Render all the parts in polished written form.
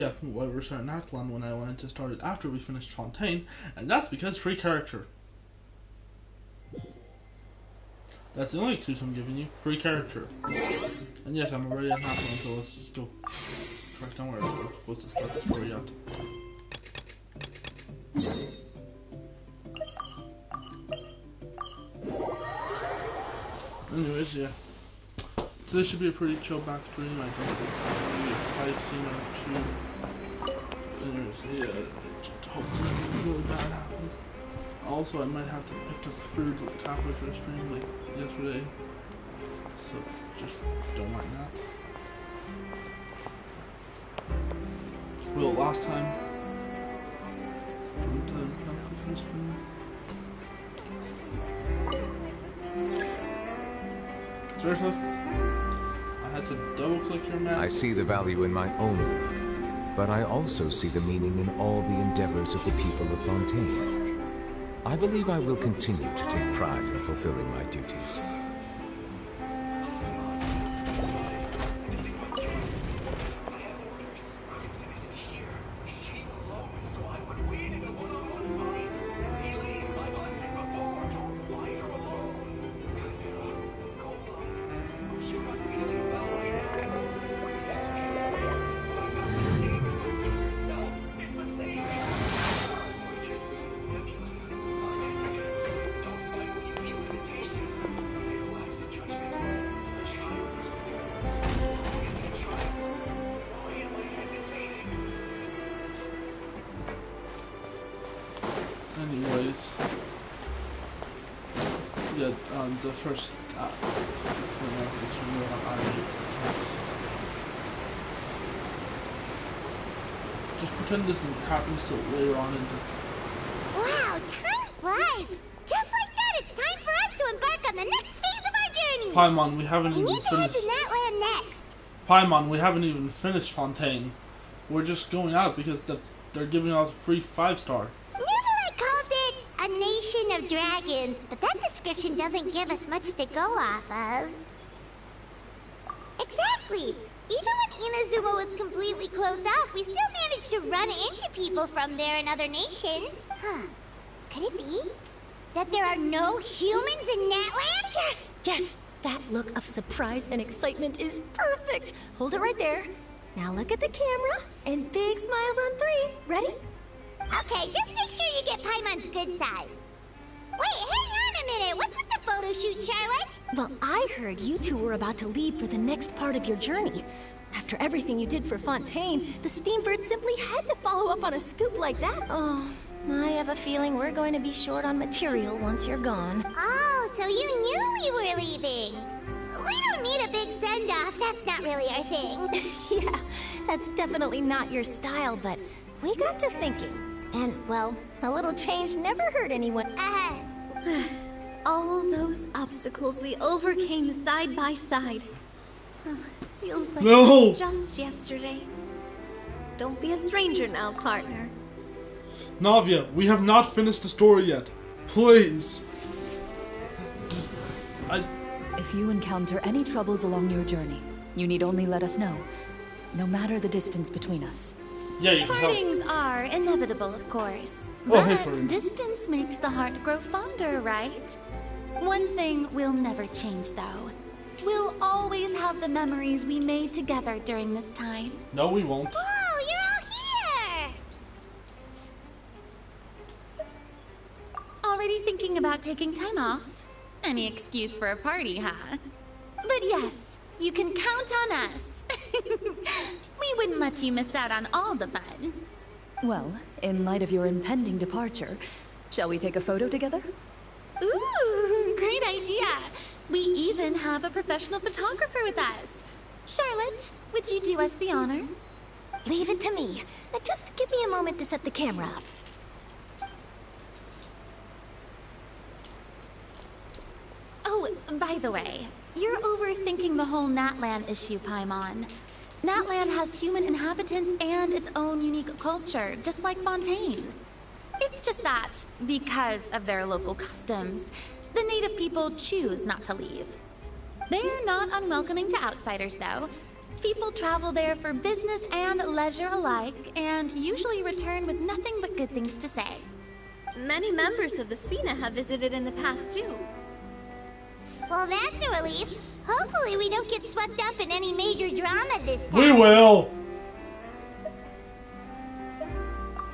Yeah, why we're starting Athlon when I wanted to start it after we finished Fontaine, and that's because free character. That's the only excuse I'm giving you, free character. And yes, I'm already at Athlon, so let's just go track down where I'm supposed to start the story at. Anyways, yeah. So this should be a pretty chill back stream. I don't think maybe a fight scene or two. Anyways, yeah, just hope nothing really bad happens. Also, I might have to pick up food halfway through the stream, like yesterday. So, just don't mind that. Well, last time, halfway through the stream. Seriously? I had to double click your map. I see the value in my own work, but I also see the meaning in all the endeavors of the people of Fontaine. I believe I will continue to take pride in fulfilling my duties. Anyways, yeah, the first just pretend this happens till later on in the... Wow, time flies! Just like that, it's time for us to embark on the next phase of our journey! Paimon, we haven't We even need to head finished... to Natland next! Paimon, we haven't even finished Fontaine. We're just going out because they're giving us a free 5-star. Never called it a nation of dragons, but that description doesn't give us much to go off of. Exactly! Even when Inazuma was completely closed off, we still managed to run into people from there in other nations. Huh. Could it be that there are no humans in Natland? Yes! Yes! That look of surprise and excitement is perfect! Hold it right there. Now look at the camera, and big smiles on 3. Ready? Okay, just make sure you get Paimon's good side. Wait, hang on a minute! What's with the photo shoot, Charlotte? Well, I heard you two were about to leave for the next part of your journey. After everything you did for Fontaine, the Steambird simply had to follow up on a scoop like that. Oh, I have a feeling we're going to be short on material once you're gone. Oh, so you knew we were leaving. We don't need a big send-off. That's not really our thing. Yeah, that's definitely not your style, but we got to thinking. And, well, a little change never hurt anyone. All those obstacles we overcame side by side. Feels like No! it was just yesterday. Don't be a stranger now, partner. Navia, we have not finished the story yet. Please. If you encounter any troubles along your journey, you need only let us know, no matter the distance between us. Yeah, you can help. Partings are inevitable, of course. Oh, hey, But Corinne. distance makes the heart grow fonder, right? One thing will never change, though. We'll always have the memories we made together during this time. No, we won't. Whoa, you're all here! Already thinking about taking time off? Any excuse for a party, huh? But yes, you can count on us. We wouldn't let you miss out on all the fun. Well, in light of your impending departure, shall we take a photo together? Ooh, great idea. We even have a professional photographer with us. Charlotte, would you do us the honor? Leave it to me. Just give me a moment to set the camera up. Oh, by the way, you're overthinking the whole Natland issue, Paimon. Natland has human inhabitants and its own unique culture, just like Fontaine. It's just that, because of their local customs, the native people choose not to leave. They're not unwelcoming to outsiders, though. People travel there for business and leisure alike, and usually return with nothing but good things to say. Many members of the Spina have visited in the past too. Well, that's a relief. Hopefully we don't get swept up in any major drama this time. We will!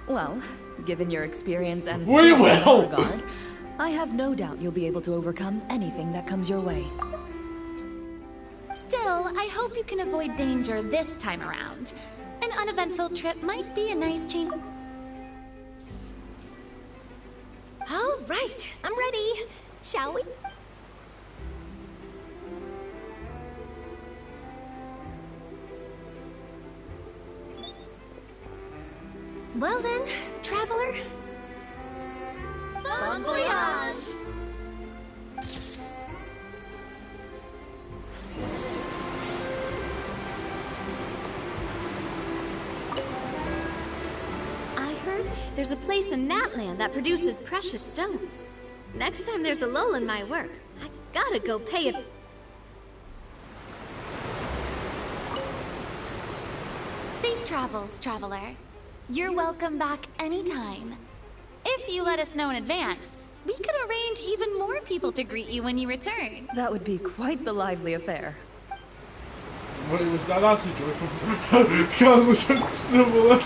Well, given your experience and We skill in that will! regard, I have no doubt you'll be able to overcome anything that comes your way. Still, I hope you can avoid danger this time around. An uneventful trip might be a nice change. All right, I'm ready. Shall we? Well then, traveler. Bon voyage! I heard there's a place in Natland that produces precious stones. Next time there's a lull in my work, I gotta go pay it. Safe travels, traveler. You're welcome back anytime. If you let us know in advance, we could arrange even more people to greet you when you return. That would be quite the lively affair. Wait, was that actually joyful? God, was that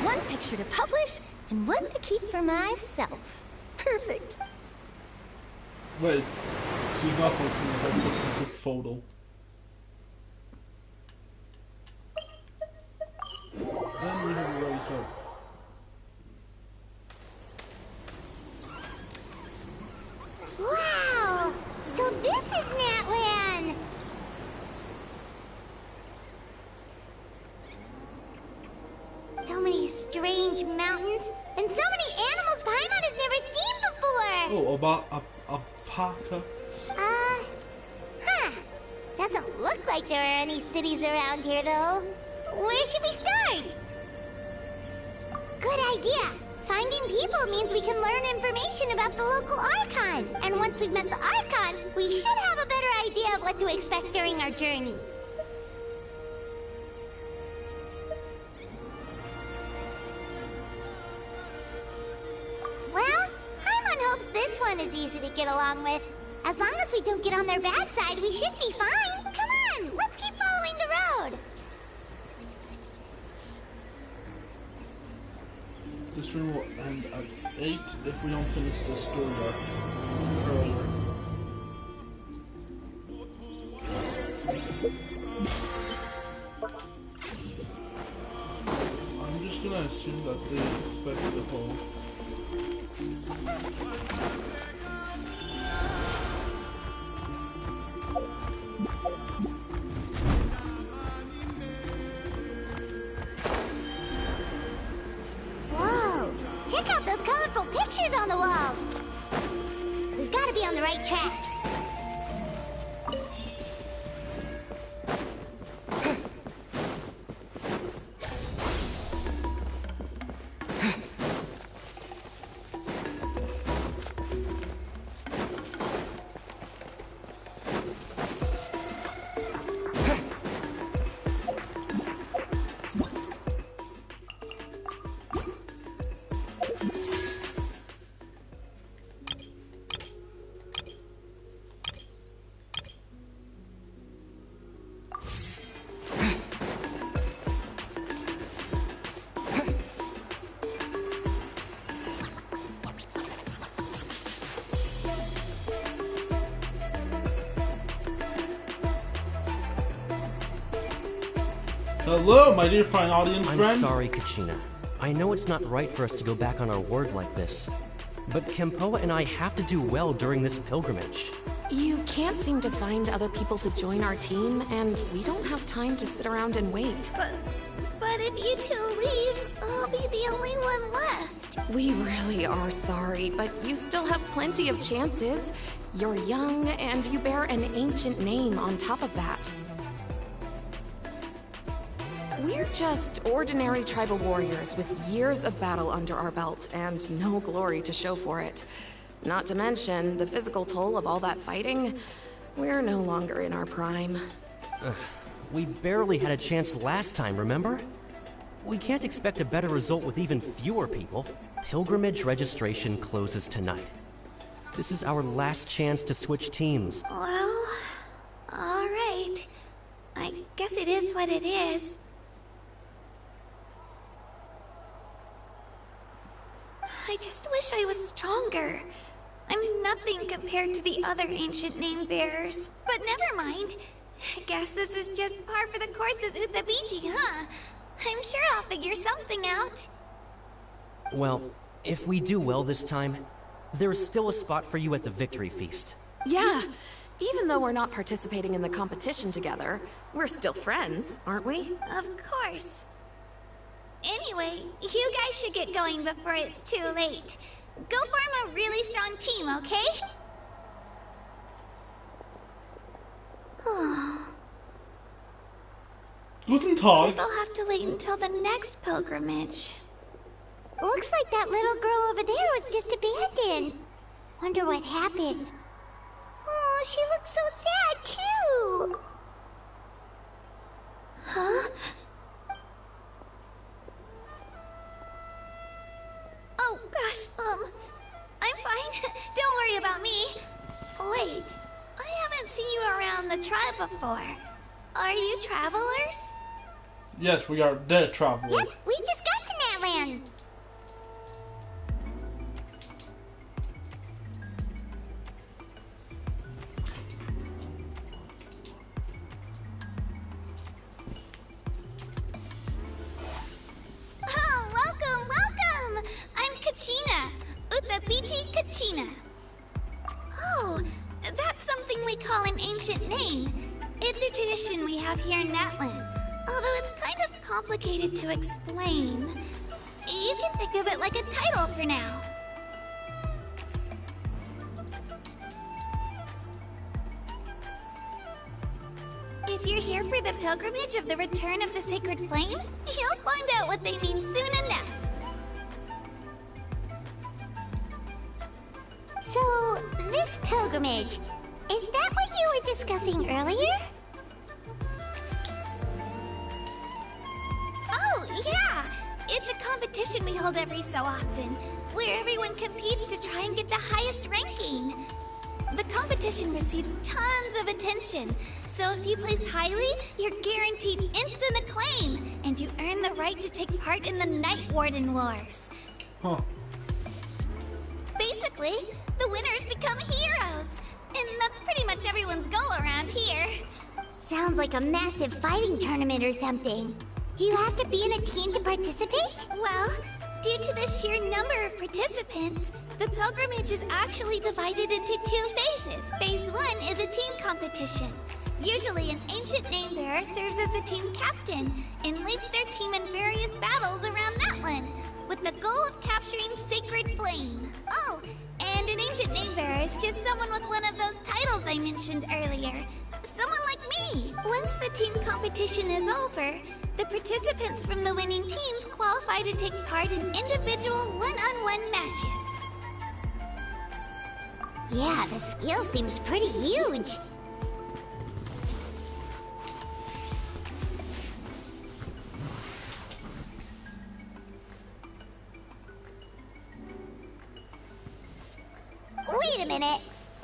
One picture to publish, and one to keep for myself. Perfect. Wait, she's not looking at a good photo. And we have a race up. Wow! So this is Natlan! So many strange mountains, and so many animals Paimon has never seen before! Oh, about a paka. Huh. Doesn't look like there are any cities around here, though. Where should we start? Good idea! Finding people means we can learn information about the local Archon. And once we've met the Archon, we should have a better idea of what to expect during our journey. Well, Paimon hopes this one is easy to get along with. As long as we don't get on their bad side, we should be fine. Come on, let's keep following the road. This room will end at 8 if we don't finish this story earlier. I'm just gonna assume that they expect the whole. Whoa! Check out those colorful pictures on the walls! We've got to be on the right track. Hello, my dear fine audience I'm friend. sorry, Kachina. I know it's not right for us to go back on our word like this, but Kempoa and I have to do well during this pilgrimage. You can't seem to find other people to join our team, and we don't have time to sit around and wait. But if you two leave, I'll be the only one left. We really are sorry, but you still have plenty of chances. You're young, and you bear an ancient name on top of that. We're just ordinary tribal warriors with years of battle under our belt and no glory to show for it. Not to mention the physical toll of all that fighting. We're no longer in our prime. We barely had a chance last time, remember? We can't expect a better result with even fewer people. Pilgrimage registration closes tonight. This is our last chance to switch teams. Well, alright. I guess it is what it is. I just wish I was stronger. I'm nothing compared to the other ancient name bearers. But never mind. I guess this is just par for the course as Uthabiti, huh? I'm sure I'll figure something out. Well, if we do well this time, there's still a spot for you at the victory feast. Yeah, even though we're not participating in the competition together, we're still friends, aren't we? Of course. Anyway, you guys should get going before it's too late. Go form a really strong team, okay? Guten Tag. Guess I'll have to wait until the next pilgrimage. Looks like that little girl over there was just abandoned. Wonder what happened. Oh, she looks so sad, too. Huh? Oh, gosh, I'm fine. Don't worry about me. Wait, I haven't seen you around the tribe before. Are you travelers? Yes, we are the travelers. Yep, we just got to Natland. Oh, welcome! I'm Kachina, Uthabiti Kachina. Oh, that's something we call an ancient name. It's a tradition we have here in Natland, although it's kind of complicated to explain. You can think of it like a title for now. If you're here for the pilgrimage of the return of the sacred flame, you'll find out what they mean soon enough. So, this pilgrimage, is that what you were discussing earlier? Oh, yeah! It's a competition we hold every so often, where everyone competes to try and get the highest ranking. The competition receives tons of attention, so if you place highly, you're guaranteed instant acclaim, and you earn the right to take part in the Night Warden Wars. Huh. Basically, the winners become heroes, and that's pretty much everyone's goal around here. Sounds like a massive fighting tournament or something. Do you have to be in a team to participate? Well, due to the sheer number of participants, the pilgrimage is actually divided into two phases. Phase 1 is a team competition. Usually an ancient name bearer serves as the team captain and leads their team in various battles around Natland, with the goal of capturing Sacred Flame. Oh, and an ancient name bearer is just someone with one of those titles I mentioned earlier. Someone like me. Once the team competition is over, the participants from the winning teams qualify to take part in individual one-on-one matches. Yeah, the scale seems pretty huge. Wait a minute.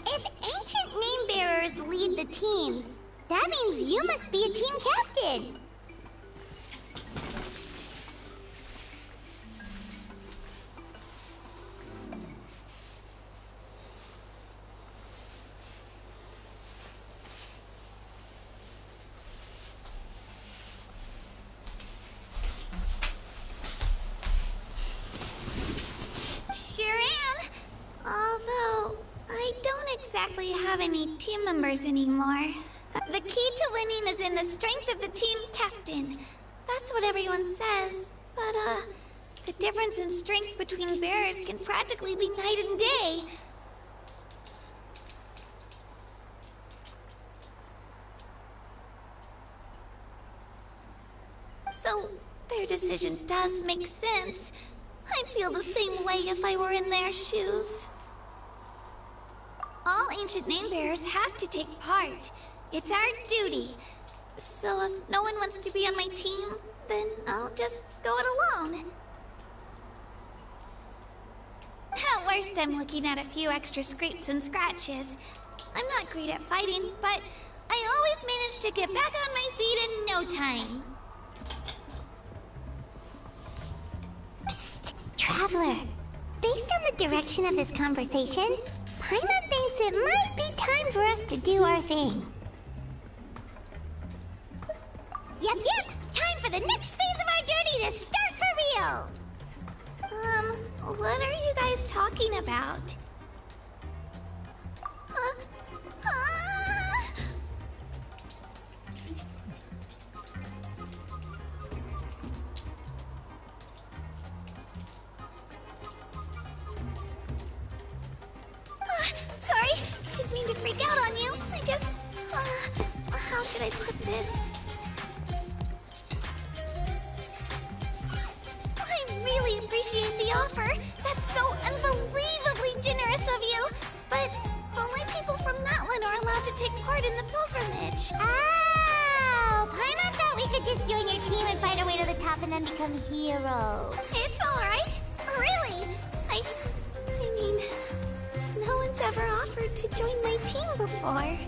If ancient name bearers lead the teams, that means you must be a team captain. Sure am. Although, I don't exactly have any team members anymore. The key to winning is in the strength of the team captain. That's what everyone says. But, the difference in strength between bearers can practically be night and day. So, their decision does make sense. I'd feel the same way if I were in their shoes. All ancient name bearers have to take part. It's our duty. So if no one wants to be on my team, then I'll just go it alone. At worst, I'm looking at a few extra scrapes and scratches. I'm not great at fighting, but I always manage to get back on my feet in no time. Psst, Traveler. Based on the direction of this conversation, Paimon thinks it might be time for us to do our thing. Yep, time for the next phase of our journey to start for real! What are you guys talking about? Sorry, didn't mean to freak out on you. I just, how should I put this? I really appreciate the offer. That's so unbelievably generous of you. But only people from Natlan are allowed to take part in the pilgrimage. Oh! Paimon thought we could just join your team and fight our way to the top and then become heroes. It's alright. Really. I mean, no one's ever offered to join my team before.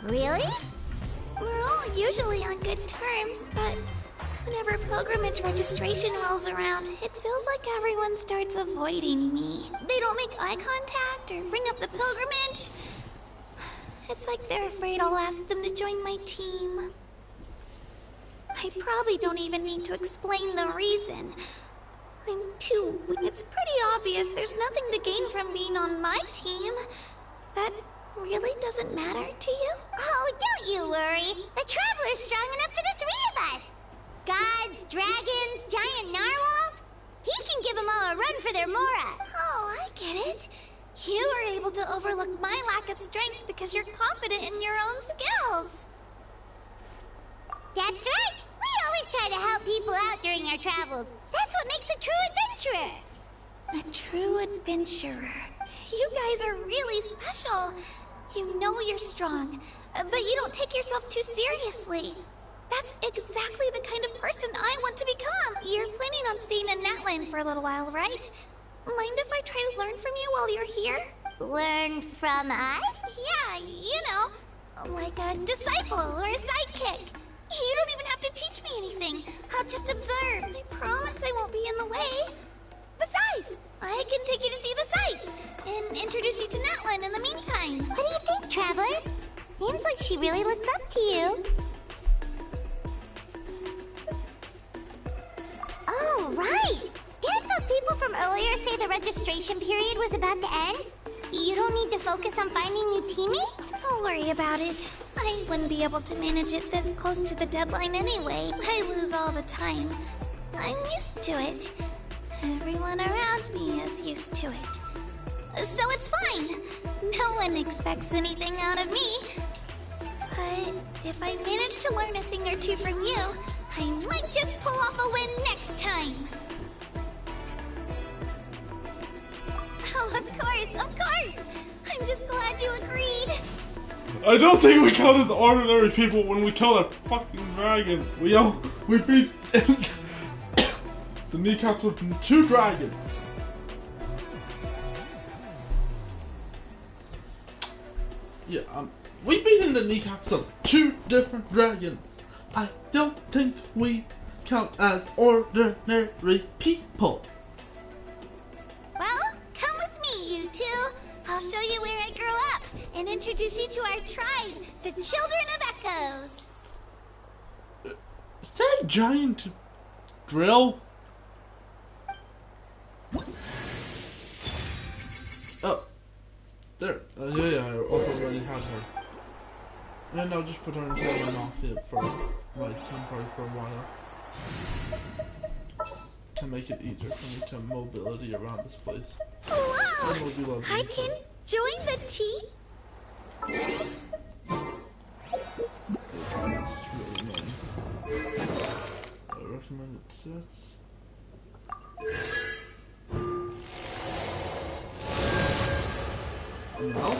Really? We're all usually on good terms, but whenever pilgrimage registration rolls around, it feels like everyone starts avoiding me. They don't make eye contact or bring up the pilgrimage. It's like they're afraid I'll ask them to join my team. I probably don't even need to explain the reason. It's pretty obvious there's nothing to gain from being on my team. That really doesn't matter to you? Oh, don't you worry. The Traveler's strong enough for the three of us. Gods, dragons, giant narwhals. He can give them all a run for their Mora. Oh, I get it. You were able to overlook my lack of strength because you're confident in your own skills. That's right. We always try to help people out during our travels. That's what makes a true adventurer. A true adventurer. You guys are really special. You know you're strong, but you don't take yourselves too seriously. That's exactly the kind of person I want to become. You're planning on staying in Natlan for a little while, right? Mind if I try to learn from you while you're here? Learn from us? Yeah, you know, like a disciple or a sidekick. You don't even have to teach me anything. I'll just observe. I promise I won't be in the way. Besides, I can take you to see the sights and introduce you to Natlan in the meantime. What do you think, Traveler? Seems like she really looks up to you. Oh, right! Didn't those people from earlier say the registration period was about to end? You don't need to focus on finding new teammates? Don't worry about it. I wouldn't be able to manage it this close to the deadline anyway. I lose all the time. I'm used to it. Everyone around me is used to it. So it's fine. No one expects anything out of me. But if I manage to learn a thing or two from you, I might just pull off a win next time. Oh, of course. I'm just glad you agreed. I don't think we count as ordinary people when we kill a fucking dragon. We beat the kneecaps with 2 dragons. Yeah, we beat in the kneecaps of 2 different dragons. I don't think we count as ordinary people. Well, come with me, you two. I'll show you where I grew up and introduce you to our tribe, the Children of Echoes. Is that a giant drill? Oh, there. Yeah, I also already had her. And I'll just put her into an outfit for, like, temporary for a while. to make it easier for me to mobility around this place. Wow! It will be lovely. I can join the team? It's just really annoying. I recommend it sets. No.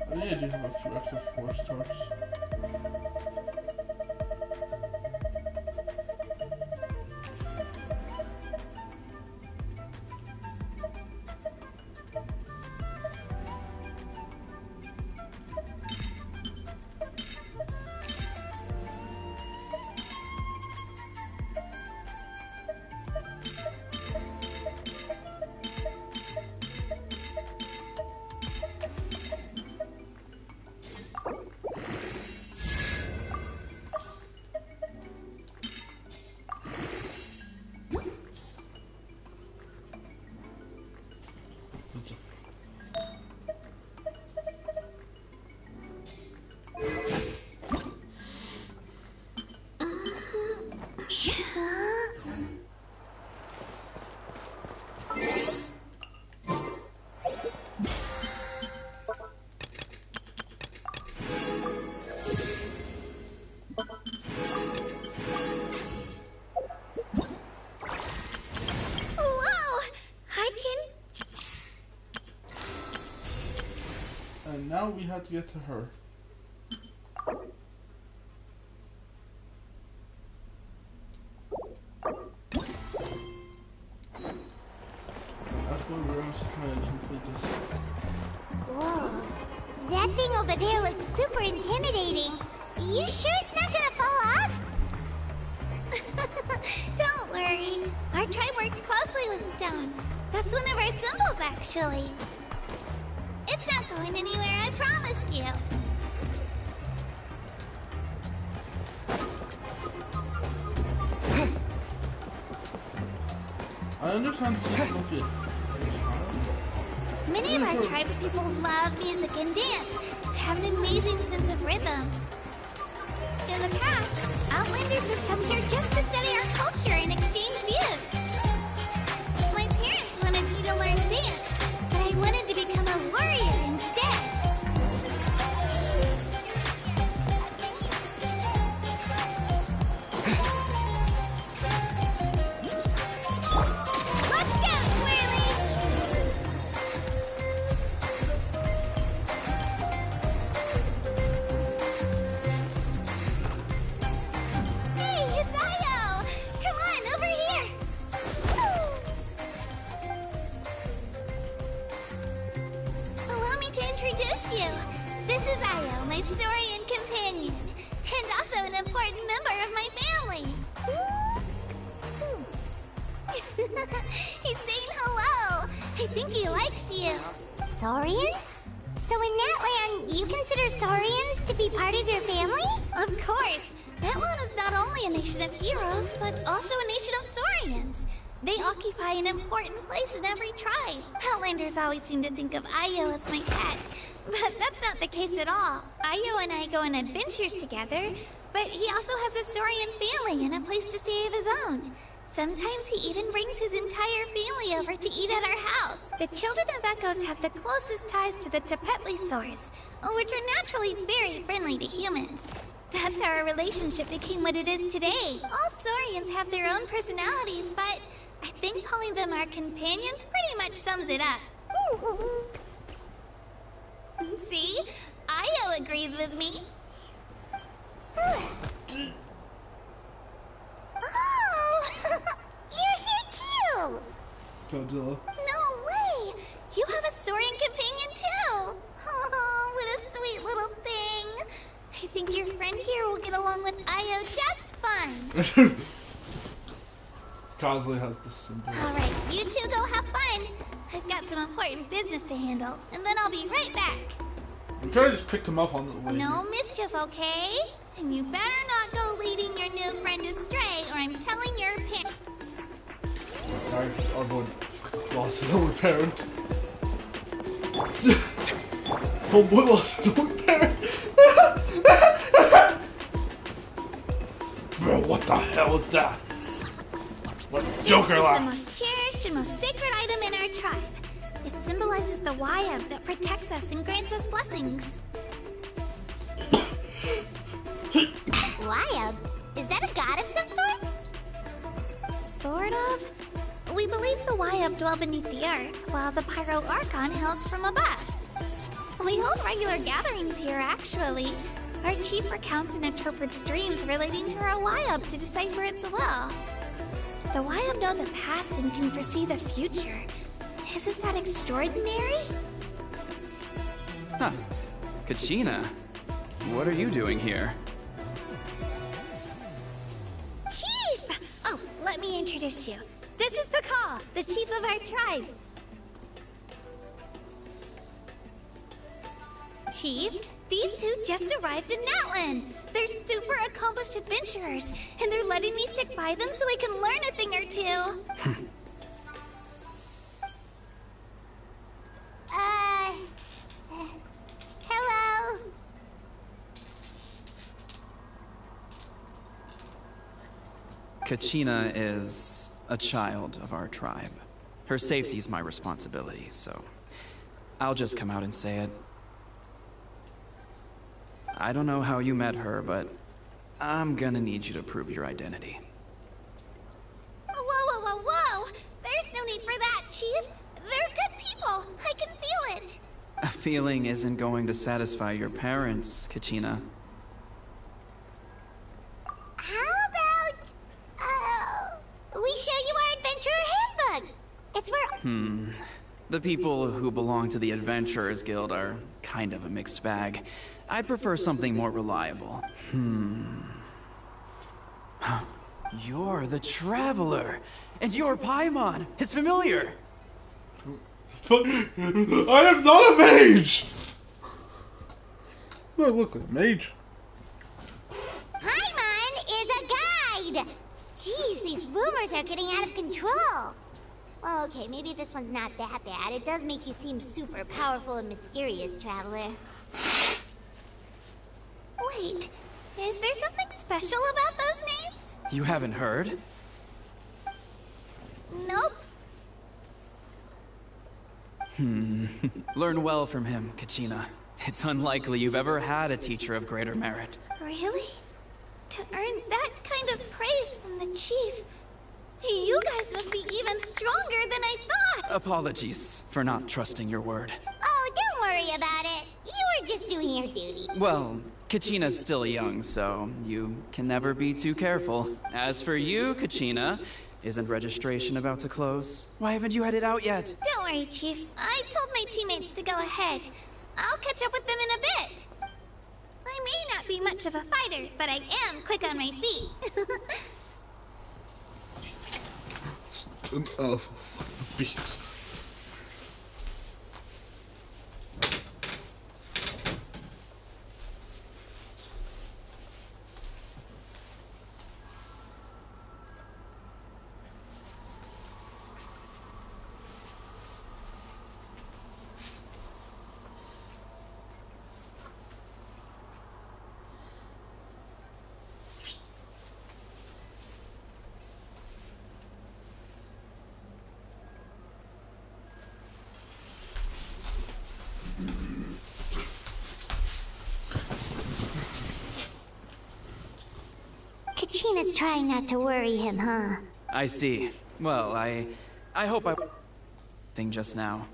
I think I do have a few extra 4 stars. And now we have to get to her. That's where we're also trying to complete this. Whoa. That thing over there looks super intimidating. You sure it's not gonna fall off? Don't worry. Our tribe works closely with stone. That's one of our symbols, actually. It's not going anywhere, I promise you. I understand some of it. Many of our tribes people love music and dance. They have an amazing sense of rhythm. In the past, Outlanders have come here just to study our culture and exchange views. My parents wanted me to learn dance, but I wanted to become a warrior instead. Let's go, Swirly! Hey, it's Io! Come on, over here! Allow me to introduce you. This is Io, my Saurian companion, and also an important member of my family. He's saying hello. I think he likes you. Saurian? So in Natland, you consider Saurians to be part of your family? Of course. Natland is not only a nation of heroes, but also a nation of Saurians. They occupy an important place in every tribe. Outlanders always seem to think of Io as my pet, but that's not the case at all. Io and I go on adventures together. But he also has a Saurian family and a place to stay of his own. Sometimes he even brings his entire family over to eat at our house. The children of Echoes have the closest ties to the Tepetlisaurs, which are naturally very friendly to humans. That's how our relationship became what it is today. All Saurians have their own personalities, but I think calling them our companions pretty much sums it up. See? Io agrees with me. Oh! You're here too! Godzilla. No way! You have a Saurian companion too! Oh, what a sweet little thing. I think your friend here will get along with Io just fine. Gosley has the symbol. Alright, you two go have fun. I've got some important business to handle, and then I'll be right back. We could have just picked him up on the way. No mischief, okay? And you better not go leading your new friend astray, or I'm telling your parents. Sorry, our boy lost his own parent. Oh boy lost his own parent. Bro, what the hell is that? What Joker This is laugh? the most cherished and most sacred item in our tribe. It symbolizes the Wayab that protects us and grants us blessings. Wayab? Is that a god of some sort? Sort of. We believe the Wayab dwell beneath the earth, while the Pyro Archon hails from above. We hold regular gatherings here, actually. Our chief recounts and interprets dreams relating to our Wayab to decipher its will. The Wayab know the past and can foresee the future. Isn't that extraordinary? Huh. Kachina, what are you doing here? Chief! Oh, let me introduce you. This is Pakal, the chief of our tribe. Chief, these two just arrived in Natlan. They're super accomplished adventurers, and they're letting me stick by them so I can learn a thing or two. Hello? Kachina is a child of our tribe. Her safety's my responsibility, so I'll just come out and say it. I don't know how you met her, but I'm gonna need you to prove your identity. Whoa, whoa, whoa, whoa! There's no need for that, Chief. They're good people. I can feel it. A feeling isn't going to satisfy your parents, Kachina. How about, we show you our adventurer handbook? It's where... The people who belong to the Adventurers Guild are kind of a mixed bag. I'd prefer something more reliable. You're the Traveler, and you're Paimon, his familiar. I am not a mage! I look like a mage. Paimon is a guide! Jeez, these rumors are getting out of control. Well, okay, maybe this one's not that bad. It does make you seem super powerful and mysterious, Traveler. Wait, is there something special about those names? You haven't heard? Nope. Learn well from him, Kachina. It's unlikely you've ever had a teacher of greater merit. Really? To earn that kind of praise from the chief, you guys must be even stronger than I thought. Apologies for not trusting your word. Oh, don't worry about it. You were just doing your duty. Well, Kachina's still young, so you can never be too careful. As for you, Kachina, isn't registration about to close? Why haven't you headed out yet? Don't worry, Chief. I told my teammates to go ahead. I'll catch up with them in a bit. I may not be much of a fighter, but I am quick on my feet. An awful beast. Kachina's trying not to worry him, huh? I see. Well, I hope I... thing just now.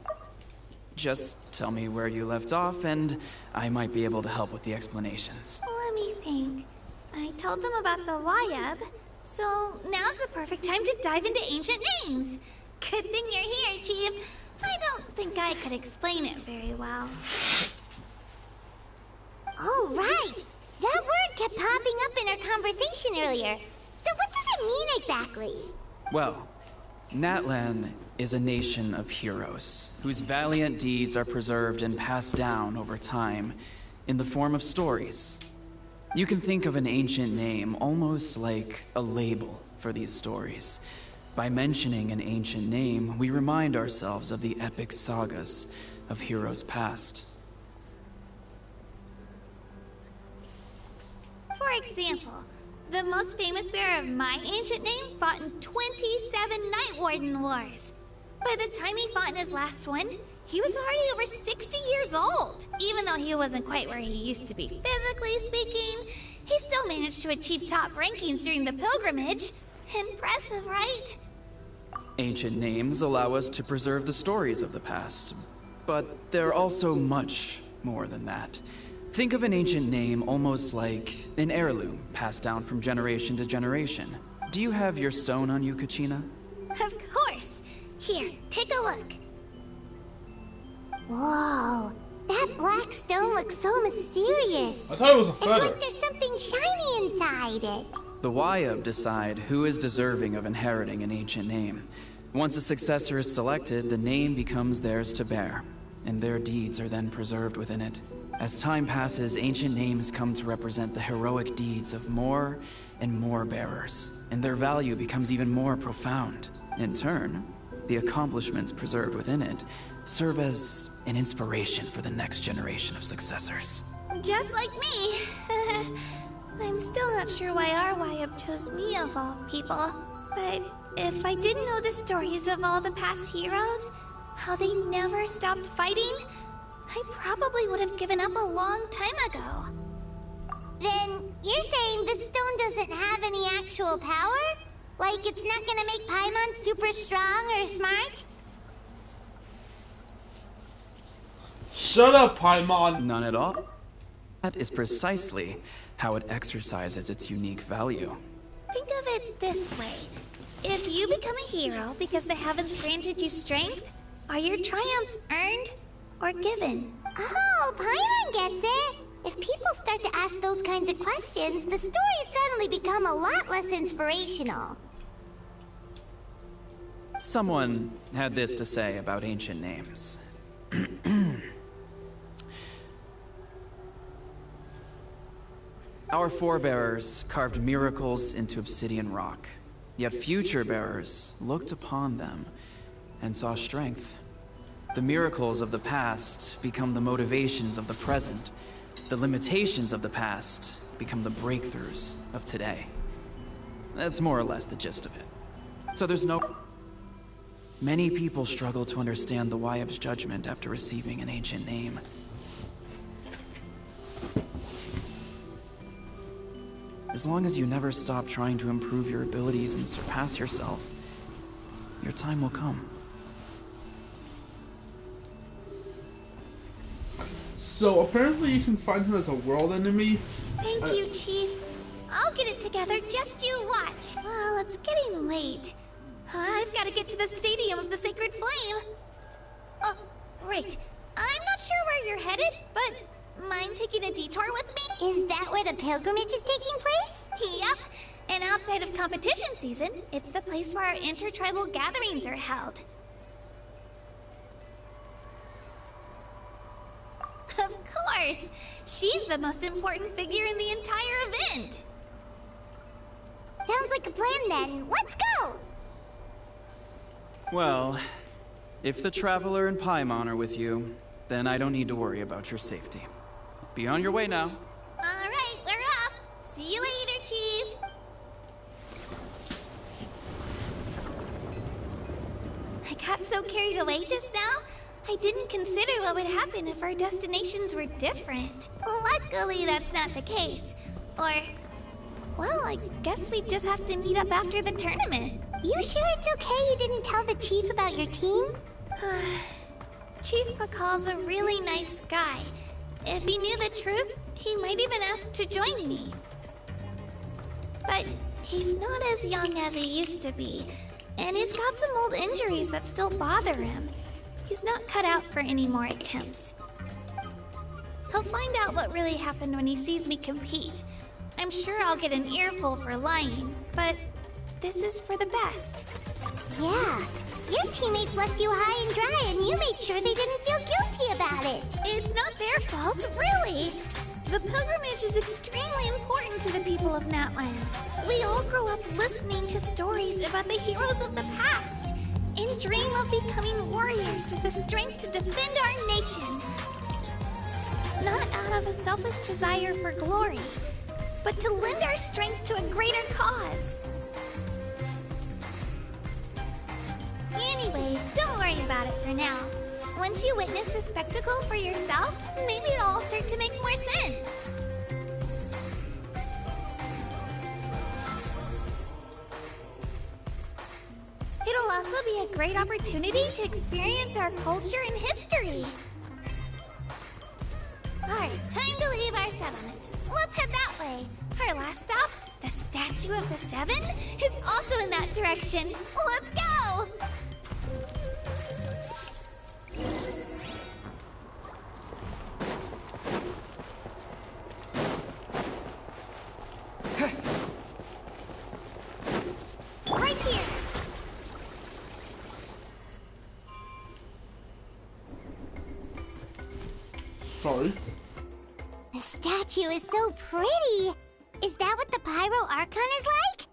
Just tell me where you left off, and I might be able to help with the explanations. Let me think. I told them about the Wayab, so now's the perfect time to dive into ancient names. Good thing you're here, Chief. I don't think I could explain it very well. Oh, right! That word kept popping up in our conversation earlier. So what does it mean exactly? Well, Natlan is a nation of heroes, whose valiant deeds are preserved and passed down over time in the form of stories. You can think of an ancient name almost like a label for these stories. By mentioning an ancient name, we remind ourselves of the epic sagas of heroes past. For example, the most famous bearer of my ancient name fought in 27 Night Warden Wars. By the time he fought in his last one, he was already over 60 years old. Even though he wasn't quite where he used to be physically speaking, he still managed to achieve top rankings during the pilgrimage. Impressive, right? Ancient names allow us to preserve the stories of the past, but they're also much more than that. Think of an ancient name almost like an heirloom passed down from generation to generation. Do you have your stone on you, Kachina? Of course. Here, take a look. Whoa, that black stone looks so mysterious. I thought it was a It's feather. like there's something shiny inside it. The Wayab decide who is deserving of inheriting an ancient name. Once a successor is selected, the name becomes theirs to bear, and their deeds are then preserved within it. As time passes, ancient names come to represent the heroic deeds of more and more bearers, and their value becomes even more profound. In turn, the accomplishments preserved within it serve as an inspiration for the next generation of successors. Just like me. I'm still not sure why our Wayab chose me of all people. But if I didn't know the stories of all the past heroes, how they never stopped fighting, I probably would have given up a long time ago. Then you're saying this stone doesn't have any actual power? Like it's not gonna make Paimon super strong or smart? Shut up, Paimon. None at all. That is precisely how it exercises its unique value. Think of it this way. If you become a hero because the heavens granted you strength, are your triumphs earned or given? Oh, Paimon gets it. If people start to ask those kinds of questions, the stories suddenly become a lot less inspirational. Someone had this to say about ancient names. Our forebears carved miracles into obsidian rock, yet future bearers looked upon them and saw strength. The miracles of the past become the motivations of the present. The limitations of the past become the breakthroughs of today. That's more or less the gist of it. So there's no... Many people struggle to understand the Wayab's judgment after receiving an ancient name. As long as you never stop trying to improve your abilities and surpass yourself, your time will come. So apparently you can find him as a world enemy. Thank you, Chief. I'll get it together, just you watch. Well, it's getting late. I've got to get to the Stadium of the Sacred Flame. Oh, right. I'm not sure where you're headed, but mind taking a detour with me? Is that where the pilgrimage is taking place? Yep. And outside of competition season, it's the place where our intertribal gatherings are held. Of course! She's the most important figure in the entire event! Sounds like a plan then. Let's go! Well, if the Traveler and Paimon are with you, then I don't need to worry about your safety. Be on your way now. Alright, we're off! See you later, Chief! I got so carried away just now, I didn't consider what would happen if our destinations were different. Luckily, that's not the case. Well, I guess we just have to meet up after the tournament. You sure it's okay you didn't tell the chief about your team? Chief Pakal's a really nice guy. If he knew the truth, he might even ask to join me. But he's not as young as he used to be, and he's got some old injuries that still bother him. He's not cut out for any more attempts. He'll find out what really happened when he sees me compete. I'm sure I'll get an earful for lying, but this is for the best. Yeah, your teammates left you high and dry and you made sure they didn't feel guilty about it. It's not their fault, really. The pilgrimage is extremely important to the people of Natland. We all grow up listening to stories about the heroes of the past and dream of becoming warriors with the strength to defend our nation. Not out of a selfish desire for glory, but to lend our strength to a greater cause. Anyway, don't worry about it for now. Once you witness the spectacle for yourself, maybe it'll all start to make more sense. It'll also be a great opportunity to experience our culture and history. Alright, time to leave our settlement. Let's head that way. Our last stop, the Statue of the Seven, is also in that direction. Let's go! Right here! Sorry. The statue is so pretty. Is that what the Pyro Archon is like?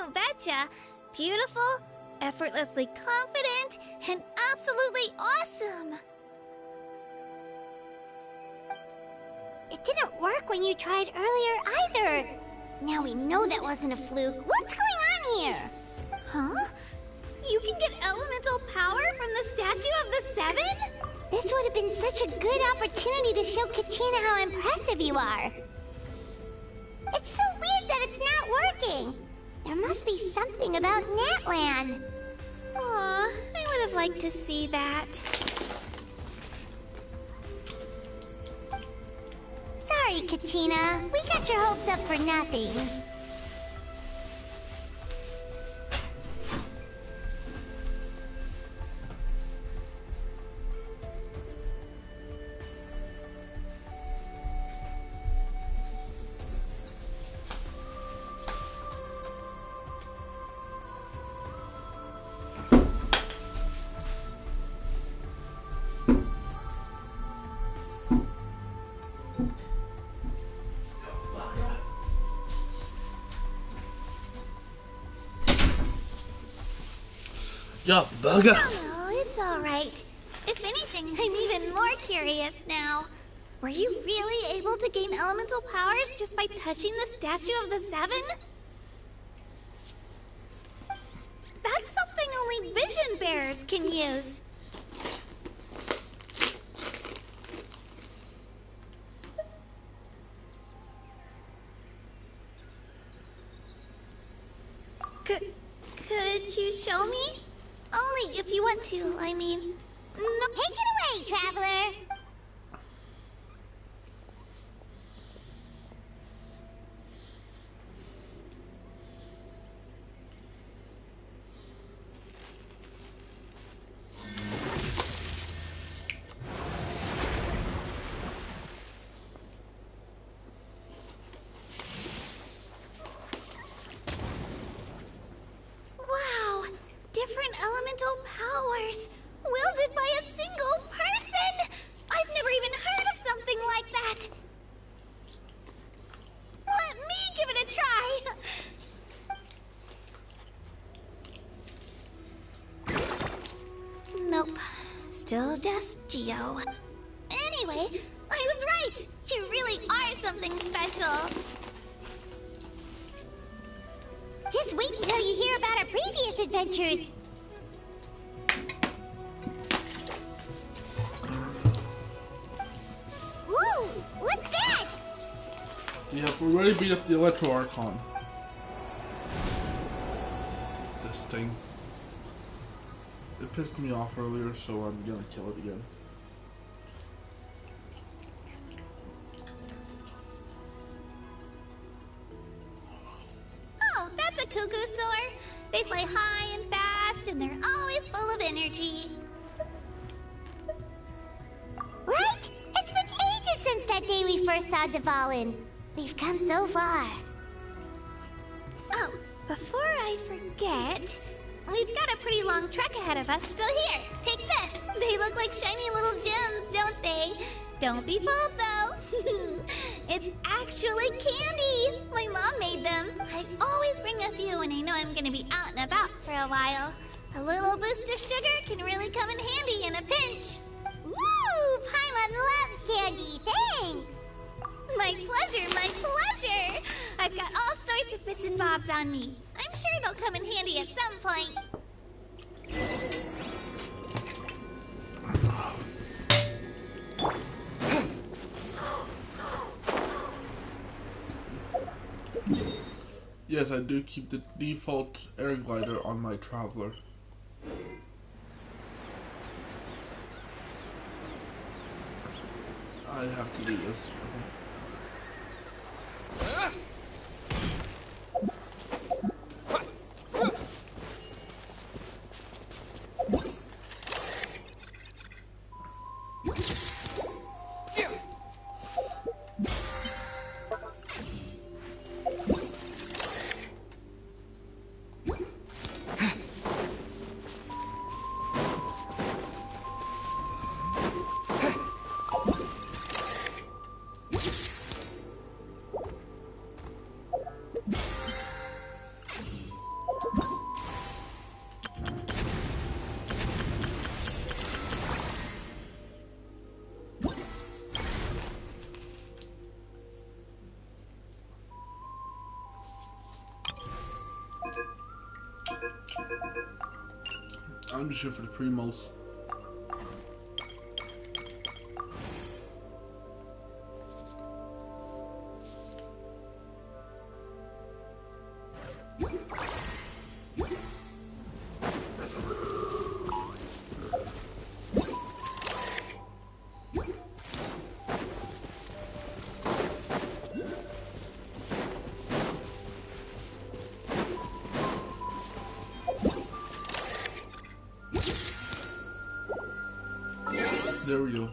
You betcha. Beautiful, effortlessly confident, and absolutely awesome. It didn't work when you tried earlier either. Now we know that wasn't a fluke. What's going on here? Huh? You can get elemental power from the Statue of the Seven? This would have been such a good opportunity to show Katina how impressive you are. It's so weird that it's not working. There must be something about Natlan. Aw, I would have liked to see that. Sorry, Katina. We got your hopes up for nothing. Yeah, bugger. Oh, it's alright. If anything, I'm even more curious now. Were you really able to gain elemental powers just by touching the Statue of the Seven? That's something only vision bearers can use. Could you show me? Only if you want to, I mean. No. Take it away, Traveler. Wow! Different elemental powers, wielded by a single person! I've never even heard of something like that! Let me give it a try! Nope. Still just Geo. Anyway, I was right! You really are something special! Just wait until you hear about our previous adventures. Ooh, what's that? Yeah, we already beat up the Electro Archon. This thing. It pissed me off earlier, so I'm gonna kill it again. Oh, that's a cuckoo soar. They fly high and fast, and they're always full of energy. Right? It's been ages since that day we first saw Dvalin. We've come so far. Oh, before I forget, we've got a pretty long trek ahead of us, so here, take this. They look like shiny little gems, don't they? Don't be fooled, though. It's actually candy. My mom made them. I always bring a few when I know I'm gonna be out and about for a while. A little boost of sugar can really come in handy in a pinch. Woo! Paimon loves candy. Thanks. My pleasure, my pleasure. I've got all sorts of bits and bobs on me. I'm sure they'll come in handy at some point. Yes, I do keep the default air glider on my Traveler. I have to do this. I'm just here for the primos. There we go.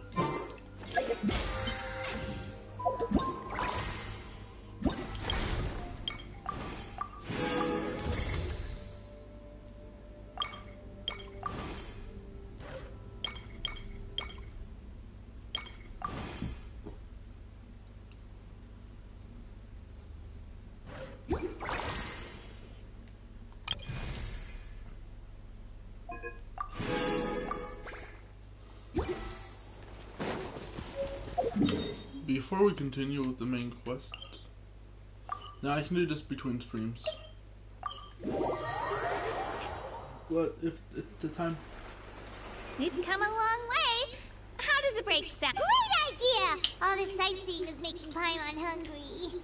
Before we continue with the main quest, now I can do this between streams. What if the time? We've come a long way. How does a break sound? Great idea! All this sightseeing is making Paimon hungry.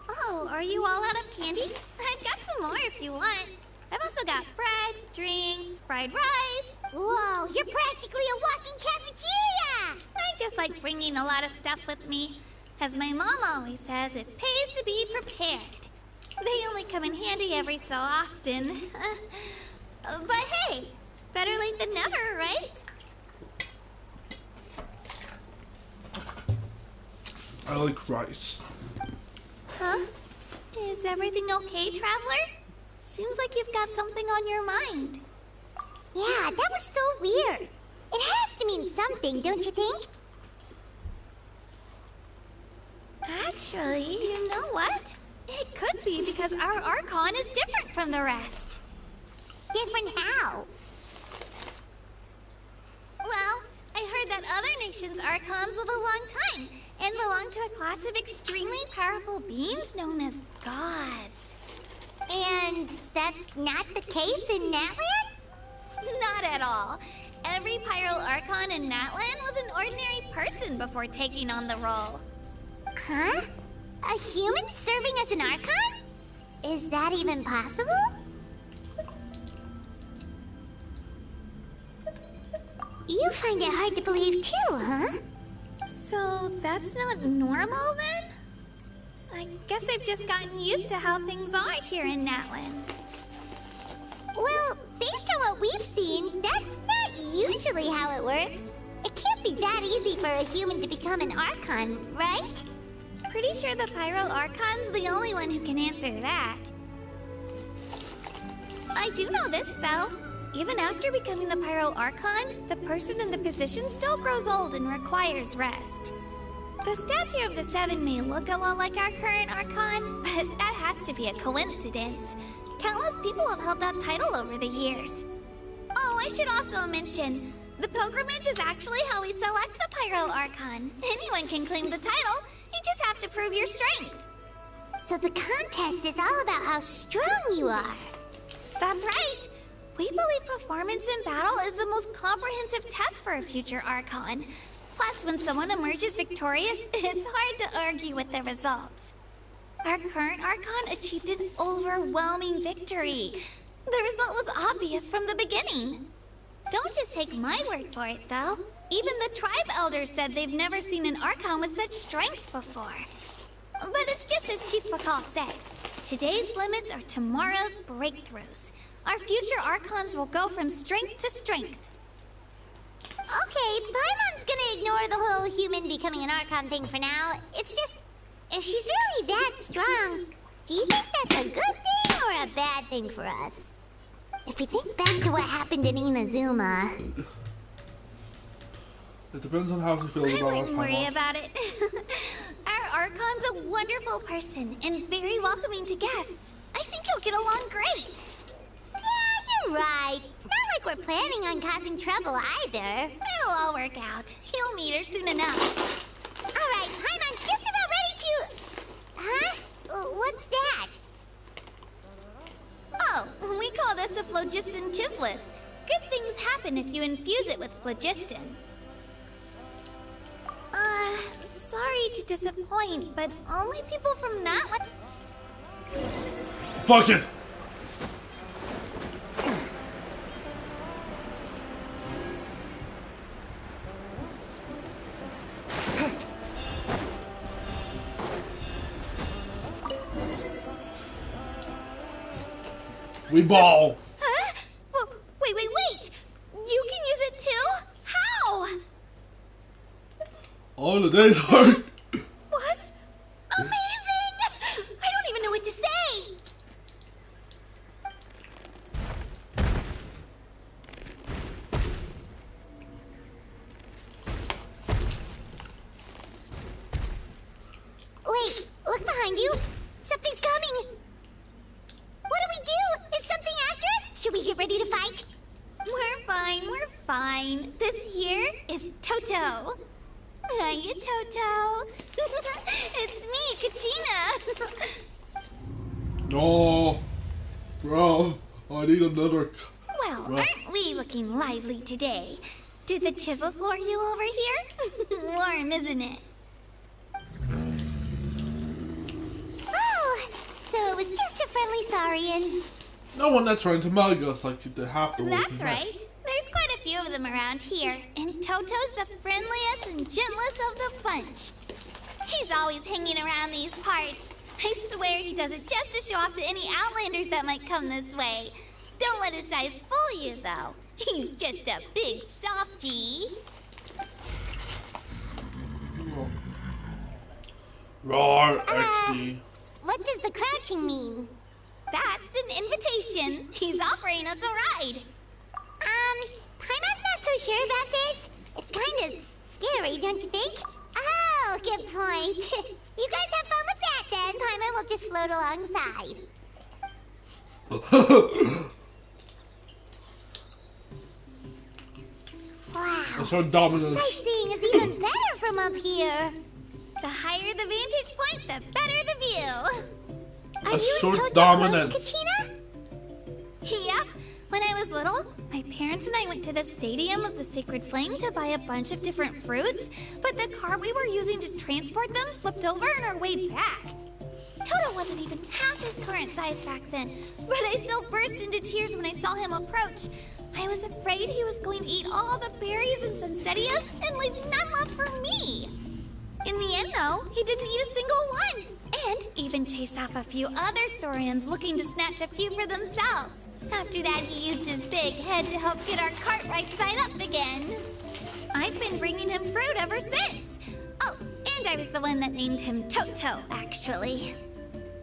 Oh, are you all out of candy? I've got some more if you want. I've also got bread, drinks, fried rice. Whoa, you're practically a walking cafeteria! I just like bringing a lot of stuff with me. As my mom always says, it pays to be prepared. They only come in handy every so often. But hey, better late than never, right? I like rice. Huh? Is everything okay, Traveler? Seems like you've got something on your mind. Yeah, that was so weird. It has to mean something, don't you think? Actually, you know what? It could be because our Archon is different from the rest. Different how? Well, I heard that other nations' Archons live a long time and belong to a class of extremely powerful beings known as gods. And that's not the case in Natlan? Not at all. Every Pyro Archon in Natlan was an ordinary person before taking on the role. Huh? A human serving as an Archon? Is that even possible? You find it hard to believe too, huh? So that's not normal then? I guess I've just gotten used to how things are here in Natlan. Well, based on what we've seen, that's not usually how it works. It can't be that easy for a human to become an Archon, right? Pretty sure the Pyro Archon's the only one who can answer that. I do know this, though. Even after becoming the Pyro Archon, the person in the position still grows old and requires rest. The statue of the Seven may look a lot like our current Archon, but that has to be a coincidence. Countless people have held that title over the years. Oh, I should also mention, the pilgrimage is actually how we select the Pyro Archon. Anyone can claim the title, you just have to prove your strength. So the contest is all about how strong you are. That's right. We believe performance in battle is the most comprehensive test for a future Archon. Plus, when someone emerges victorious, it's hard to argue with the results. Our current Archon achieved an overwhelming victory. The result was obvious from the beginning. Don't just take my word for it, though. Even the tribe elders said they've never seen an Archon with such strength before. But it's just as Chief Pakal said. Today's limits are tomorrow's breakthroughs. Our future Archons will go from strength to strength. Okay, Paimon's gonna ignore the whole human becoming an Archon thing for now. It's just, if she's really that strong, do you think that's a good thing or a bad thing for us? If we think back to what happened in Inazuma... It depends on how she feels I about us, wouldn't worry Paimon. about it. Our Archon's a wonderful person and very welcoming to guests. I think you'll get along great. Yeah, you're right. It's not like we're planning on causing trouble either. It'll all work out. You'll meet her soon enough. Alright, Paimon's just about ready to... Huh? What's that? Oh, we call this a phlogiston chislet. Good things happen if you infuse it with phlogiston. Sorry to disappoint, but only people from Natlan... Fuck it! We ball! Huh? Wait! You can use it too? How? All the day's work! Was amazing! I don't even know what to say! Wait, look behind you. Something's coming. What do we do? Is something after us? Should we get ready to fight? We're fine. This here is Toto. Hiya, Toto. It's me, Kachina. No, bro, I need another. Well, aren't we looking lively today? Did the chisel floor you over here? Warm, isn't it? Oh, so it was just a friendly Saurian. No one that's trying to mug us like they have to. That's right. There's quite a few of them around here, and Toto's the friendliest and gentlest of the bunch. He's always hanging around these parts. I swear he does it just to show off to any Outlanders that might come this way. Don't let his size fool you, though. He's just a big softie. Roar, XD. What does the crouching mean? That's an invitation. He's offering us a ride. Paimon's not so sure about this. It's kind of scary, don't you think? Oh, good point. You guys have fun with that then. Paimon will just float alongside. Wow. That's her dominance. Sightseeing is even better from up here. The higher the vantage point, the better the view. Are you short and Toto dominance. close, Kachina? Yep. When I was little, my parents and I went to the Stadium of the Sacred Flame to buy a bunch of different fruits, but the car we were using to transport them flipped over on our way back. Toto wasn't even half his current size back then, but I still burst into tears when I saw him approach. I was afraid he was going to eat all the berries and sunsettias and leave none left for me. In the end, though, he didn't eat a single one, and even chased off a few other Saurians looking to snatch a few for themselves. After that, he used his big head to help get our cart right side up again. I've been bringing him fruit ever since. Oh, and I was the one that named him Toto, actually.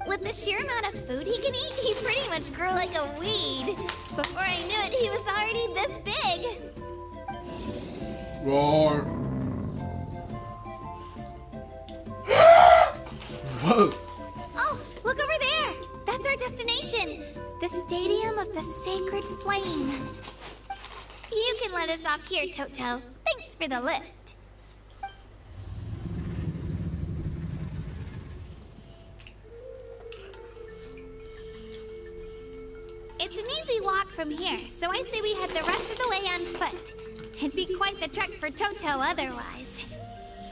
With the sheer amount of food he can eat, he pretty much grew like a weed. Before I knew it, he was already this big. Roar. Oh, look over there! That's our destination! The Stadium of the Sacred Flame. You can let us off here, Toto. Thanks for the lift. It's an easy walk from here, so I say we head the rest of the way on foot. It'd be quite the trek for Toto otherwise.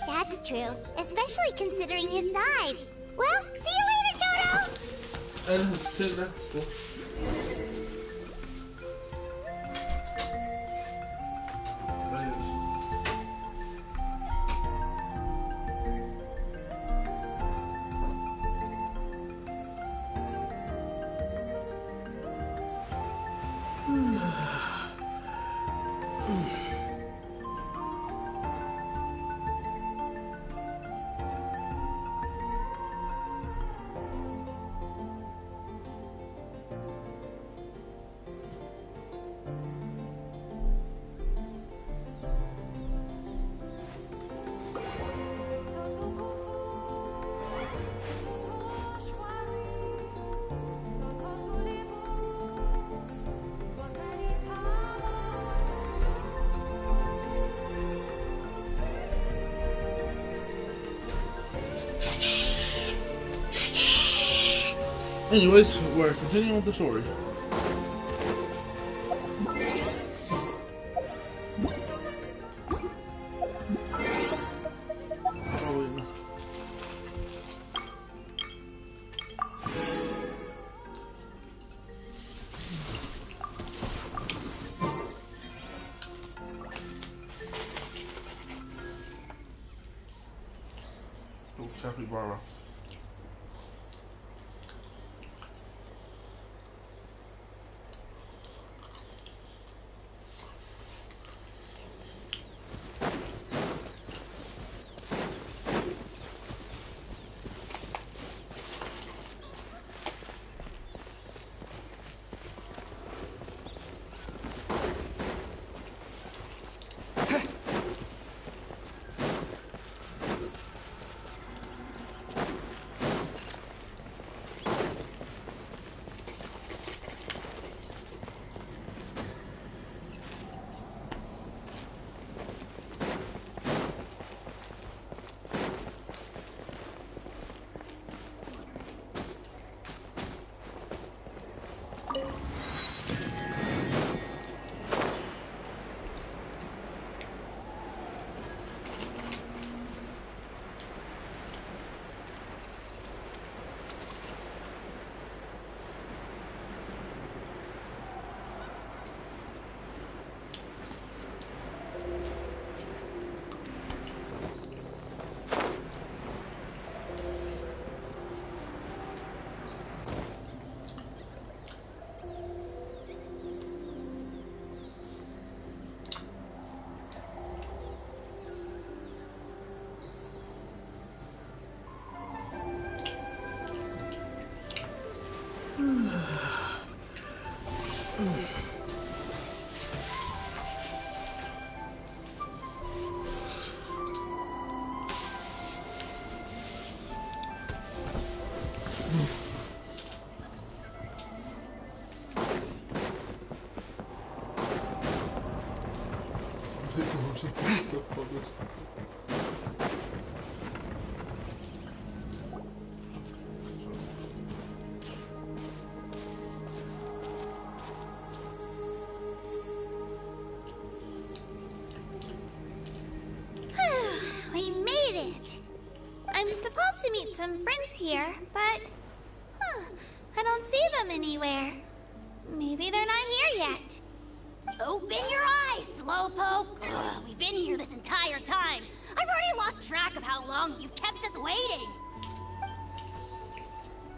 That's true, especially considering his size. Well, see you later, Toto! And take that. Anyways, we're continuing with the story. capybara. We made it! I'm supposed to meet some friends here, but... I don't see them anywhere. Maybe they're not here yet. Open your eyes, Slowpoke! Ugh, we've been here this entire time. I've already lost track of how long you've kept us waiting.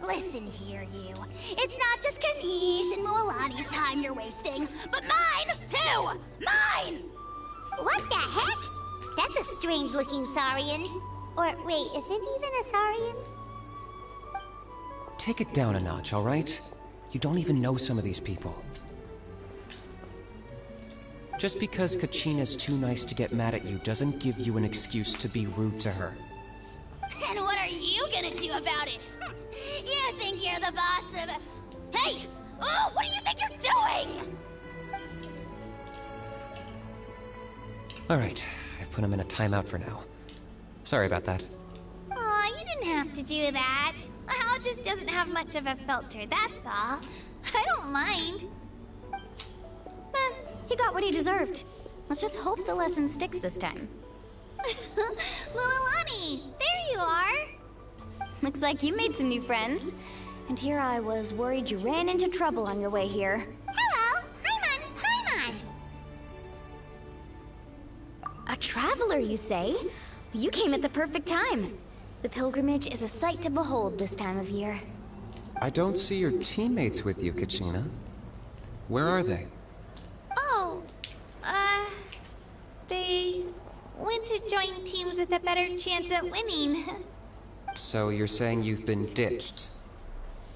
Listen here, you. It's not just Kanish and Mualani's time you're wasting, but mine, too! Mine! What the heck? That's a strange-looking Saurian. Or, wait, is it even a Saurian? Take it down a notch, all right? You don't even know some of these people. Just because Kachina's too nice to get mad at you doesn't give you an excuse to be rude to her. And what are you gonna do about it? You think you're the boss of... Hey! Oh, what do you think you're doing? Alright, I've put him in a timeout for now. Sorry about that. Aw, you didn't have to do that. Hal just doesn't have much of a filter, that's all. I don't mind. He got what he deserved. Let's just hope the lesson sticks this time. Mualani, there you are. Looks like you made some new friends. And here I was worried you ran into trouble on your way here. Hello! Paimon's Paimon! A traveler, you say? You came at the perfect time. The pilgrimage is a sight to behold this time of year. I don't see your teammates with you, Kachina. Where are they? Oh, they went to join teams with a better chance at winning. So you're saying you've been ditched?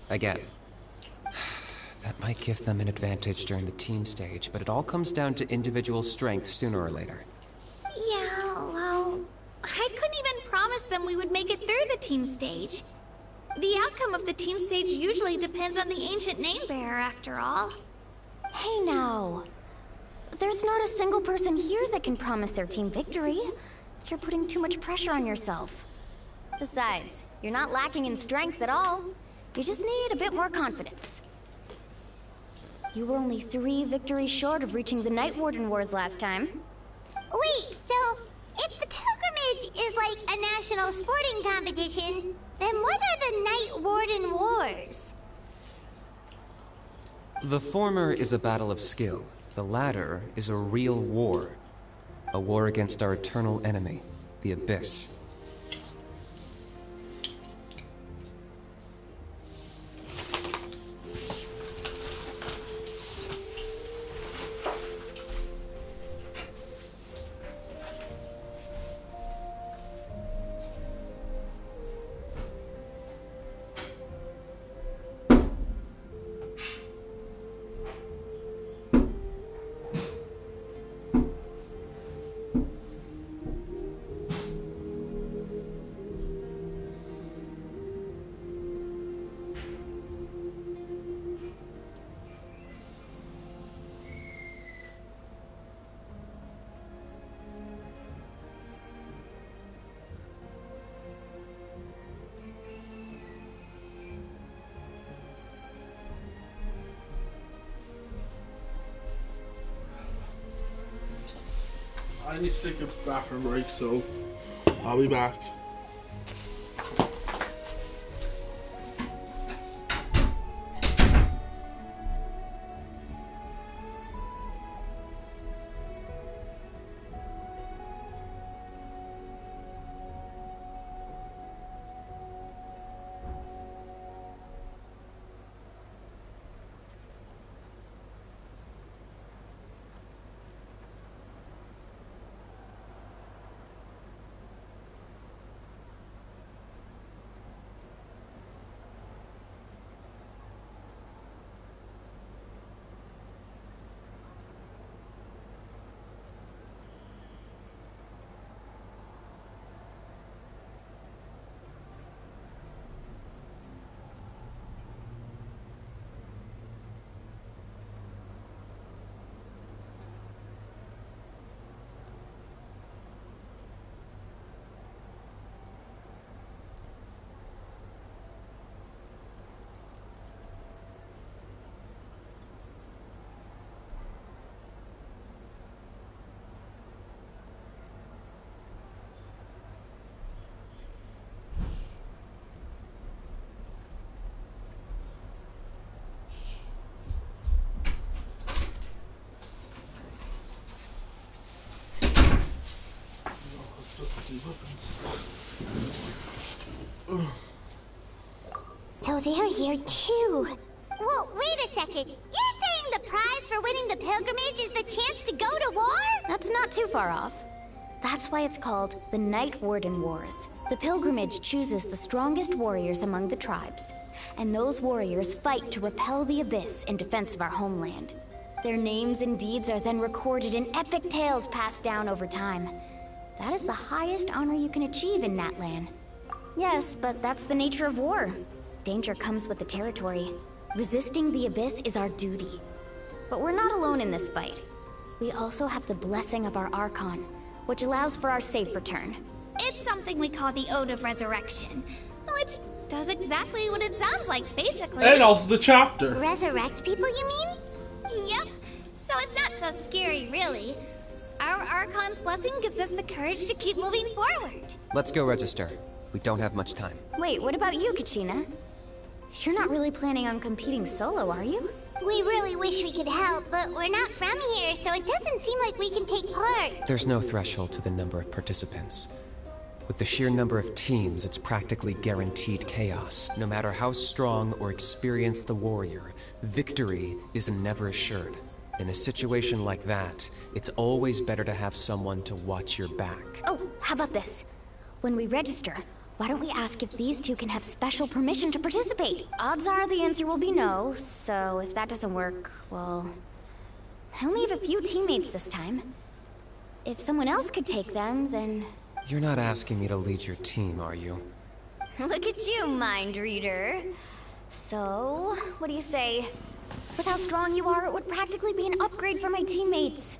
Again. That might give them an advantage during the team stage, but it all comes down to individual strength sooner or later. Yeah, well, I couldn't even promise them we would make it through the team stage. The outcome of the team stage usually depends on the ancient name bearer, after all. Hey now. There's not a single person here that can promise their team victory. You're putting too much pressure on yourself. Besides, you're not lacking in strength at all. You just need a bit more confidence. You were only 3 victories short of reaching the Night Warden Wars last time. Wait, so if the pilgrimage is like a national sporting competition, then what are the Night Warden Wars? The former is a battle of skill. The latter is a real war. A war against our eternal enemy, the Abyss. I need to take a bathroom break, so I'll be back. So they're here too. Well, wait a second. You're saying the prize for winning the pilgrimage is the chance to go to war? That's not too far off. That's why it's called the Night Warden Wars. The pilgrimage chooses the strongest warriors among the tribes, and those warriors fight to repel the abyss in defense of our homeland. Their names and deeds are then recorded in epic tales passed down over time. That is the highest honor you can achieve in Natlan. Yes, but that's the nature of war. Danger comes with the territory. Resisting the abyss is our duty. But we're not alone in this fight. We also have the blessing of our Archon, which allows for our safe return. It's something we call the Ode of Resurrection, which does exactly what it sounds like, basically. And also the chapter. Resurrect people, you mean? Yep. So it's not so scary, really. Our Archon's blessing gives us the courage to keep moving forward. Let's go register. We don't have much time. Wait, what about you, Kachina? You're not really planning on competing solo, are you? We really wish we could help, but we're not from here, so it doesn't seem like we can take part. There's no threshold to the number of participants. With the sheer number of teams, it's practically guaranteed chaos. No matter how strong or experienced the warrior, victory is never assured. In a situation like that, it's always better to have someone to watch your back. Oh, how about this? When we register, why don't we ask if these two can have special permission to participate? Odds are the answer will be no, so if that doesn't work, well... I only have a few teammates this time. If someone else could take them, then... You're not asking me to lead your team, are you? Look at you, mind reader. So, what do you say? With how strong you are, it would practically be an upgrade for my teammates.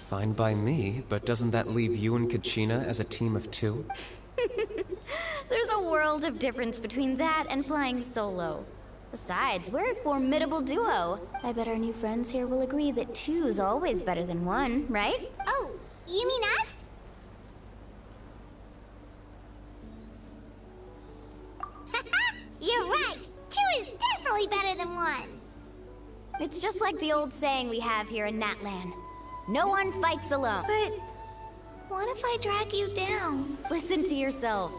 Fine by me, but doesn't that leave you and Kachina as a team of two? There's a world of difference between that and flying solo. Besides, we're a formidable duo. I bet our new friends here will agree that two's always better than one, right? Oh, you mean us? You're right! Two is definitely better than one! It's just like the old saying we have here in Natlan. No one fights alone. But what if I drag you down? Listen to yourself.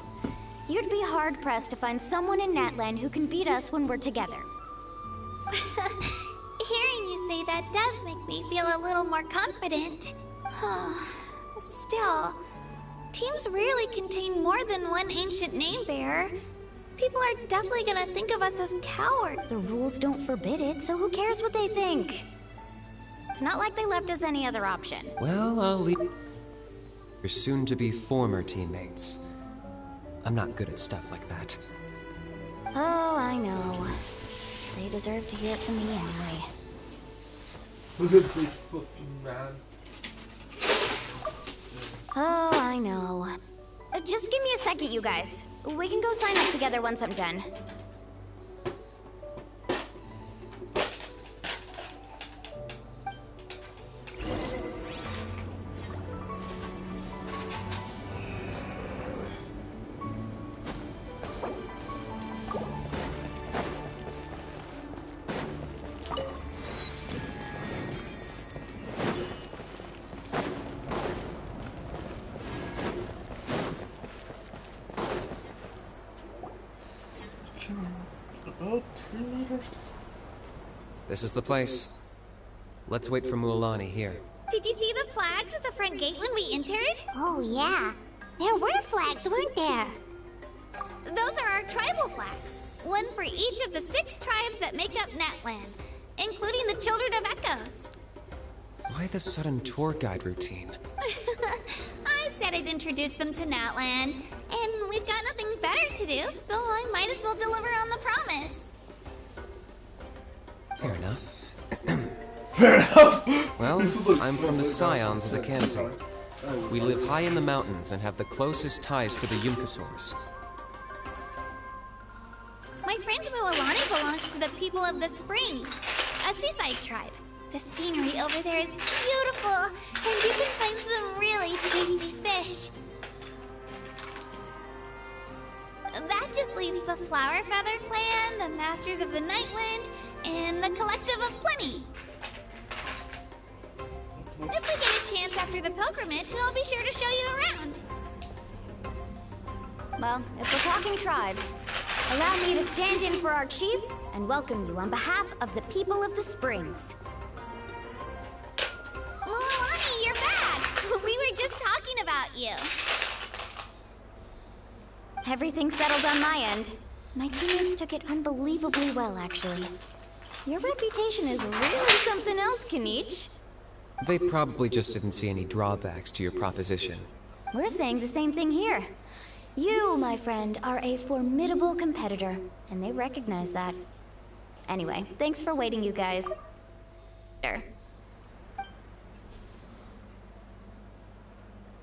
You'd be hard-pressed to find someone in Natlan who can beat us when we're together. Hearing you say that does make me feel a little more confident. Still, teams rarely contain more than one ancient name-bearer. People are definitely gonna think of us as cowards. The rules don't forbid it, so who cares what they think? It's not like they left us any other option. Well, I'll leave your soon-to-be former teammates. I'm not good at stuff like that. Oh, I know. They deserve to hear it from me anyway. Look at this fucking man. Oh, I know. Just give me a second, you guys. We can go sign up together once I'm done. About 3 meters. This is the place. Let's wait for Mualani here. Did you see the flags at the front gate when we entered? Oh, yeah. There were flags, weren't there? Those are our tribal flags. One for each of the 6 tribes that make up Natlan, including the Children of Echoes. Why the sudden tour guide routine? I said I'd introduce them to Natlan, and we've got nothing better to do, so I might as well deliver on the promise. Fair enough. Fair enough. Well, I'm from the Scions of the Canopy. We live high in the mountains and have the closest ties to the Yumkasaurs. My friend Mualani belongs to the people of the Springs, a seaside tribe. The scenery over there is beautiful, and you can find some really tasty fish. That just leaves the Flower Feather Clan, the Masters of the Nightwind, and the Collective of Plenty. If we get a chance after the pilgrimage, I'll be sure to show you around. Well, if we're talking tribes, allow me to stand in for our chief and welcome you on behalf of the people of the Springs. Mualani, you're back! We were just talking about you. Everything settled on my end. My teammates took it unbelievably well, actually. Your reputation is really something else, Kanich. They probably just didn't see any drawbacks to your proposition. We're saying the same thing here. You, my friend, are a formidable competitor, and they recognize that. Anyway, thanks for waiting, you guys.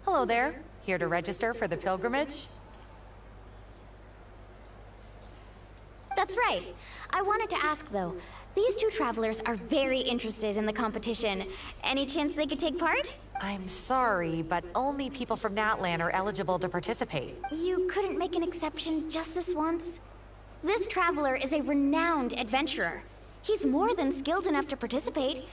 Hello there. Here to register for the pilgrimage? That's right. I wanted to ask, though. These 2 travelers are very interested in the competition. Any chance they could take part? I'm sorry, but only people from Natlan are eligible to participate. You couldn't make an exception just this once? This traveler is a renowned adventurer. He's more than skilled enough to participate,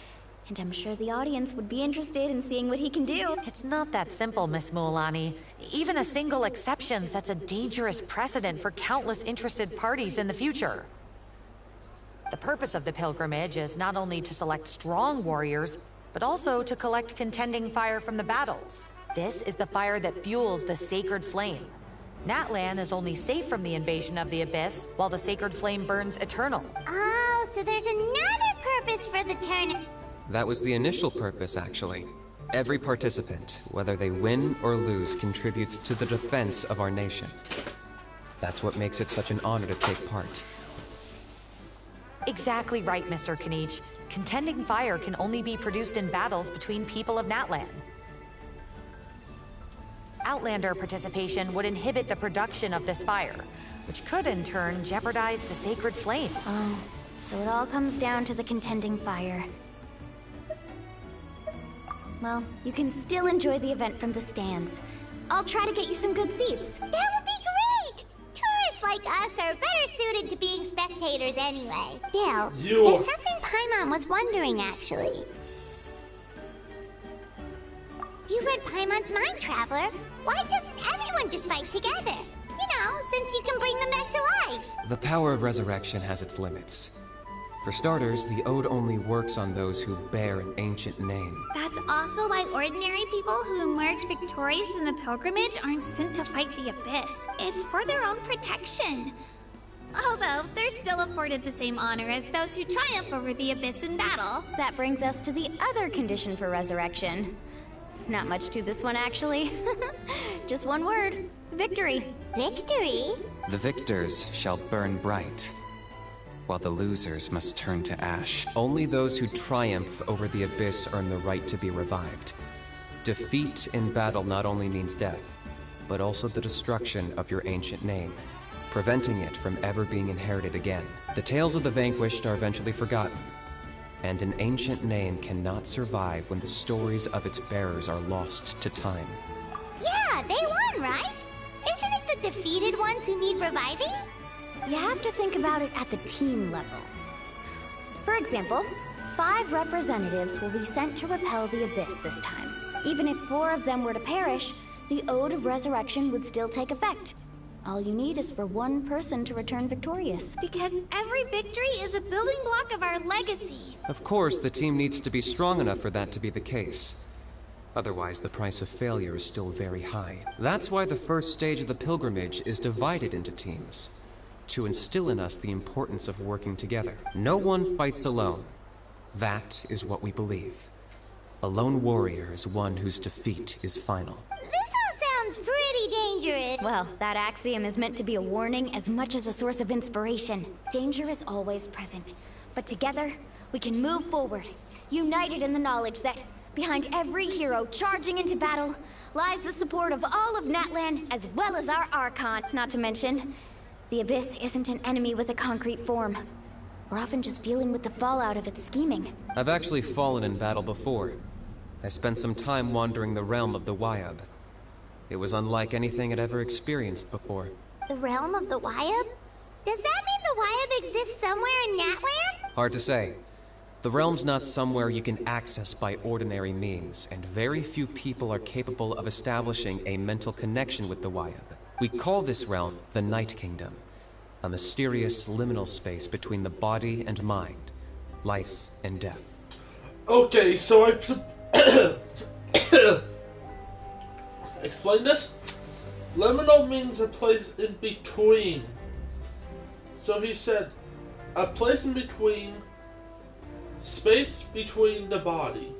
and I'm sure the audience would be interested in seeing what he can do. It's not that simple, Miss Mualani. Even a single exception sets a dangerous precedent for countless interested parties in the future. The purpose of the pilgrimage is not only to select strong warriors, but also to collect contending fire from the battles. This is the fire that fuels the sacred flame. Natlan is only safe from the invasion of the Abyss, while the sacred flame burns eternal. Oh, so there's another purpose for the tournament. That was the initial purpose, actually. Every participant, whether they win or lose, contributes to the defense of our nation. That's what makes it such an honor to take part. Exactly right, Mr. Kanich. Contending fire can only be produced in battles between people of Natlan. Outlander participation would inhibit the production of this fire, which could in turn jeopardize the sacred flame. Oh, so it all comes down to the contending fire. Well, you can still enjoy the event from the stands. I'll try to get you some good seats. That would be great! Tourists like us are better suited to being spectators anyway. Bill, there's something Paimon was wondering, actually. You read Paimon's mind, Traveler. Why doesn't everyone just fight together? You know, since you can bring them back to life. The power of resurrection has its limits. For starters, the Ode only works on those who bear an ancient name. That's also why ordinary people who emerge victorious in the pilgrimage aren't sent to fight the Abyss. It's for their own protection. Although, they're still afforded the same honor as those who triumph over the Abyss in battle. That brings us to the other condition for resurrection. Not much to this one, actually. Just one word. Victory. Victory? The victors shall burn bright, while the losers must turn to ash. Only those who triumph over the abyss earn the right to be revived. Defeat in battle not only means death, but also the destruction of your ancient name, preventing it from ever being inherited again. The tales of the vanquished are eventually forgotten, and an ancient name cannot survive when the stories of its bearers are lost to time. Yeah, they won, right? Isn't it the defeated ones who need reviving? You have to think about it at the team level. For example, 5 representatives will be sent to repel the Abyss this time. Even if 4 of them were to perish, the Ode of Resurrection would still take effect. All you need is for one person to return victorious. Because every victory is a building block of our legacy. Of course, the team needs to be strong enough for that to be the case. Otherwise, the price of failure is still very high. That's why the first stage of the pilgrimage is divided into teams, to instill in us the importance of working together. No one fights alone. That is what we believe. A lone warrior is one whose defeat is final. This all sounds pretty dangerous. Well, that axiom is meant to be a warning as much as a source of inspiration. Danger is always present, but together, we can move forward, united in the knowledge that behind every hero charging into battle lies the support of all of Natlan as well as our Archon. Not to mention, the Abyss isn't an enemy with a concrete form. We're often just dealing with the fallout of its scheming. I've actually fallen in battle before. I spent some time wandering the realm of the Wyab. It was unlike anything I'd ever experienced before. The realm of the Wyab? Does that mean the Wyab exists somewhere in Natlan? Hard to say. The realm's not somewhere you can access by ordinary means, and very few people are capable of establishing a mental connection with the Wyab. We call this realm the Night Kingdom, a mysterious liminal space between the body and mind, life and death. Okay, so explain this. Liminal means a place in between. So he said, a place in between, space between the body.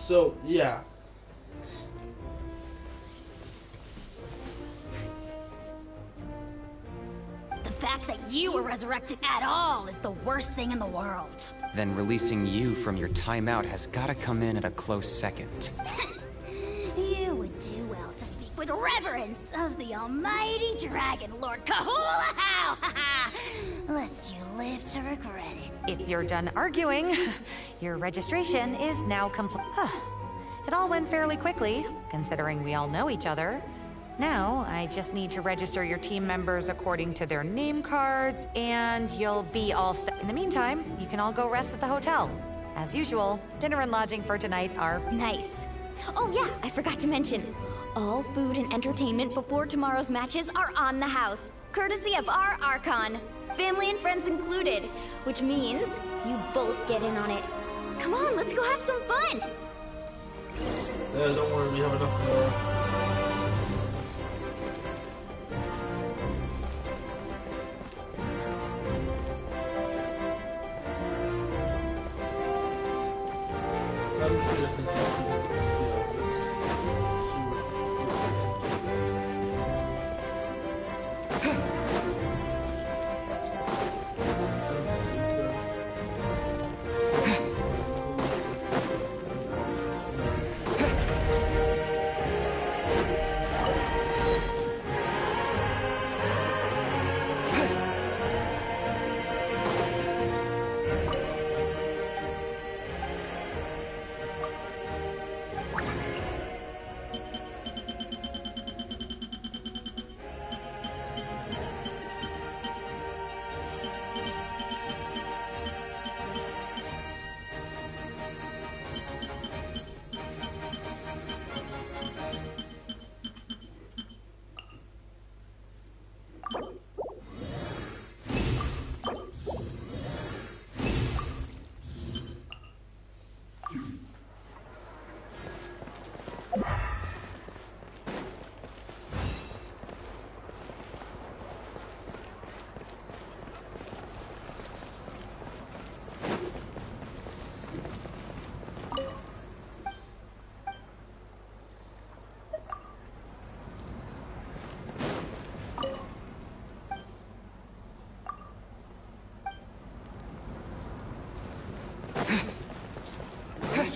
So, yeah. The fact that you were resurrected at all is the worst thing in the world. Then releasing you from your timeout has gotta come in at a close second. You would do well to speak with reverence of the almighty Dragon Lord Kahula-How! Lest you live to regret it. If you're done arguing, your registration is now complete. It all went fairly quickly, considering we all know each other. Now, I just need to register your team members according to their name cards, and you'll be all set. In the meantime, you can all go rest at the hotel. As usual, dinner and lodging for tonight are... Nice. Oh yeah, I forgot to mention. All food and entertainment before tomorrow's matches are on the house, courtesy of our Archon. Family and friends included, which means you both get in on it. Come on, let's go have some fun! Don't worry, we have enough more.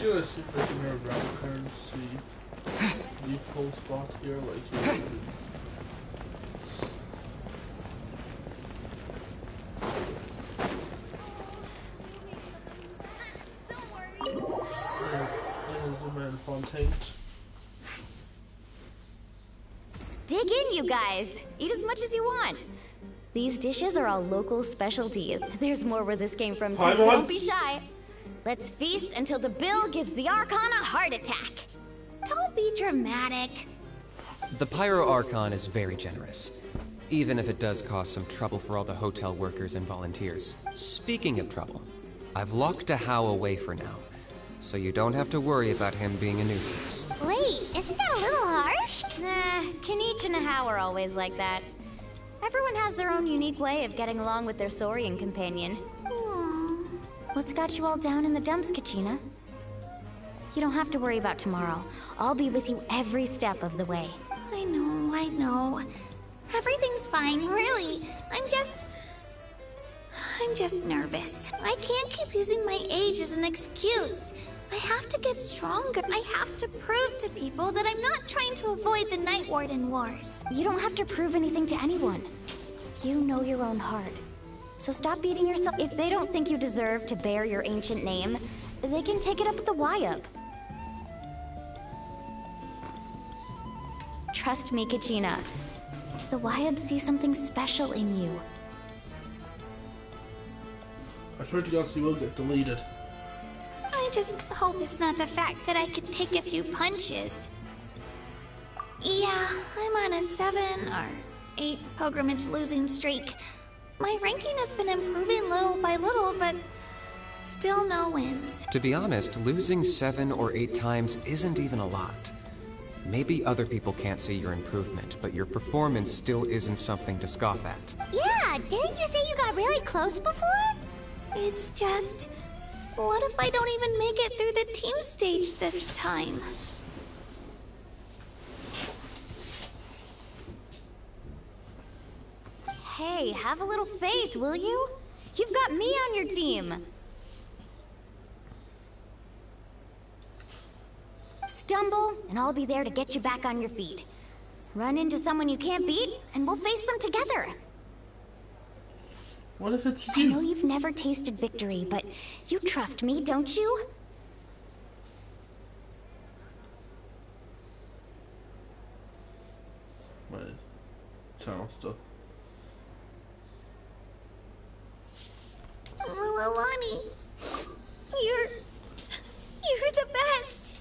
gonna see if I can hear around her and see the full spot here, like here. Fontaine. Dig in, you guys. Eat as much as you want. These dishes are all local specialties. There's more where this came from, too, so don't be shy. Let's feast until the bill gives the Archon a heart attack. Don't be dramatic. The Pyro Archon is very generous, even if it does cause some trouble for all the hotel workers and volunteers. Speaking of trouble, I've locked a How away for now, so you don't have to worry about him being a nuisance. Wait, isn't that a little harsh? Nah, Kanich and How are always like that. Everyone has their own unique way of getting along with their Saurian companion. What's got you all down in the dumps, Kachina? You don't have to worry about tomorrow. I'll be with you every step of the way. I know. Everything's fine, really. I'm just nervous. I can't keep using my age as an excuse. I have to get stronger. I have to prove to people that I'm not trying to avoid the Night Warden Wars. You don't have to prove anything to anyone. You know your own heart. So stop beating yourself. If they don't think you deserve to bear your ancient name, they can take it up with the Wyup. Trust me, Kachina. The Wyup see something special in you. I swear to God, she will get deleted. I just hope it's not the fact that I could take a few punches. Yeah, I'm on a 7 or 8 pilgrimage losing streak. My ranking has been improving little by little, but still no wins. To be honest, losing 7 or 8 times isn't even a lot. Maybe other people can't see your improvement, but your performance still isn't something to scoff at. Yeah, didn't you say you got really close before? It's just... what if I don't even make it through the team stage this time? Hey, have a little faith, will you? You've got me on your team. Stumble, and I'll be there to get you back on your feet. Run into someone you can't beat, and we'll face them together. What if it's you? I know you've never tasted victory, but you trust me, don't you? My channel stuff. Alani, you're the best.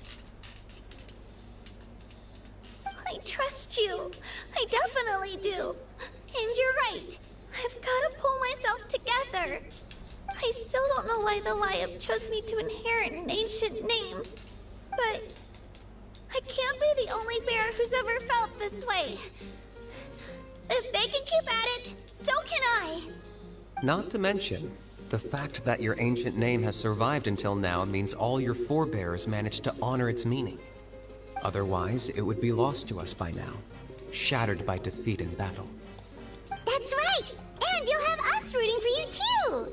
I trust you. I definitely do. And you're right. I've got to pull myself together. I still don't know why the Wyup chose me to inherit an ancient name. But I can't be the only bear who's ever felt this way. If they can keep at it, so can I. Not to mention, the fact that your ancient name has survived until now means all your forebears managed to honor its meaning. Otherwise, it would be lost to us by now, shattered by defeat in battle. That's right! And you'll have us rooting for you too!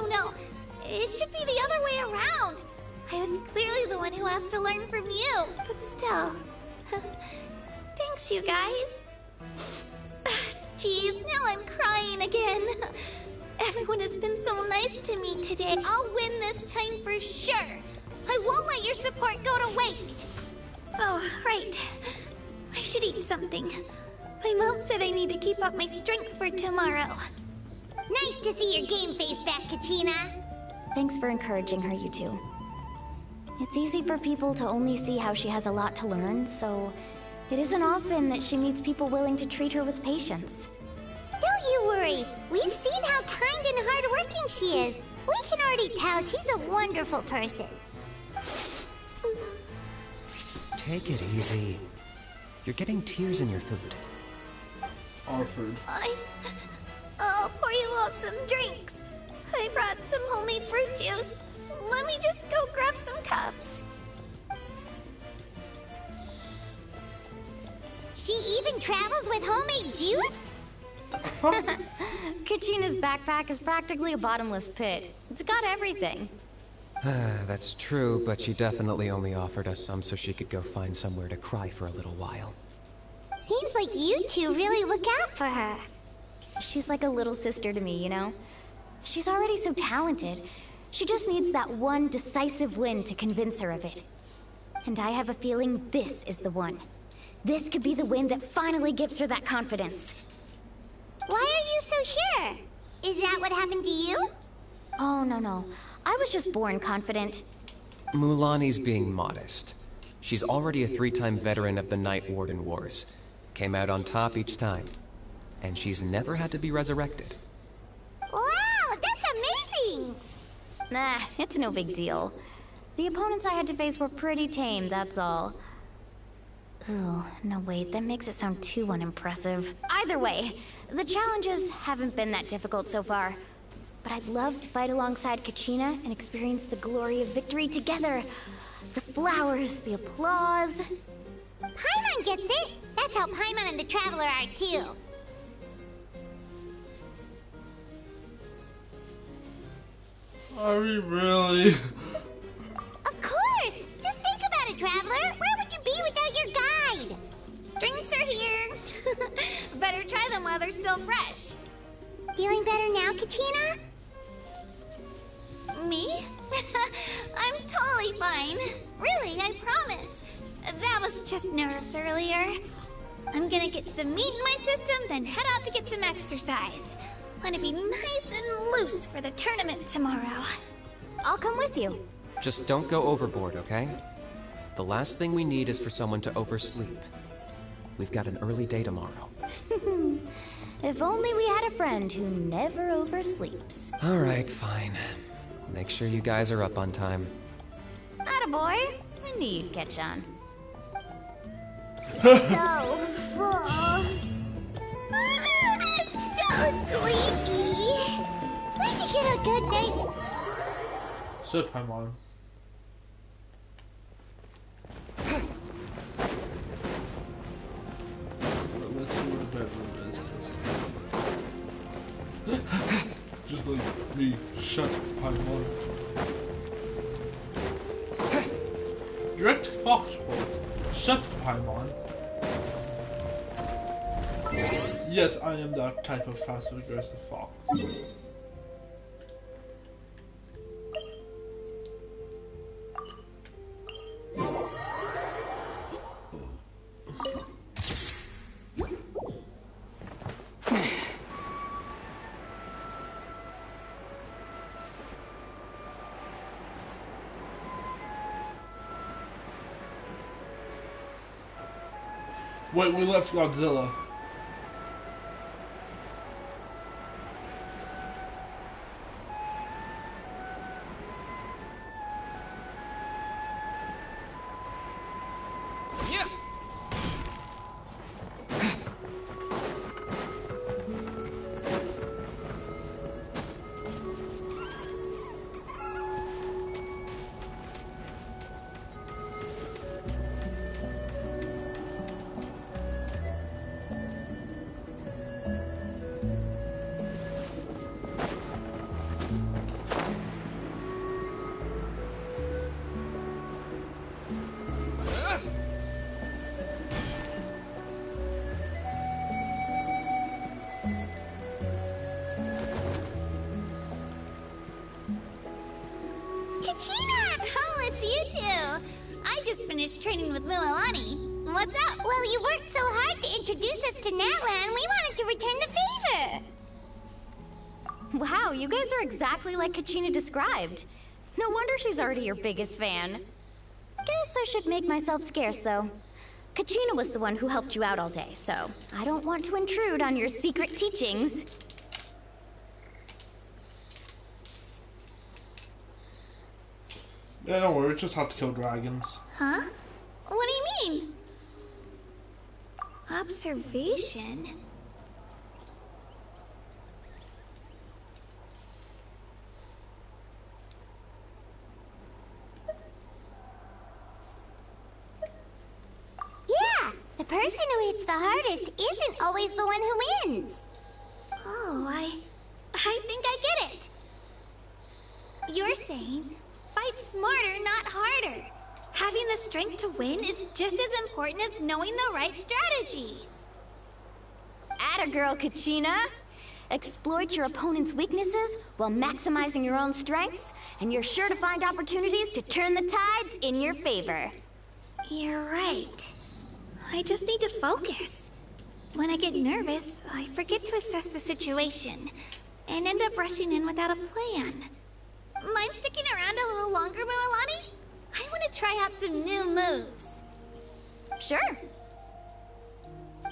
No. It should be the other way around. I was clearly the one who asked to learn from you, but still. Thanks, you guys. Jeez, now I'm crying again. Everyone has been so nice to me today. I'll win this time for sure. I won't let your support go to waste. Oh, right. I should eat something. My mom said I need to keep up my strength for tomorrow. Nice to see your game face back, Kachina. Thanks for encouraging her, you two. It's easy for people to only see how she has a lot to learn, so it isn't often that she meets people willing to treat her with patience. Don't you worry. We've seen how kind and hardworking she is. We can already tell she's a wonderful person. Take it easy. You're getting tears in your food. Our food. I'll pour you all some drinks. I brought some homemade fruit juice. Let me just go grab some cups. She even travels with homemade juice? Kachina's backpack is practically a bottomless pit. It's got everything. That's true, but she definitely only offered us some so she could go find somewhere to cry for a little while. Seems like you two really look out for her. She's like a little sister to me, you know? She's already so talented. She just needs that one decisive win to convince her of it. And I have a feeling this is the one. This could be the win that finally gives her that confidence. Why are you so sure? Is that what happened to you? Oh, no. I was just born confident. Mulaney's being modest. She's already a 3-time veteran of the Night Warden Wars. Came out on top each time. And she's never had to be resurrected. Wow, that's amazing! Nah, it's no big deal. The opponents I had to face were pretty tame, that's all. Ooh, no wait, that makes it sound too unimpressive. Either way, the challenges haven't been that difficult so far. But I'd love to fight alongside Kachina and experience the glory of victory together. The flowers, the applause. Paimon gets it! That's how Paimon and the Traveler are too. Are we really? Of course! Just think about it, Traveler! Where would you be without your guide? Drinks are here. Better try them while they're still fresh. Feeling better now, Kachina? Me? I'm totally fine. Really, I promise. That was just nerves earlier. I'm gonna get some meat in my system, then head out to get some exercise. Wanna be nice and loose for the tournament tomorrow. I'll come with you. Just don't go overboard, okay? The last thing we need is for someone to oversleep. We've got an early day tomorrow. If only we had a friend who never oversleeps. Alright, fine. Make sure you guys are up on time. Attaboy. I knew you'd catch on. So full. I'm so sleepy. We should get a good night's... So Paimon. Let's see what the bedroom is. Just like me, shut Paimon. Direct Foxtrot. Shut Paimon. Yes, I am that type of passive-aggressive fox. Wait, we left Godzilla. Kachina! Oh, it's you two. I just finished training with Mililani. What's up? Well, you worked so hard to introduce us to Natlan, we wanted to return the favor. Wow, you guys are exactly like Kachina described. No wonder she's already your biggest fan. Guess I should make myself scarce, though. Kachina was the one who helped you out all day, so I don't want to intrude on your secret teachings. Yeah, don't worry, we just have to kill dragons. Huh? What do you mean? Observation? person who hits the hardest isn't always the one who wins. Oh, I think I get it. You're saying, fight smarter, not harder. Having the strength to win is just as important as knowing the right strategy. Atta girl, Kachina. Exploit your opponent's weaknesses while maximizing your own strengths, and you're sure to find opportunities to turn the tides in your favor. You're right. I just need to focus. When I get nervous, I forget to assess the situation, and end up rushing in without a plan. Mind sticking around a little longer, Mualani? I want to try out some new moves. Sure.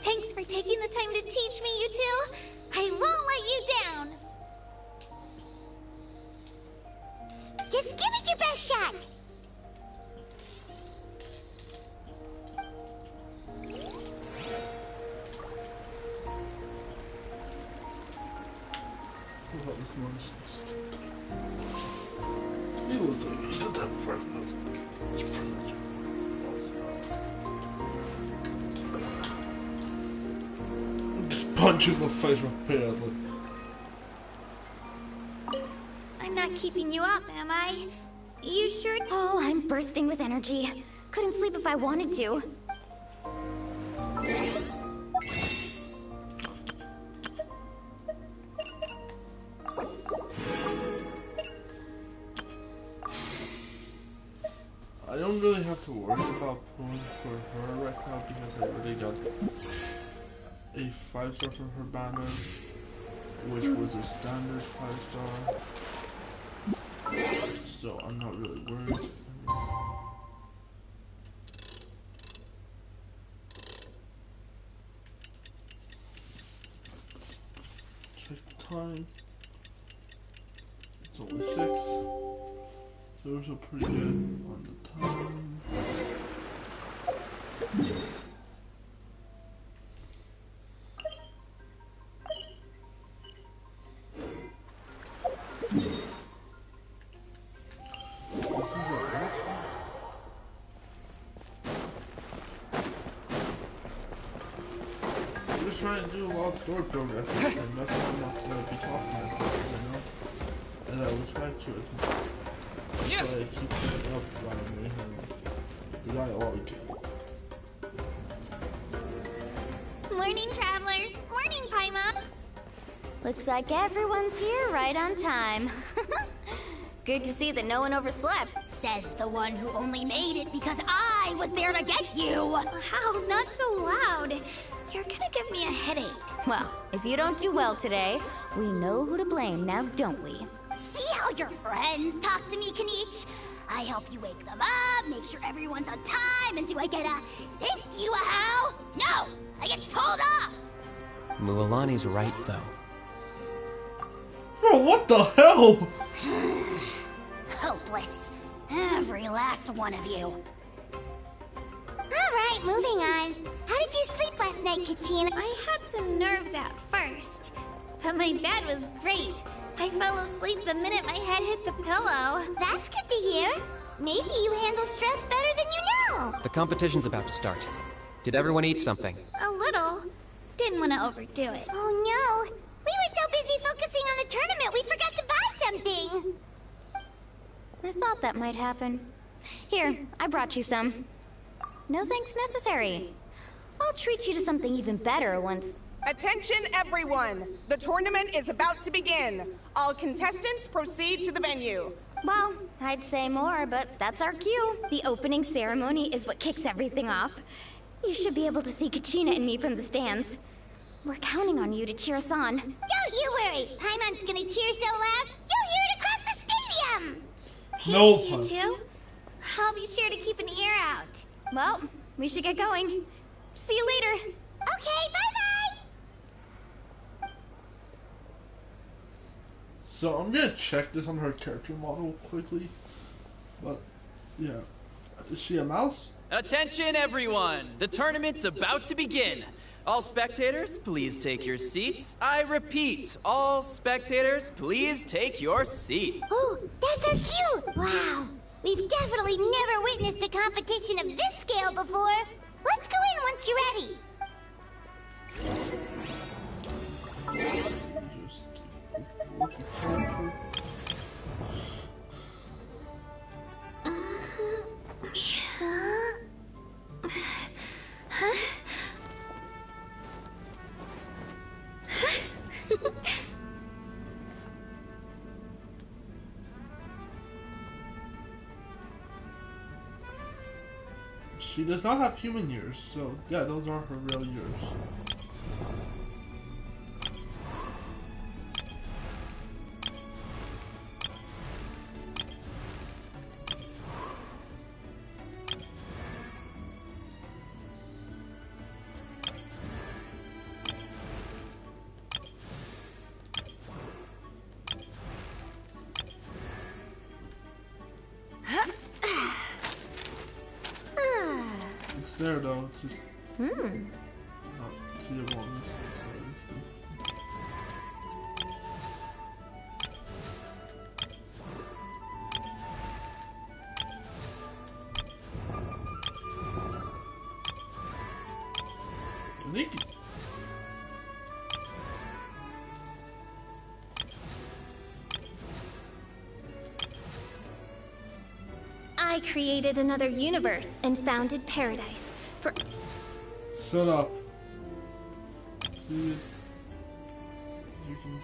Thanks for taking the time to teach me, you two. I won't let you down. Just give it your best shot. What about this monster? He looks like he's not that person. It's pretty much. Just punch him in the face repeatedly. I'm not keeping you up, am I? You sure? Oh, I'm bursting with energy. Couldn't sleep if I wanted to. I don't really have to worry about pulling for her right now because I already got a 5-star for her banner, which was a standard 5-star. So I'm not really worried. Check time. It's only 6. So we're so pretty good on the time. I'm just trying to do a lot of story progress and that's what I'm not going to be talking about, you know? And I respect you. So I keep putting up around me and the dialogue. Morning, Traveler. Morning, Paimon. Looks like everyone's here right on time. Good to see that no one overslept. Says the one who only made it because I was there to get you. How? Not so loud. You're gonna give me a headache. Well, if you don't do well today, we know who to blame now, don't we? See how your friends talk to me, Kanich? I help you wake them up, make sure everyone's on time, and do I get a thank you a how? No! I get told off! Mualani's right, though. Bro, what the hell? Hopeless. Every last one of you. Alright, moving on. How did you sleep last night, Kachina? I had some nerves at first, but my bed was great. I fell asleep the minute my head hit the pillow. That's good to hear. Maybe you handle stress better than you know. The competition's about to start. Did everyone eat something? A little. Didn't want to overdo it. Oh no. We were so busy focusing on the tournament we forgot to buy something. I thought that might happen. Here, I brought you some. No thanks necessary. I'll treat you to something even better once... Attention everyone! The tournament is about to begin. All contestants proceed to the venue. Well, I'd say more, but that's our cue. The opening ceremony is what kicks everything off. You should be able to see Kachina and me from the stands. We're counting on you to cheer us on. Don't you worry. Paimon's gonna cheer so loud, you'll hear it across the stadium. Thanks, you two. I'll be sure to keep an ear out. Well, we should get going. See you later. Okay, bye-bye. So I'm gonna check this on her character model quickly. But, yeah. Is she a mouse? Attention everyone! The tournament's about to begin! All spectators, please take your seats. I repeat, all spectators, please take your seats. Oh, that's our cue! Wow, we've definitely never witnessed a competition of this scale before. Let's go in once you're ready. She does not have human years, so yeah, those are her real years. It's there though, it's just not seeable on this side. I think I created another universe and founded paradise for... shut up. See it. You can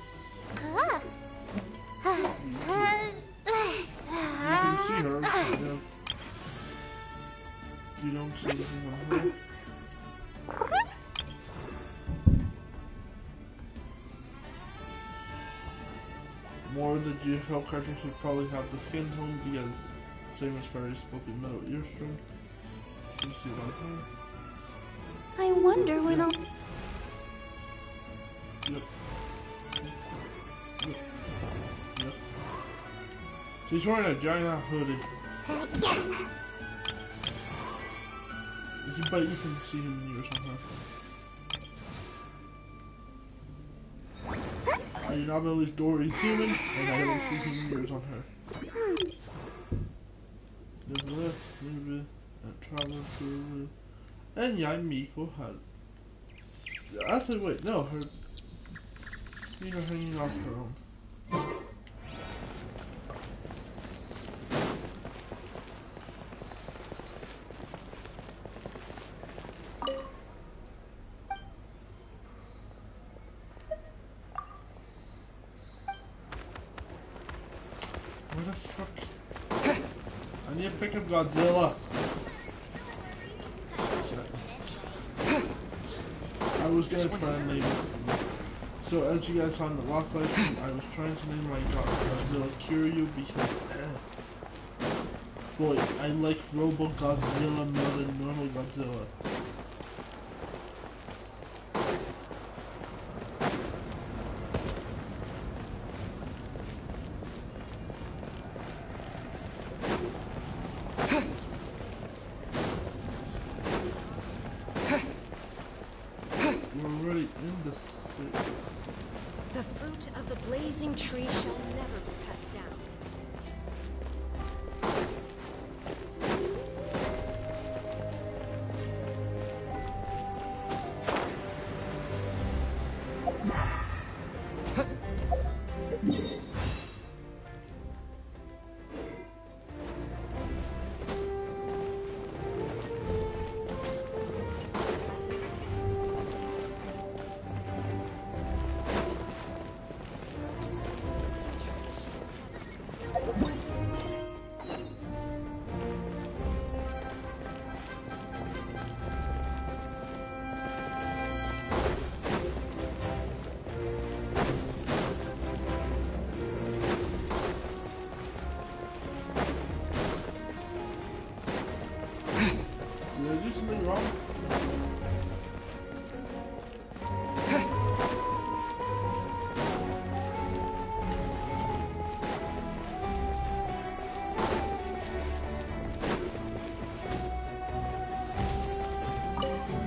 see her. Yeah. You don't see anything on her. More of the GFL characters would probably have the skin tone because same as fairies, both with metal earstring. You can see it on her. I wonder when I'll... Yep. Yep. She's wearing a giant hoodie. But you can see him in yours on her. I do not believe Dory's human, and I don't see him in yours on her. Live left, maybe, and travel through. And yeah, Miko had. Actually, wait, no, her. You know, hanging off her own. Where the fuck? I need to pick up Godzilla. I was gonna try and name it. So as you guys saw in the last live stream, I was trying to name my Godzilla Kiryu because boy, I like Robo Godzilla more than normal Godzilla. The fruit of the blazing tree shall never be cut down.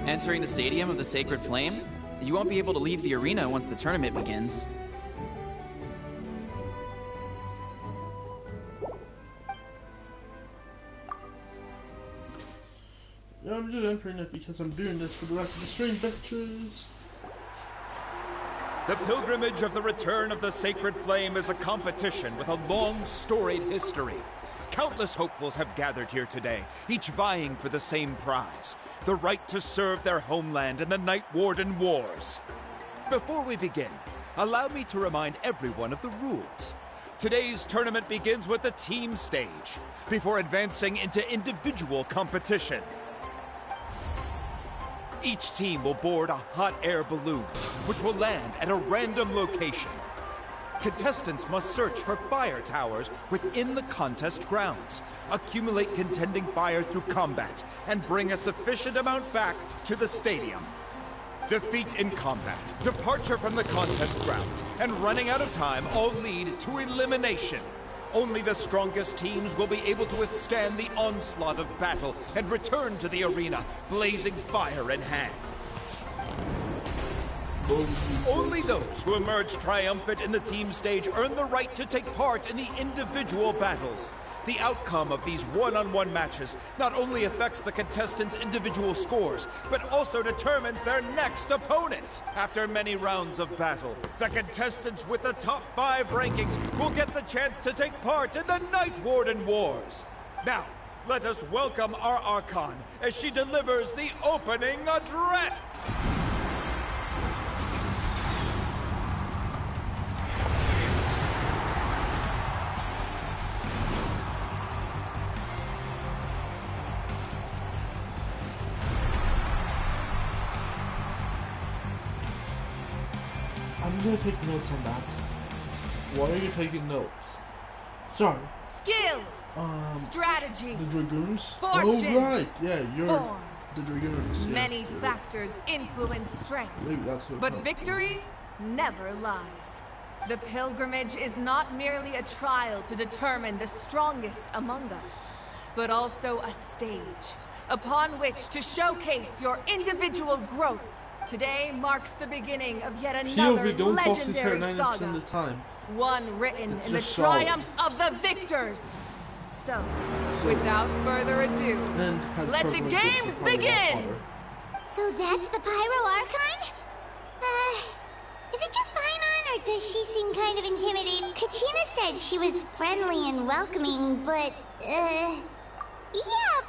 Entering the Stadium of the Sacred Flame, you won't be able to leave the arena once the tournament begins. Yeah, I'm just entering it because I'm doing this for the rest of the stream, bitches. The pilgrimage of the return of the sacred flame is a competition with a long, storied history. Countless hopefuls have gathered here today, each vying for the same prize, the right to serve their homeland in the Night Warden Wars. Before we begin, allow me to remind everyone of the rules. Today's tournament begins with the team stage, before advancing into individual competition. Each team will board a hot air balloon, which will land at a random location. Contestants must search for fire towers within the contest grounds, accumulate contending fire through combat, and bring a sufficient amount back to the stadium. Defeat in combat, departure from the contest grounds, and running out of time all lead to elimination. Only the strongest teams will be able to withstand the onslaught of battle and return to the arena, blazing fire in hand. Only those who emerge triumphant in the team stage earn the right to take part in the individual battles. The outcome of these one-on-one matches not only affects the contestants' individual scores, but also determines their next opponent. After many rounds of battle, the contestants with the top 5 rankings will get the chance to take part in the Night Warden Wars. Now, let us welcome our Archon as she delivers the opening address. I'm gonna take notes on that. Why are you taking notes? Sorry. Skill! Strategy! The Dragoons? Fortune! Oh, right! Yeah, you're Form. the Dragoons. Yeah, Many yeah. factors influence strength. Maybe that's what But victory never lies. The pilgrimage is not merely a trial to determine the strongest among us, but also a stage upon which to showcase your individual growth. Today marks the beginning of yet another POV, don't focus legendary here 90% saga. of the time. One written It's in the just solid. triumphs of the victors. So, without further ado, let the games begin! So that's the Pyro Archon? Is it just Paimon, or does she seem kind of intimidating? Kachina said she was friendly and welcoming, but, yeah,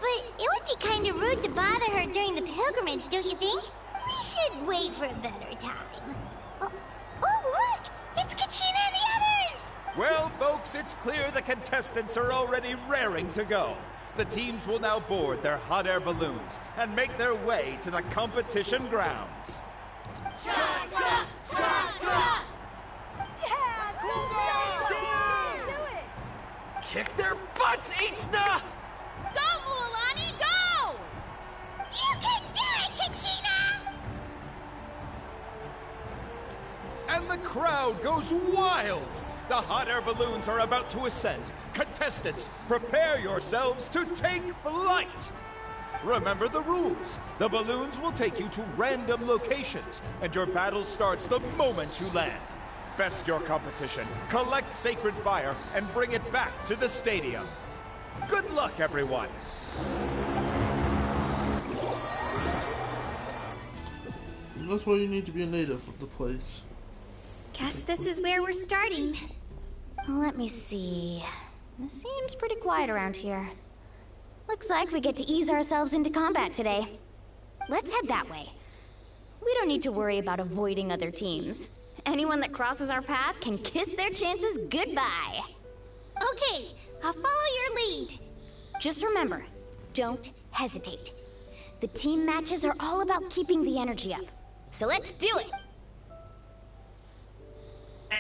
but it would be kind of rude to bother her during the pilgrimage, don't you think? We should wait for a better time. Oh, look! It's Kachina and the others! Well, folks, it's clear the contestants are already raring to go. The teams will now board their hot air balloons and make their way to the competition grounds. Chaska! Chaska! Yeah, cool girl! Do it! Kick their butts, Itzna! Go, Mualani, go! You can do it, Kachina! And the crowd goes wild! The hot air balloons are about to ascend. Contestants, prepare yourselves to take flight! Remember the rules. The balloons will take you to random locations, and your battle starts the moment you land. Best your competition, collect sacred fire, and bring it back to the stadium. Good luck, everyone! That's why you need to be a native of the place. Guess this is where we're starting. Let me see. It seems pretty quiet around here. Looks like we get to ease ourselves into combat today. Let's head that way. We don't need to worry about avoiding other teams. Anyone that crosses our path can kiss their chances goodbye. Okay, I'll follow your lead. Just remember, don't hesitate. The team matches are all about keeping the energy up. So let's do it!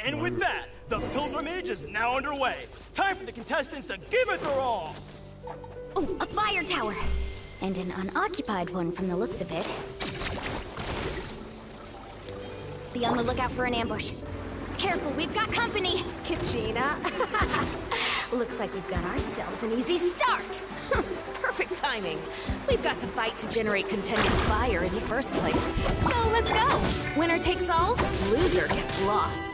And with that, the pilgrimage is now underway. Time for the contestants to give it their all! Ooh, a fire tower! And an unoccupied one from the looks of it. Be on the lookout for an ambush. Careful, we've got company! Kachina. Looks like we've got ourselves an easy start. Perfect timing. We've got to fight to generate contending fire in the first place. So let's go. Winner takes all, loser gets lost.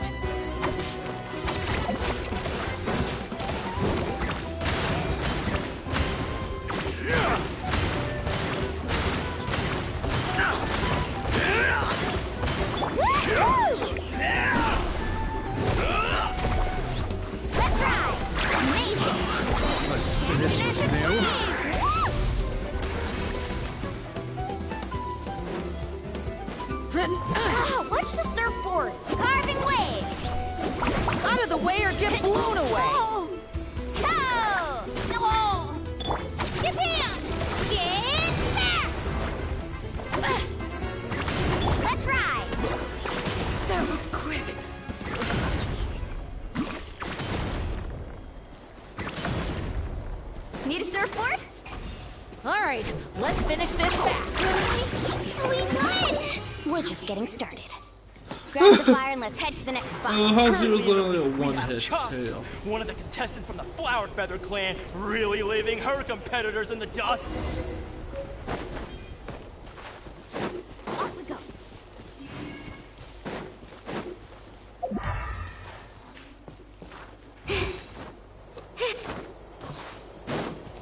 What's new? Watch the surfboard! Carving waves! Out of the way or get blown away! Oh. Go! Oh. Japan! Get back! Let's ride! That was quick. Need a surfboard? All right, let's finish this back. We won! We're just getting started. Grab the fire and let's head to the next spot. How she was literally a We have one-hit just KO. one of the contestants from the Flower Feather clan really leaving her competitors in the dust. Off we go.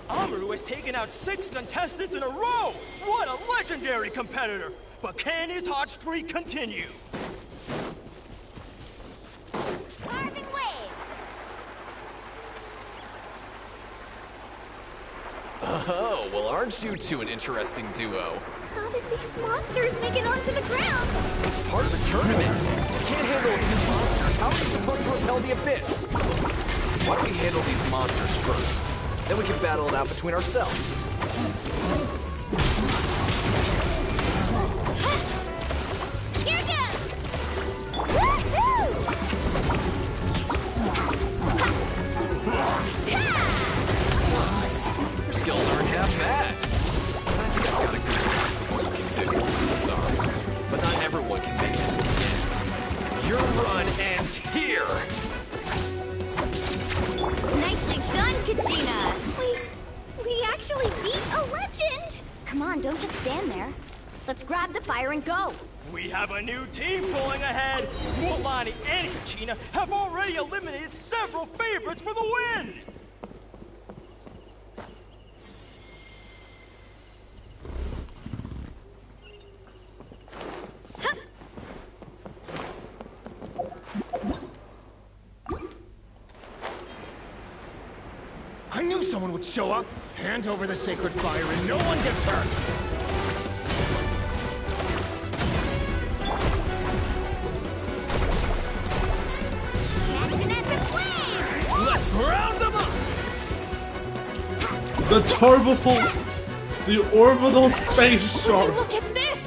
Amaru has taken out 6 contestants in a row! What a legendary competitor! But can his hot streak continue? Carving waves! Oh, well, aren't you two an interesting duo? How did these monsters make it onto the ground? It's part of the tournament. We can't handle a few monsters. How are we supposed to repel the abyss? Why don't we handle these monsters first? Then we can battle it out between ourselves. Here goes! Woohoo! Your skills aren't half bad. I think I've got a good grasp of what you can do. Sorry, but not everyone can make it to the end. Your run ends here! Nicely done, Kachina! We actually beat a legend! Come on, don't just stand there. Let's grab the fire and go. We have a new team pulling ahead! Mualani and Kachina have already eliminated several favorites for the win! I knew someone would show up! Hand over the sacred fire and no one gets hurt! Let's round them up! The orbital space Would shark. you look at this?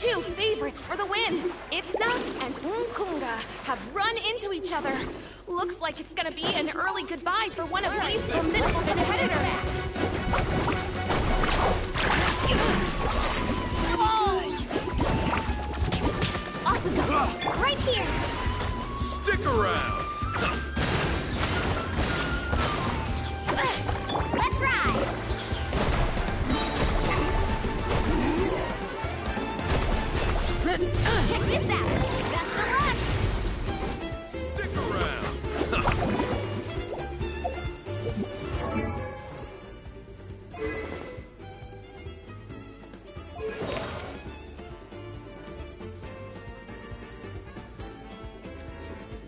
2 favorites for the win. Itzna and Unkunga have run into each other. Looks like it's gonna be an early goodbye for one of these formidable competitors. Off we go. Right here. Stick around! Let's ride. Check this out. Best of luck. Stick around!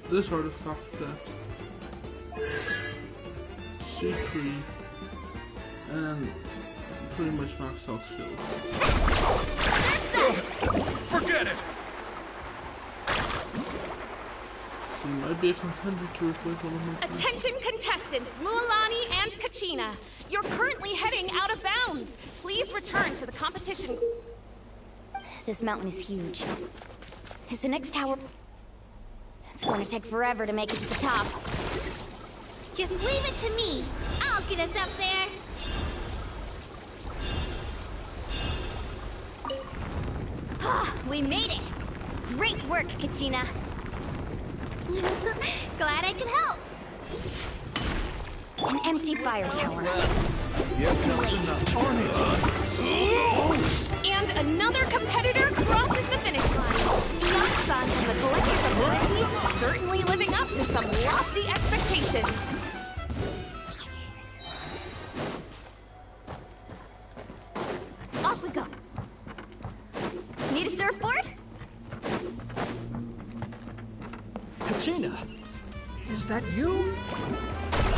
This artifact that C3 and pretty much max out skills. Forget it! So might be a contender to replace one of my teams. Attention contestants, Mualani and Kachina. You're currently heading out of bounds. Please return to the competition. This mountain is huge. Is the next tower... It's going to take forever to make it to the top. Just leave it to me. I'll get us up there. We made it. Great work, Kachina. Glad I could help. An empty fire tower. And another competitor crosses the finish line. Young Sun and the collective ability certainly living up to some lofty expectations. Off we go. Need a surfboard? Kachina, is that you?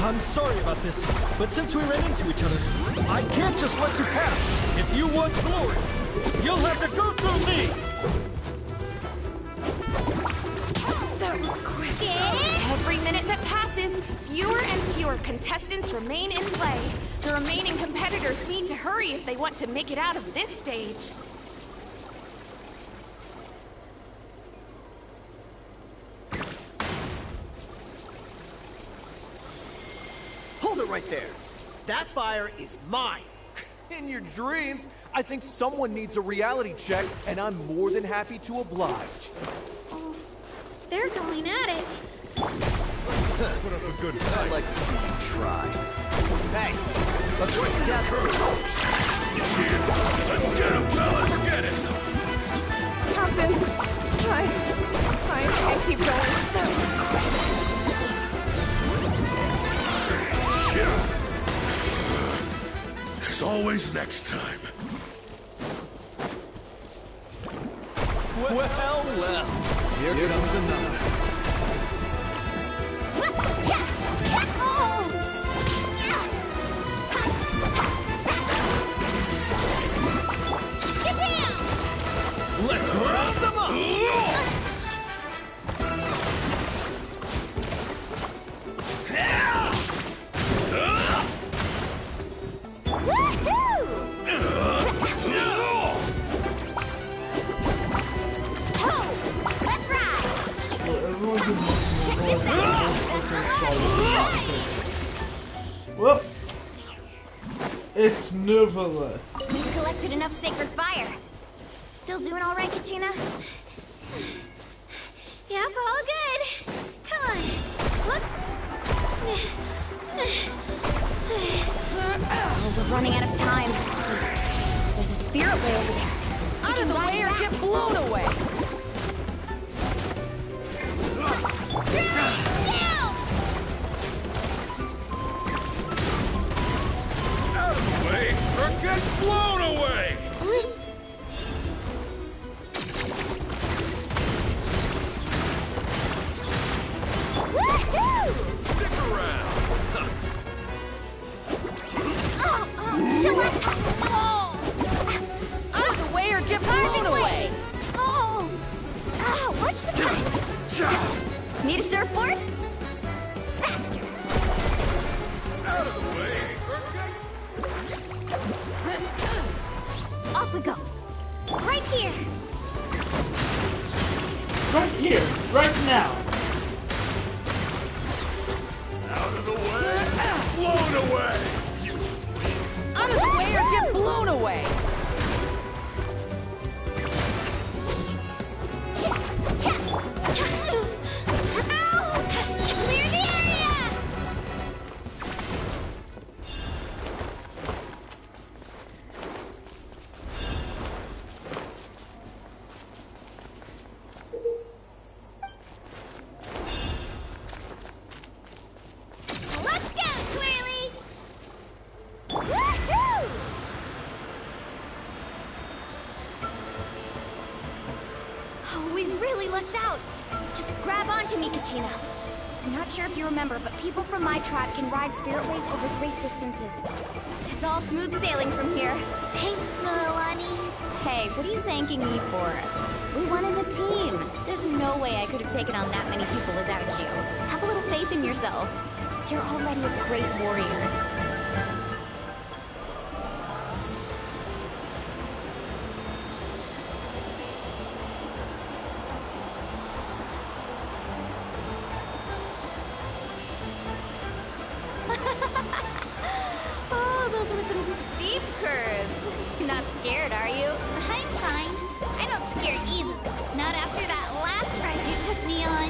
I'm sorry about this, but since we ran into each other, I can't just let you pass. If you want glory, you'll have to go through me! That was quick. Every minute that passes, fewer and fewer contestants remain in play. The remaining competitors need to hurry if they want to make it out of this stage. Hold it right there. That fire is mine. In your dreams, I think someone needs a reality check, and I'm more than happy to oblige. Oh, they're going at it. Put up a good fight. I'd like to see you try. Hey, let's work together. Let's get him, fellas! Get it! Captain, I can't keep going. That was There's always next time. Well. Here comes another. Let's round them up! Well, it's Nuvula. We've collected enough sacred fire. Still doing all right, Kachina? Yep, all good. Come on. Look. Oh, we're running out of time. There's a spirit way over there. Out of the way or get blown away! Out of the way or get blown away! Stick around! Out of the way or get blown away! Oh! Ow, watch the time! Need a surfboard? Faster! Out of the way or Off we go! Right here. Right here, right now. out of the way! Blown away! Out of the way or get blown away! Clear the area! Let's go, Swirly! Woohoo! Oh, we really lucked out. Just grab onto me, Kachina. I'm not sure if you remember, but people from my tribe can ride spiritways over great distances. It's all smooth sailing from here. Thanks, Milani. Hey, what are you thanking me for? We won as a team. There's no way I could have taken on that many people without you. Have a little faith in yourself. You're already a great warrior. Oh, those were some steep curves. Not scared, are you? I'm fine. I don't scare easily. Not after that last ride you took me on.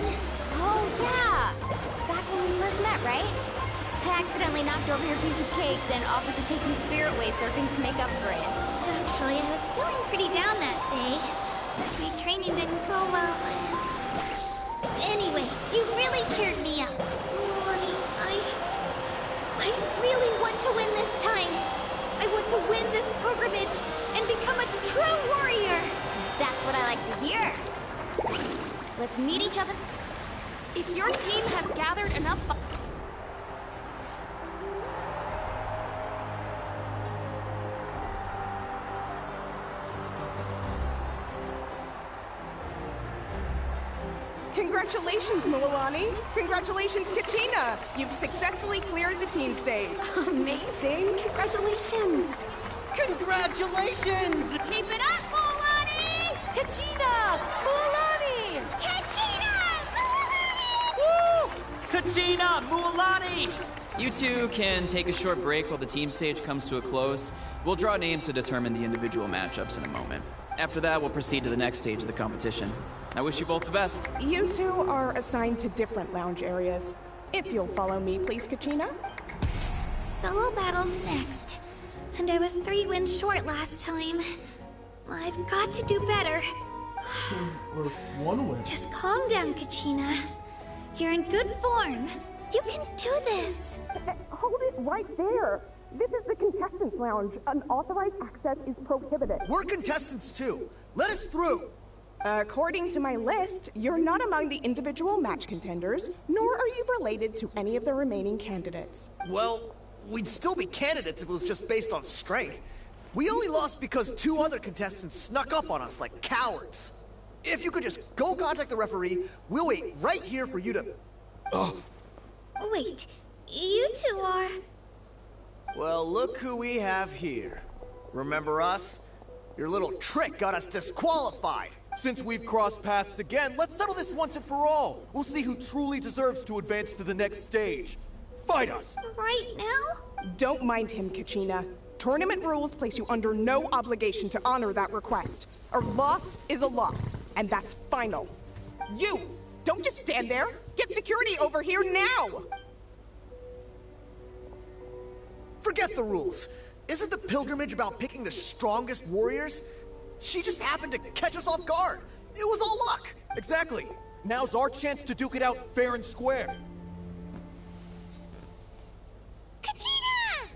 Oh, yeah. Back when we first met, right? I accidentally knocked over your piece of cake, then offered to take you spiritway surfing to make up for it. Actually, I was feeling pretty down that day. My training didn't go well, and... Anyway, you really cheered me up. Milani, I really want to win this time. I want to win this pilgrimage and become a true warrior. That's what I like to hear. Let's meet each other. If your team has gathered enough... Congratulations, Mualani. Congratulations, Kachina. You've successfully cleared the team stage. Amazing. Congratulations. Congratulations! Keep it up, Mualani! Kachina! Mualani! Kachina! Woo! Kachina! Mualani! You two can take a short break while the team stage comes to a close. We'll draw names to determine the individual matchups in a moment. After that, we'll proceed to the next stage of the competition. I wish you both the best. You two are assigned to different lounge areas. If you'll follow me, please, Kachina. Solo battles next. And I was 3 wins short last time. I've got to do better. Or 1 win. Just calm down, Kachina. You're in good form. You can do this. Hold it right there. This is the contestants' lounge. Unauthorized access is prohibited. We're contestants too. Let us through. According to my list, you're not among the individual match contenders, nor are you related to any of the remaining candidates. Well, we'd still be candidates if it was just based on strength. We only lost because 2 other contestants snuck up on us like cowards. If you could just go contact the referee, we'll wait right here for you to... Wait, you two are... Well, look who we have here. Remember us? Your little trick got us disqualified. Since we've crossed paths again, let's settle this once and for all. We'll see who truly deserves to advance to the next stage. Fight us! Right now? Don't mind him, Kachina. Tournament rules place you under no obligation to honor that request. A loss is a loss, and that's final. You! Don't just stand there! Get security over here now! Forget the rules. Isn't the pilgrimage about picking the strongest warriors? She just happened to catch us off guard. It was all luck. Exactly. Now's our chance to duke it out fair and square. Kachina!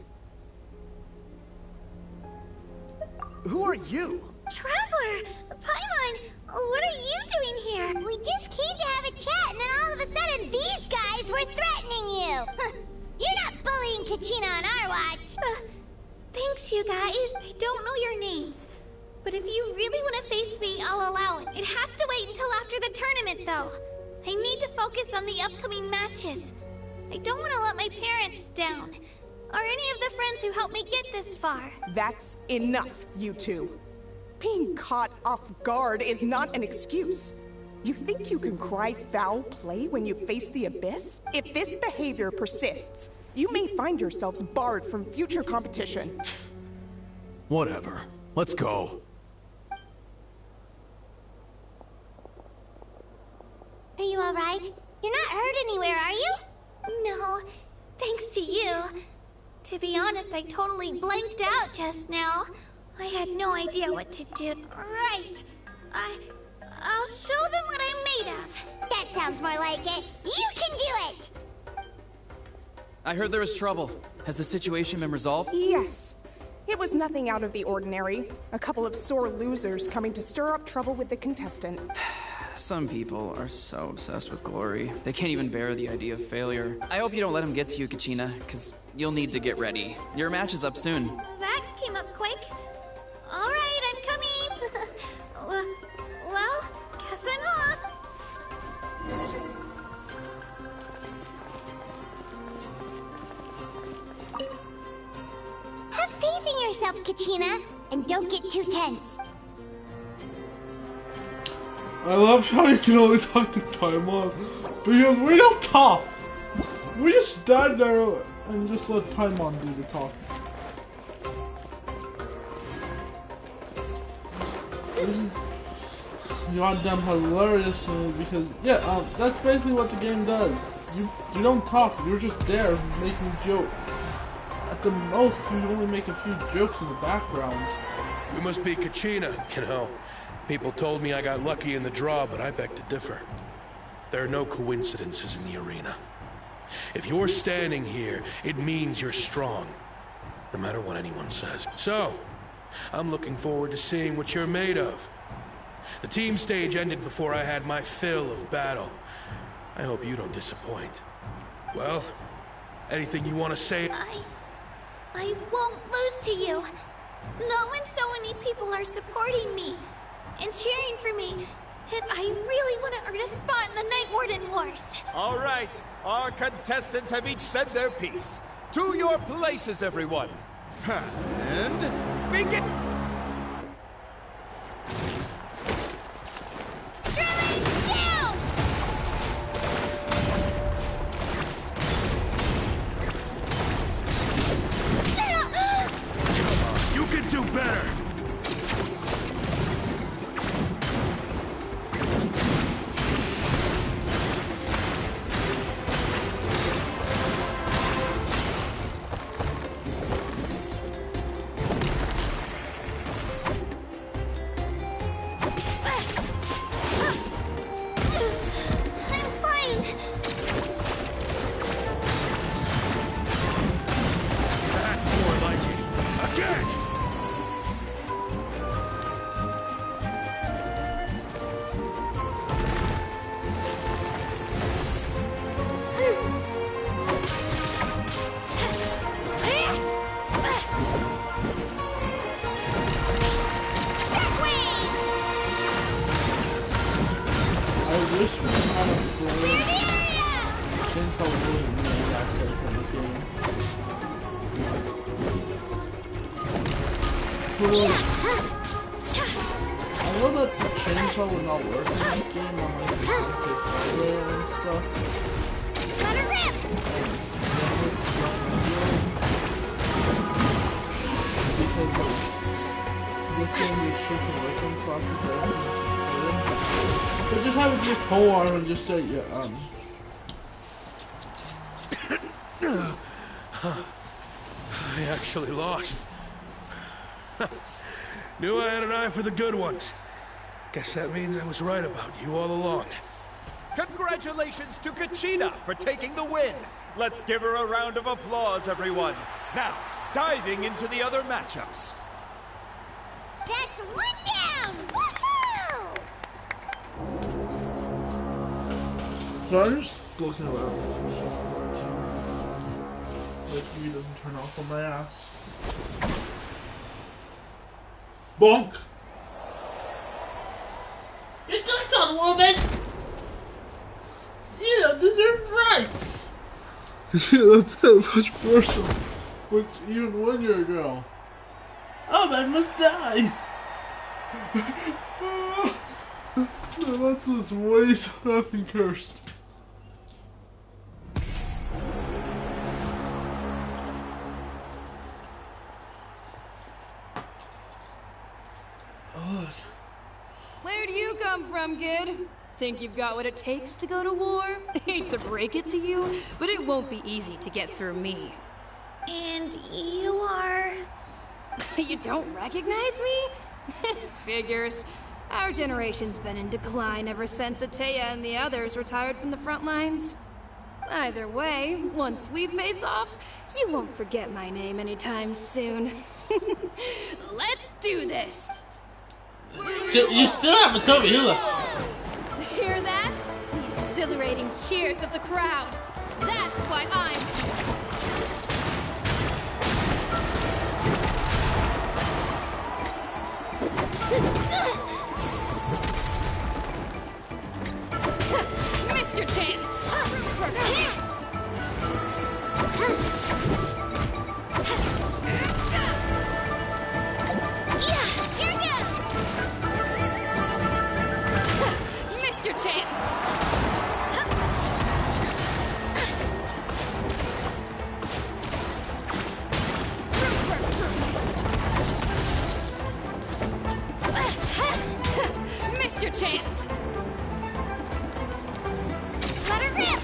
Who are you? Traveler! Paimon! What are you doing here? We just came to have a chat, and then all of a sudden these guys were threatening you! You're not bullying Kachina on our watch! Thanks, you guys. I don't know your names. But if you really want to face me, I'll allow it. It has to wait until after the tournament, though. I need to focus on the upcoming matches. I don't want to let my parents down. Or any of the friends who helped me get this far. That's enough, you two. Being caught off guard is not an excuse. You think you can cry foul play when you face the abyss? If this behavior persists, you may find yourselves barred from future competition. Whatever. Let's go. Are you alright? You're not hurt anywhere, are you? No, thanks to you. To be honest, I totally blanked out just now. I had no idea what to do. Right. I'll show them what I'm made of. That sounds more like it. You can do it! I heard there was trouble. Has the situation been resolved? Yes. It was nothing out of the ordinary. A couple of sore losers coming to stir up trouble with the contestants. Some people are so obsessed with glory, they can't even bear the idea of failure. I hope you don't let them get to you, Kachina, because you'll need to get ready. Your match is up soon. That came up quick. All right, I'm coming. Well, guess I'm off. Have faith in yourself, Kachina, and don't get too tense. I love how you can only talk to Paimon, because we don't talk. We just stand there and just let Paimon do the talking. Goddamn hilarious to me because that's basically what the game does. You don't talk. You're just there making jokes. At the most, you only make a few jokes in the background. We must be Kachina, you know. People told me I got lucky in the draw, but I beg to differ. There are no coincidences in the arena. If you're standing here, it means you're strong, no matter what anyone says. So, I'm looking forward to seeing what you're made of. The team stage ended before I had my fill of battle. I hope you don't disappoint. Well, anything you want to say? I won't lose to you. Not when so many people are supporting me and cheering for me. And I really want to earn a spot in the Night Warden Wars. All right, our contestants have each said their piece. To your places, everyone. And begin. Down! You can do better! I'm fine. That's more like it. Again! I wish we had a play. Chainsaw wasn't really that good from the game. I know that the chainsaw would not work in this game on like the hardware and stuff. Let her rip! Because this game is shifting away from software. So just have it just whole arm and just say yeah, I actually lost. Knew I had an eye for the good ones. Guess that means I was right about you all along. Congratulations to Kachina for taking the win. Let's give her a round of applause, everyone. Now, diving into the other matchups. That's one down! Woohoo! so I'm just looking around. Like he doesn't turn off on my ass. Bonk! You clicked on woman! Yeah, deserve rights! Yeah, that's how much personal. But even 1 year ago. Oh, man must die! No, that's just way so fucking cursed. Ugh. Where do you come from, kid? Think you've got what it takes to go to war? Hate to break it to you, but it won't be easy to get through me. And you are... You don't recognize me? Figures. Our generation's been in decline ever since Ateya and the others retired from the front lines. Either way, once we face off, you won't forget my name anytime soon. Let's do this! You still haven't told me who the... Hear that? The exhilarating cheers of the crowd. That's why I'm... Mr. Chance! Yeah, here goes! Mr. Chance! Mr. Chance! Let her rip!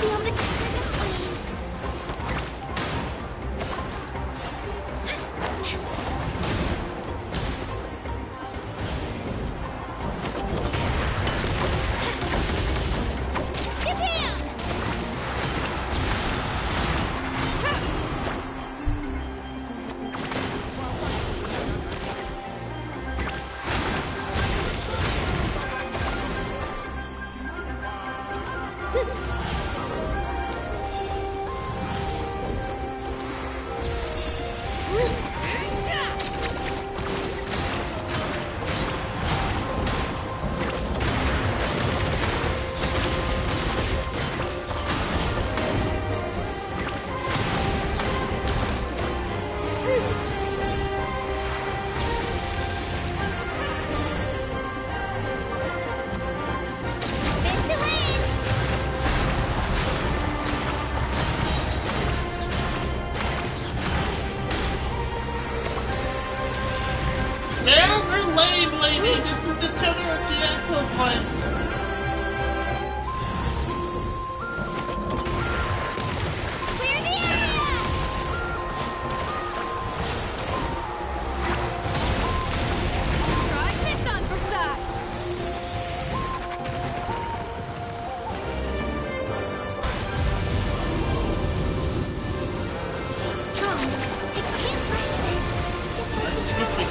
be able to catch her that way. Damn, they're lame, lady. This is the tuner of the actual plan.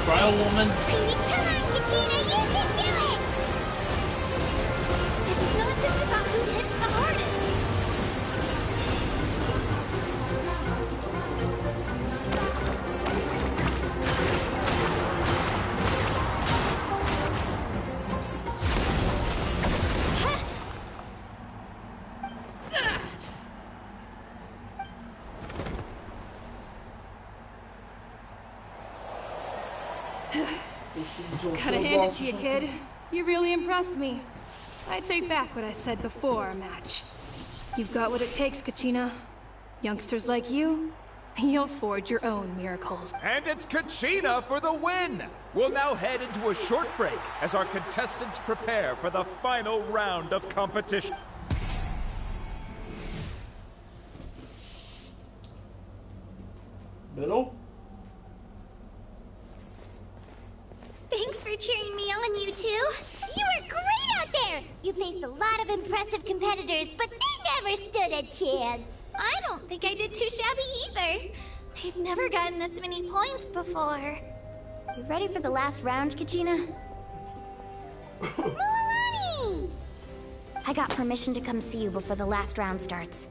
Trial woman. Come on, Katina, you can do it! It's not just about who hits the hardest. Gotta hand it to you, kid. You really impressed me. I take back what I said before our match. You've got what it takes, Kachina. Youngsters like you, you'll forge your own miracles. And it's Kachina for the win! We'll now head into a short break as our contestants prepare for the final round of competition. Middle? Thanks for cheering me on, you two. You were great out there! You faced a lot of impressive competitors, but they never stood a chance. I don't think I did too shabby either. I've never gotten this many points before. You ready for the last round, Kachina? Milani! I got permission to come see you before the last round starts.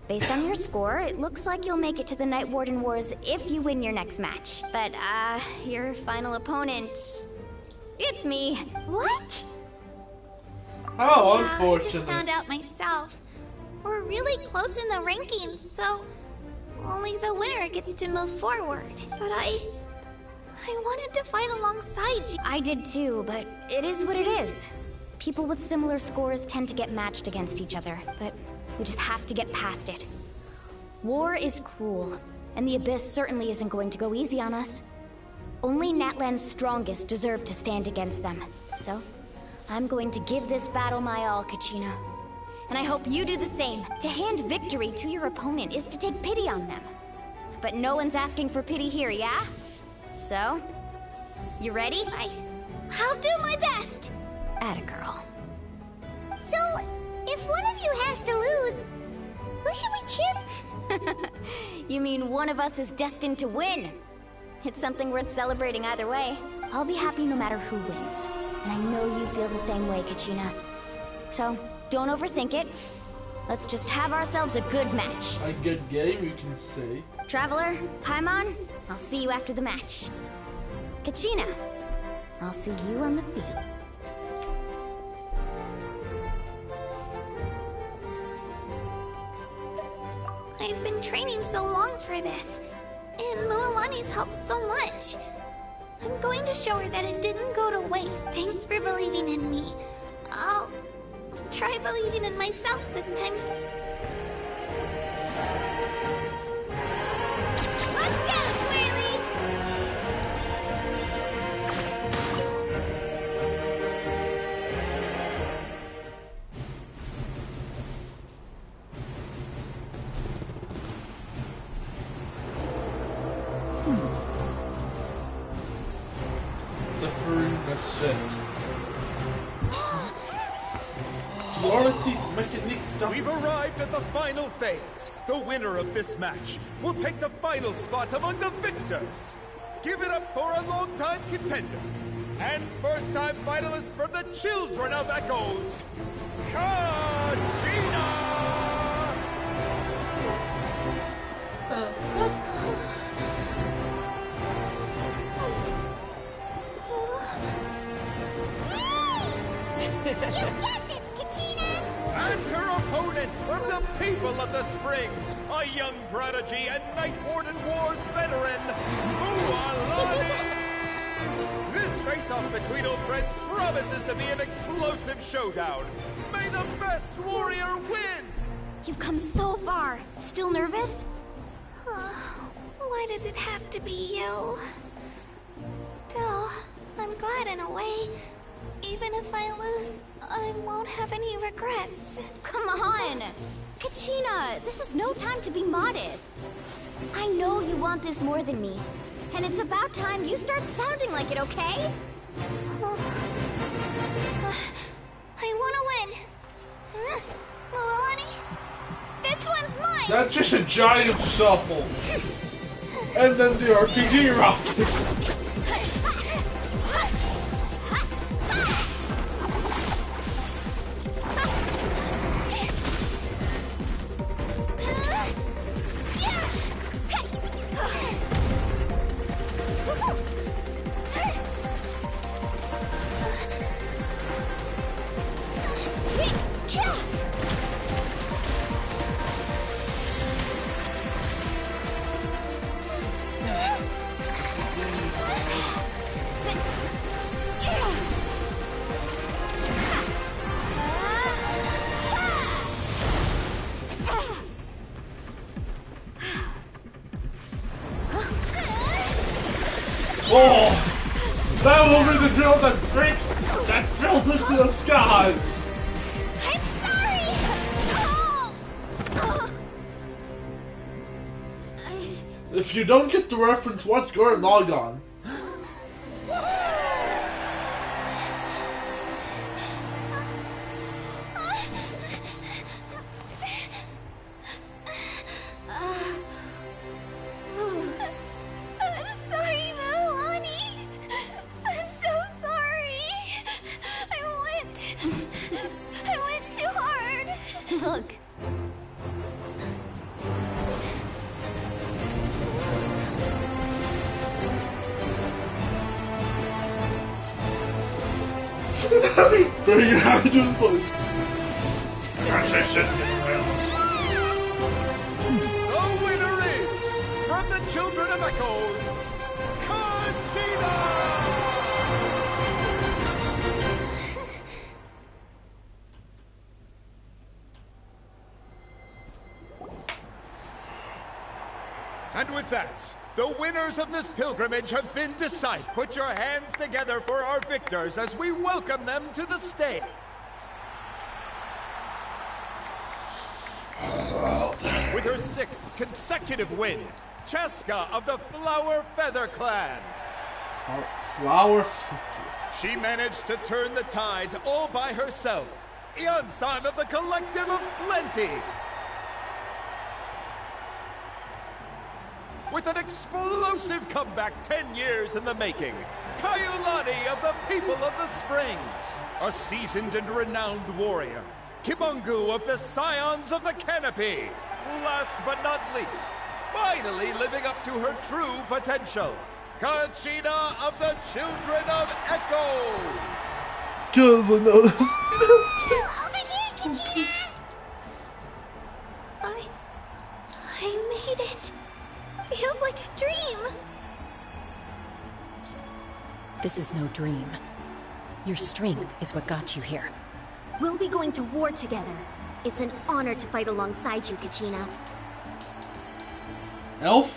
Based on your score, it looks like you'll make it to the Night Warden Wars if you win your next match. But, your final opponent... it's me. What? Oh, yeah, unfortunate. I just found out myself. We're really close in the rankings, so only the winner gets to move forward. But I wanted to fight alongside you. I did too, but it is what it is. People with similar scores tend to get matched against each other, but we just have to get past it. War is cruel, and the Abyss certainly isn't going to go easy on us. Only Natlan's strongest deserve to stand against them. So, I'm going to give this battle my all, Kachina. And I hope you do the same. To hand victory to your opponent is to take pity on them. But no one's asking for pity here, yeah? So, you ready? I'll do my best! Atta girl. So, if one of you has to lose, who should we cheer? You mean one of us is destined to win? It's something worth celebrating either way. I'll be happy no matter who wins. And I know you feel the same way, Kachina. So, don't overthink it. Let's just have ourselves a good match. A good game, you can say. Traveler, Paimon, I'll see you after the match. Kachina, I'll see you on the field. I've been training so long for this, and Mualani's helped so much. I'm going to show her that it didn't go to waste. Thanks for believing in me. I'll try believing in myself this time. Let's go, Swirly! We've arrived at the final phase. The winner of this match will take the final spot among the victors. Give it up for a long-time contender and first-time finalist from the Children of Echoes, Kachina! You get this, Kachina! And her opponent from the people of the Springs, a young prodigy and Night Warden Wars veteran, Mualani! This face-off between old friends promises to be an explosive showdown. May the best warrior win! You've come so far. Still nervous? Why does it have to be you? Still, I'm glad in a way. Even if I lose, I won't have any regrets. Come on! Kachina, this is no time to be modest. I know you want this more than me. And it's about time you start sounding like it, okay? I want to win. Milani, this one's mine! That's just a giant shuffle. And then the RPG round. Oh! That will be the drill that breaks, that fills into the sky! I'm sorry! If you don't get the reference, watch Gurren Lagann. I'm sorry, Milani. I'm so sorry. I went too hard. Look. Very imagine, please. Congratulations, The winner is, from the Children of Echoes, Kachina! And with that, the winners of this pilgrimage have been decided. Put your hands together for our victors as we welcome them to the stage. With her 6th consecutive win, Cheska of the Flower Feather Clan. Flower. She managed to turn the tides all by herself. Ian-san of the Collective of Plenty. With an explosive comeback 10 years in the making, Kayulani of the People of the Springs. A seasoned and renowned warrior, Kimungu of the Scions of the Canopy. Last but not least, finally living up to her true potential, Kachina of the Children of Echoes. Over here, Kachina! I made it. Feels like a dream. This is no dream. Your strength is what got you here. We'll be going to war together. It's an honor to fight alongside you, Kachina. Elf?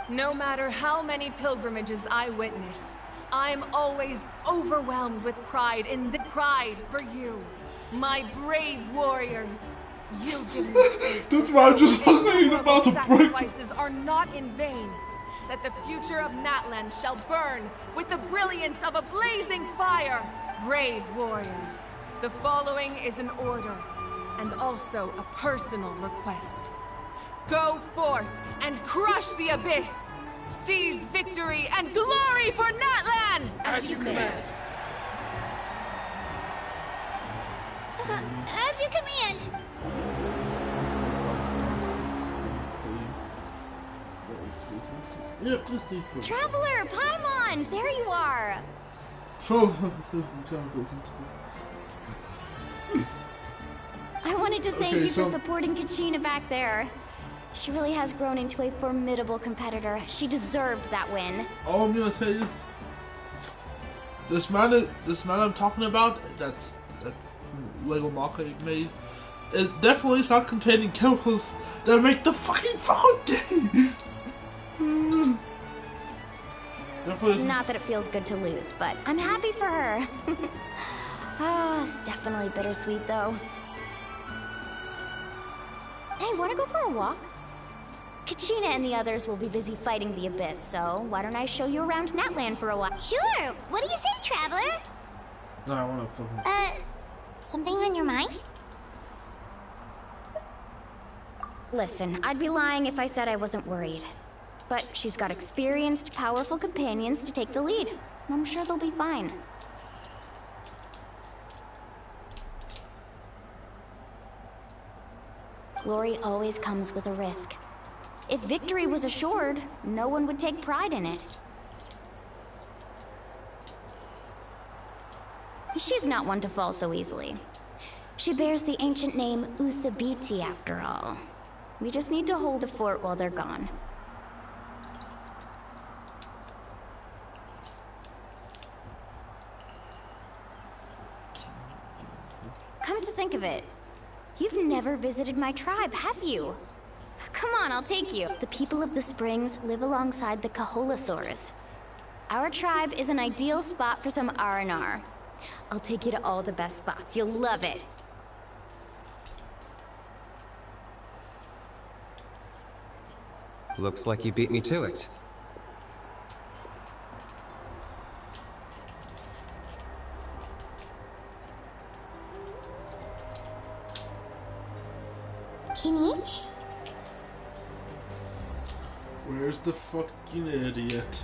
No matter how many pilgrimages I witness, I'm always overwhelmed with pride in the pride for you, my brave warriors. You give me faith. This man just looks like he's about to break. Sacrifices are not in vain. That the future of Natlan shall burn with the brilliance of a blazing fire. Brave warriors, The following is an order, and also a personal request. Go forth and crush the abyss! Seize victory and glory for Natlan! As you command. As you command. Yeah, please do. Traveler, Paimon, there you are. I wanted to thank you for supporting Kachina back there. She really has grown into a formidable competitor. She deserved that win. All I'm gonna say is, this man I'm talking about, that Lego Maka made, it definitely is not containing chemicals that make the fucking phone gay. Not that it feels good to lose, but I'm happy for her. It's definitely bittersweet though. Hey, wanna go for a walk? Kachina and the others will be busy fighting the Abyss, so why don't I show you around Natlan for a while? Sure! What do you say, Traveler? No, I wanna fucking... something on your mind? Listen, I'd be lying if I said I wasn't worried. But she's got experienced, powerful companions to take the lead. I'm sure they'll be fine. Glory always comes with a risk. If victory was assured, no one would take pride in it. She's not one to fall so easily. She bears the ancient name Uthabiti after all. We just need to hold the fort while they're gone. Come to think of it, you've never visited my tribe, have you? Come on, I'll take you. The people of the Springs live alongside the Kaholasaurus. Our tribe is an ideal spot for some R&R. I'll take you to all the best spots. You'll love it. Looks like you beat me to it. Kinich? Where's the fucking idiot?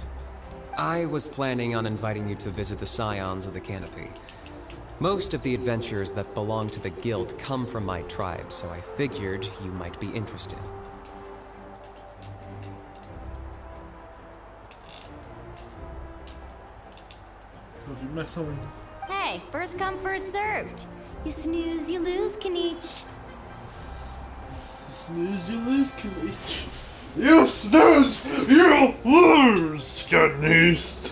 I was planning on inviting you to visit the Scions of the Canopy. Most of the adventurers that belong to the guild come from my tribe, so I figured you might be interested. Have you met someone? Hey, first come, first served. You snooze, you lose, Kinich. Snooze, you lose, Kinich. You snooze, you lose, Kinich.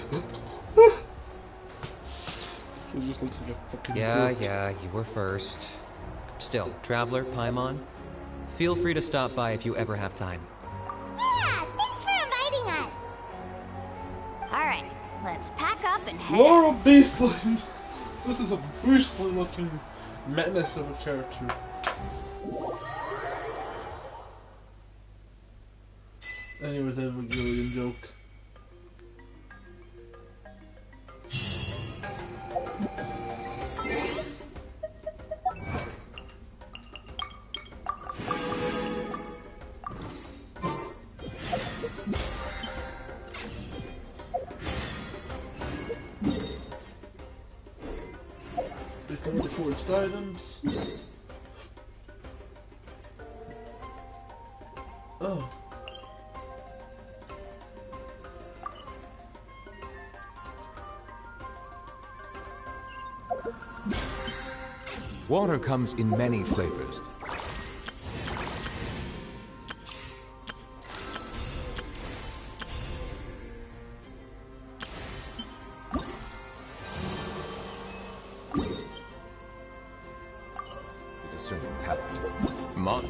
It just looks like a fucking Yeah, you were first. Still, Traveler, Paimon, feel free to stop by if you ever have time. Yeah, thanks for inviting us. Alright, let's pack up and head Laurel Beastly. This is a beastly looking menace of a character. Anyways, that was a Gillian joke. Picking up forged items. Oh. Water comes in many flavors. It is serving palate. Mon.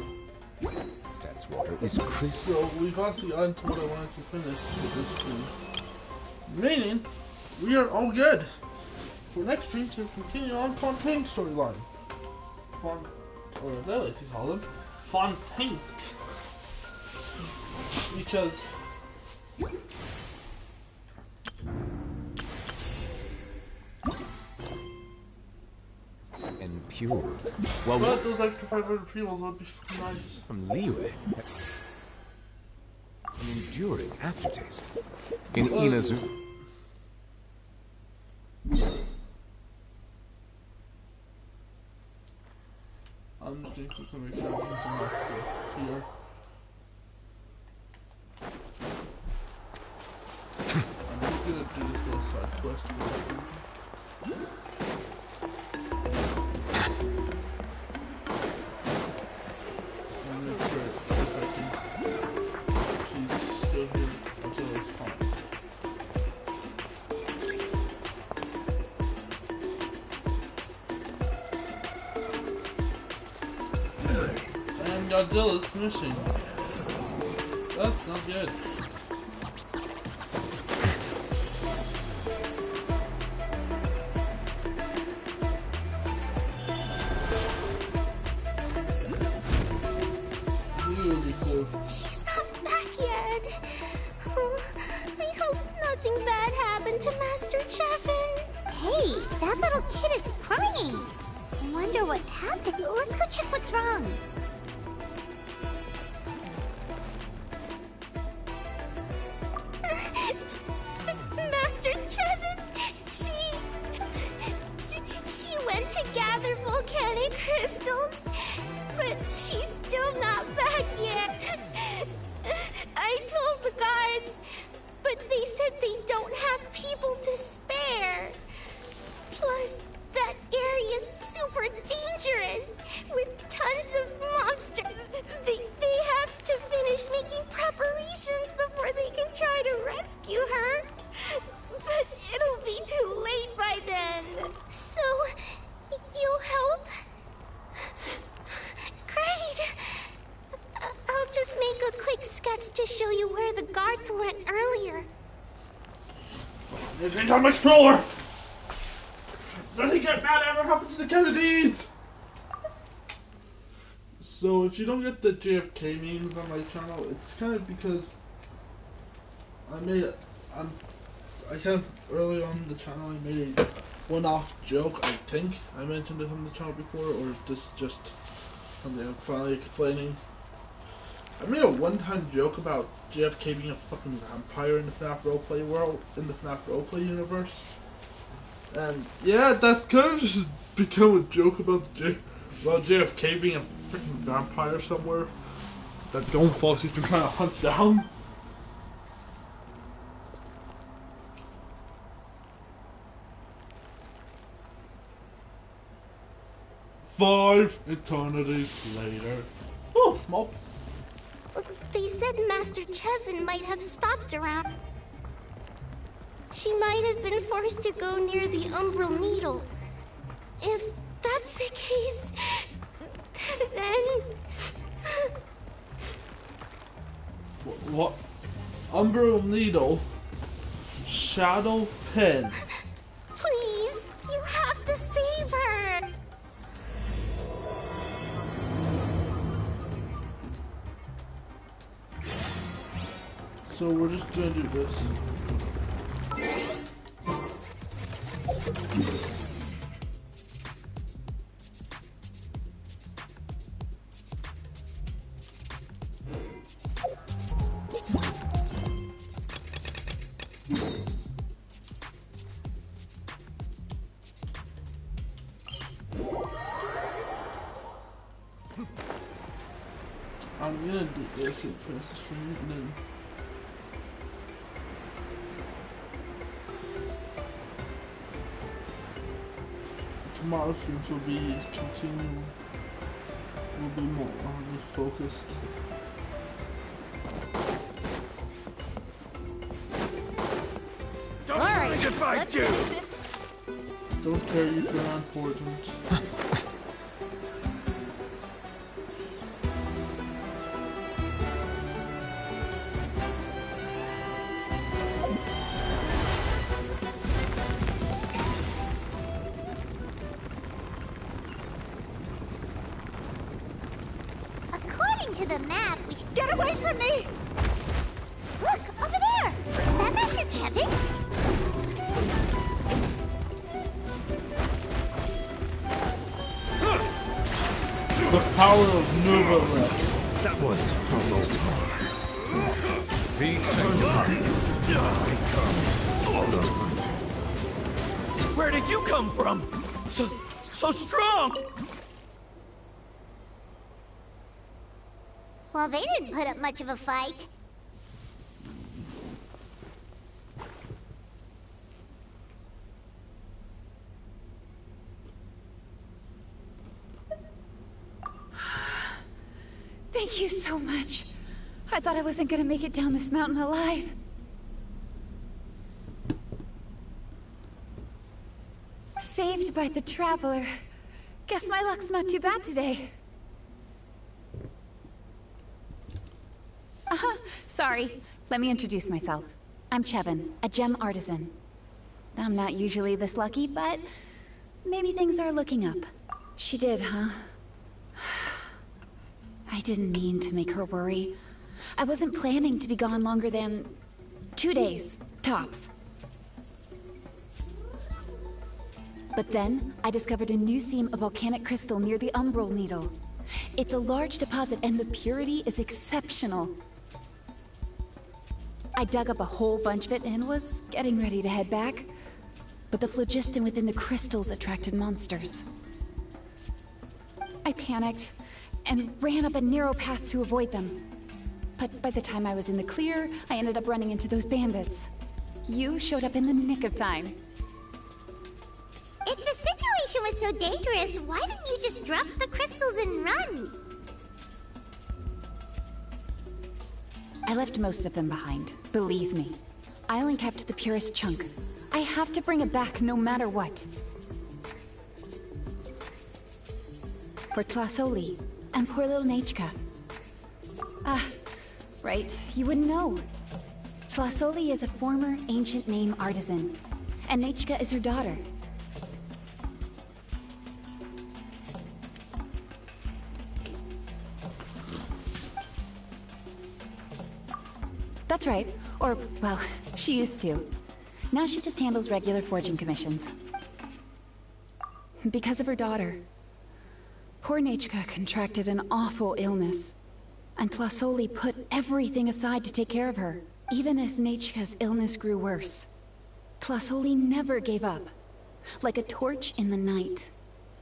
Stats water is crisp. So we've actually gotten to what I wanted to finish with this stream. Meaning, we are all good for next stream to continue on Fontaine's storyline. Or as I like to call them, Fontaine. Because And pure. Well, But those extra 500 people would be nice. from Liyue, an enduring aftertaste. In Inazu. I'm just going to click on the camera here. I'm just gonna do this little side quest for and make sure if she's still here until it's fine. And Godzilla's missing. That's not good. She's not back yet. Oh, I hope nothing bad happened to Master Chevin. Hey, that little kid is crying. I wonder what happened. Let's go check what's wrong. Master Chevin, she went to gather volcanic crystals, but she's still not back yet. I told the guards, but they said they don't have people to spare. Plus, that area's super dangerous, with tons of monsters. They have to finish making preparations before they can try to rescue her. But it'll be too late by then. So, you'll help? Great! I'll just make a quick sketch to show you where the guards went earlier. This ain't on my controller! Nothing bad ever happens to the Kennedys! So if you don't get the JFK memes on my channel, it's kind of because I kind of early on in the channel I made a one-off joke, I think. I mentioned it on the channel before, or this just something I'm finally explaining. I made a one-time joke about JFK being a fucking vampire in the FNAF roleplay world, in the FNAF roleplay universe. And yeah, that's kind of just become a joke about JFK being a freaking vampire somewhere that Golden Foxy's been trying to hunt down. Five eternities later. Oh, small. They said Master Chevin might have stopped around. She might have been forced to go near the Umbral Needle. If that's the case, then... What? Umbral Needle? Shadow Pen? Please, you have to save her! So we're just gonna do this. I'm gonna do this at first stream and then tomorrow's streams will be continual, will be more focused. Don't mind if I do! Don't care if you're not important. According to the map, we should... Get away from me! Look, over there! Is that Master Chevin? The power of Nova left. That was a low power. Be sanctified. Where did you come from? So strong! Well, they didn't put up much of a fight. Thank you so much. I thought I wasn't gonna make it down this mountain alive. Saved by the Traveler. Guess my luck's not too bad today. Sorry. Let me introduce myself. I'm Chevin, a gem artisan. I'm not usually this lucky, but maybe things are looking up. She did, huh? I didn't mean to make her worry. I wasn't planning to be gone longer than 2 days, tops. But then, I discovered a new seam of volcanic crystal near the Umbral Needle. It's a large deposit, and the purity is exceptional. I dug up a whole bunch of it and was getting ready to head back. But the phlogiston within the crystals attracted monsters. I panicked and ran up a narrow path to avoid them. But by the time I was in the clear, I ended up running into those bandits. You showed up in the nick of time. If the situation was so dangerous, why didn't you just drop the crystals and run? I left most of them behind, believe me. I only kept the purest chunk. I have to bring it back no matter what. For Tlasoli, and poor little Nechka. Ah, right, you wouldn't know. Tlasoli is a former ancient name artisan, and Nechka is her daughter. That's right. Or, well, she used to. Now she just handles regular forging commissions. Because of her daughter. Poor Nechka contracted an awful illness. And Tlasoli put everything aside to take care of her, even as Nechka's illness grew worse. Tlasoli never gave up. Like a torch in the night.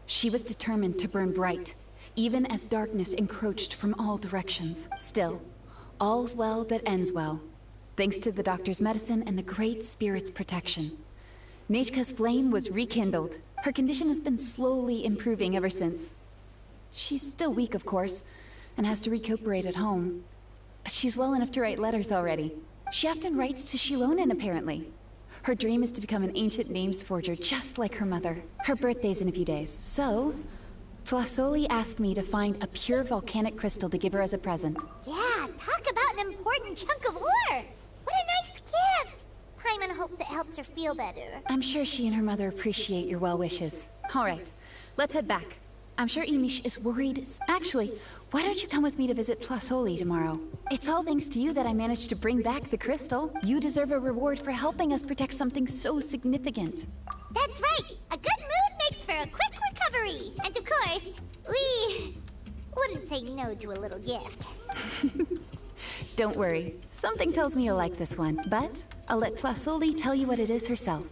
She was determined to burn bright, even as darkness encroached from all directions. Still, all's well that ends well. Thanks to the doctor's medicine and the Great Spirit's protection. Nechka's flame was rekindled. Her condition has been slowly improving ever since. She's still weak, of course, and has to recuperate at home. But she's well enough to write letters already. She often writes to Shilonen, apparently. Her dream is to become an ancient names forger, just like her mother. Her birthday's in a few days, so Tlasoli asked me to find a pure volcanic crystal to give her as a present. Yeah, talk about an important chunk of ore! What a nice gift! Paimon hopes it helps her feel better. I'm sure she and her mother appreciate your well wishes. All right, let's head back. I'm sure Imish is worried. Actually, why don't you come with me to visit Tlasoli tomorrow? It's all thanks to you that I managed to bring back the crystal. You deserve a reward for helping us protect something so significant. That's right! A good mood makes for a quick recovery! And of course, we wouldn't say no to a little gift. Don't worry. Something tells me you'll like this one, but I'll let Tlasoli tell you what it is herself.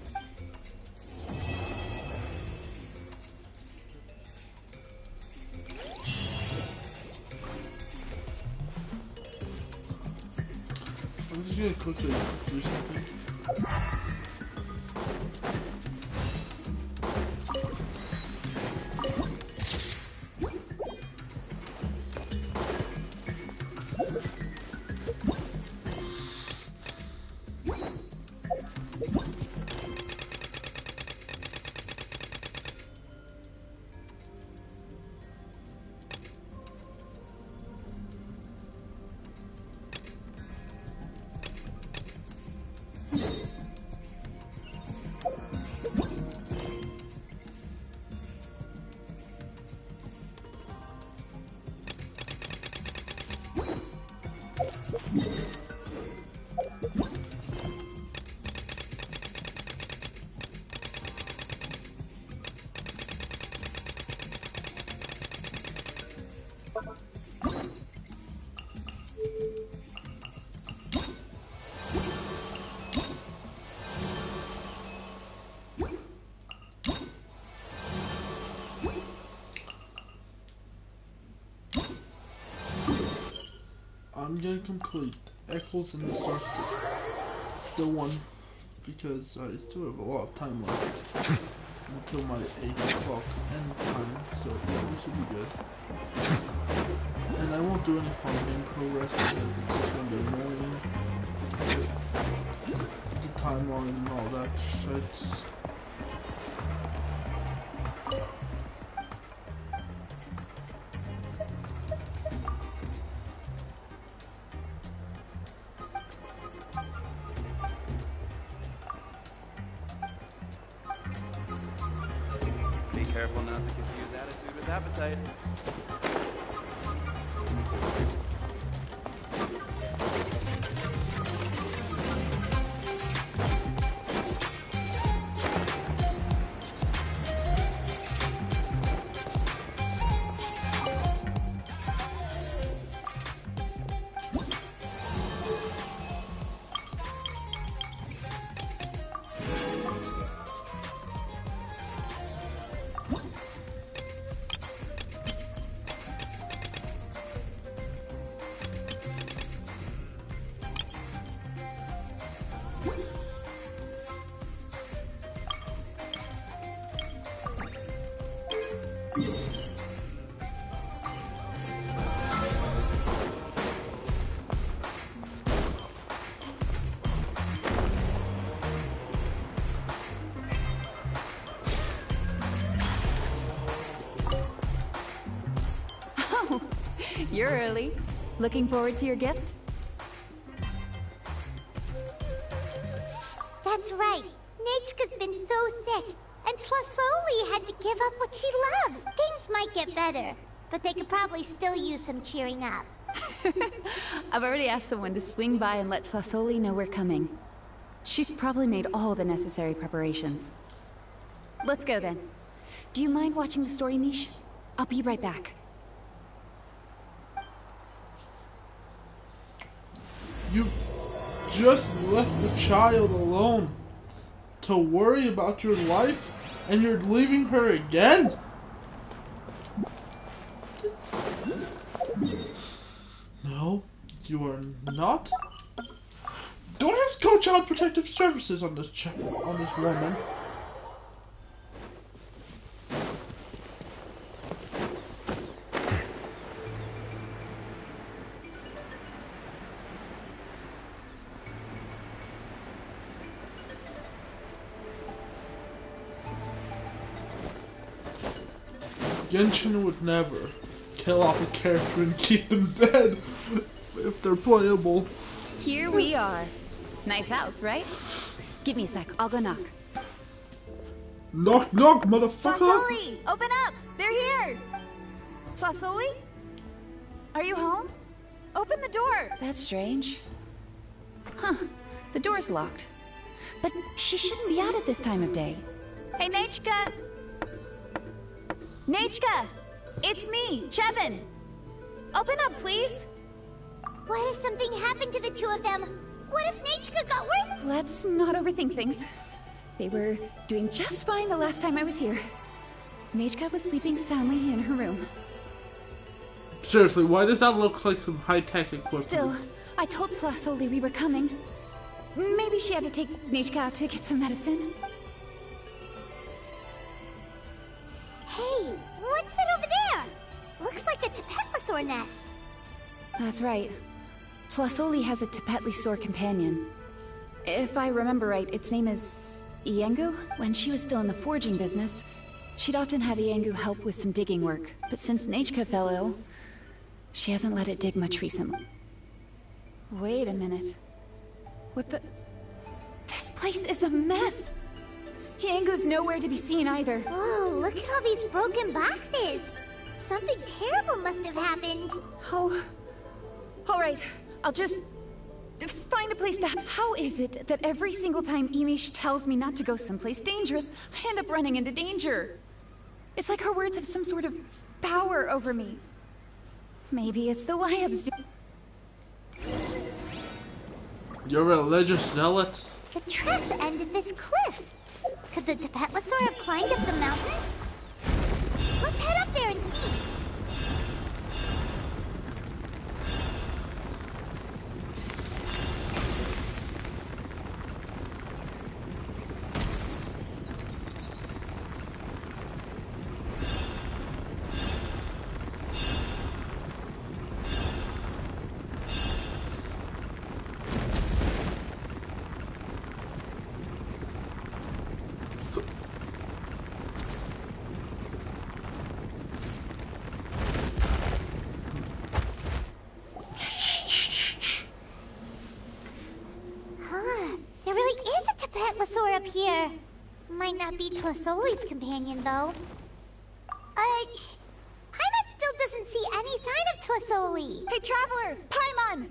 I'm just gonna quickly do something. I'm getting complete. Echoes and Destructive. Still one, because I still have a lot of time left until my 8 o'clock end time, so yeah, this will be good. And I won't do any farming progress because it's just gonna be annoying. The timeline and all that shit. Be careful not to confuse attitude with appetite. You're early. Looking forward to your gift? That's right. Nechka's been so sick, and Tlasoli had to give up what she loves. Things might get better, but they could probably still use some cheering up. I've already asked someone to swing by and let Tlasoli know we're coming. She's probably made all the necessary preparations. Let's go then. Do you mind watching the story niche? I'll be right back. You just left the child alone to worry about your life, and you're leaving her again? No, you are not. Don't have to call Child Protective Services on this woman. Genshin would never kill off a character and keep them dead if they're playable. Here we are. Nice house, right? Give me a sec, I'll go knock. Knock knock, motherfucker! Tlasoli! Open up! They're here! Tlasoli? Are you home? Open the door! That's strange. Huh, the door's locked. But she shouldn't be out at this time of day. Hey, Nechka! Nechka! It's me, Chevin! Open up, please! What if something happened to the two of them? What if Nechka got worse? Let's not overthink things. They were doing just fine the last time I was here. Nechka was sleeping soundly in her room. Seriously, why does that look like some high-tech equipment? Still, I told Tlasoli we were coming. Maybe she had to take Nechka out to get some medicine. Hey, what's that over there? Looks like a Tepetlosaur nest. That's right. Tlasoli has a Tepetlosaur companion. If I remember right, its name is Iengu? When she was still in the forging business, she'd often have Iengu help with some digging work. But since Nechka fell ill, she hasn't let it dig much recently. Wait a minute. What the... This place is a mess! Iengu's nowhere to be seen either. Whoa, look at all these broken boxes! Something terrible must have happened. Oh... Alright, I'll just... find a place to... How is it that every single time Emish tells me not to go someplace dangerous, I end up running into danger? It's like her words have some sort of power over me. Maybe it's the Wyabs. You're a religious zealot? The tracks ended this cliff. Could the Tepetlosaur have climbed up the mountain? Let's head up there and see. might not be Tlasoli's companion, though. Paimon still doesn't see any sign of Tlasoli. Hey, Traveler! Paimon!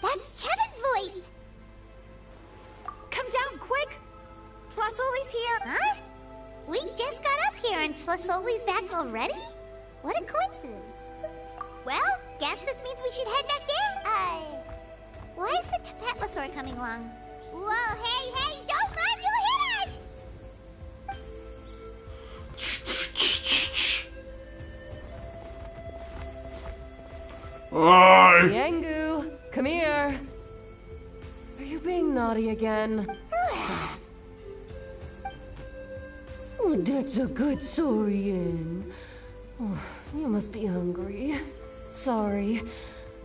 That's Chevin's voice! Come down, quick! Tlasoli's here! Huh? We just got up here and Tlasoli's back already? What a coincidence. Well, guess this means we should head back there. Why is the Tapetlosaur coming along? Whoa, hey, don't run, you'll hit us! Yangu, come here. Are you being naughty again? Oh, that's a good Saurian. Oh, you must be hungry. Sorry.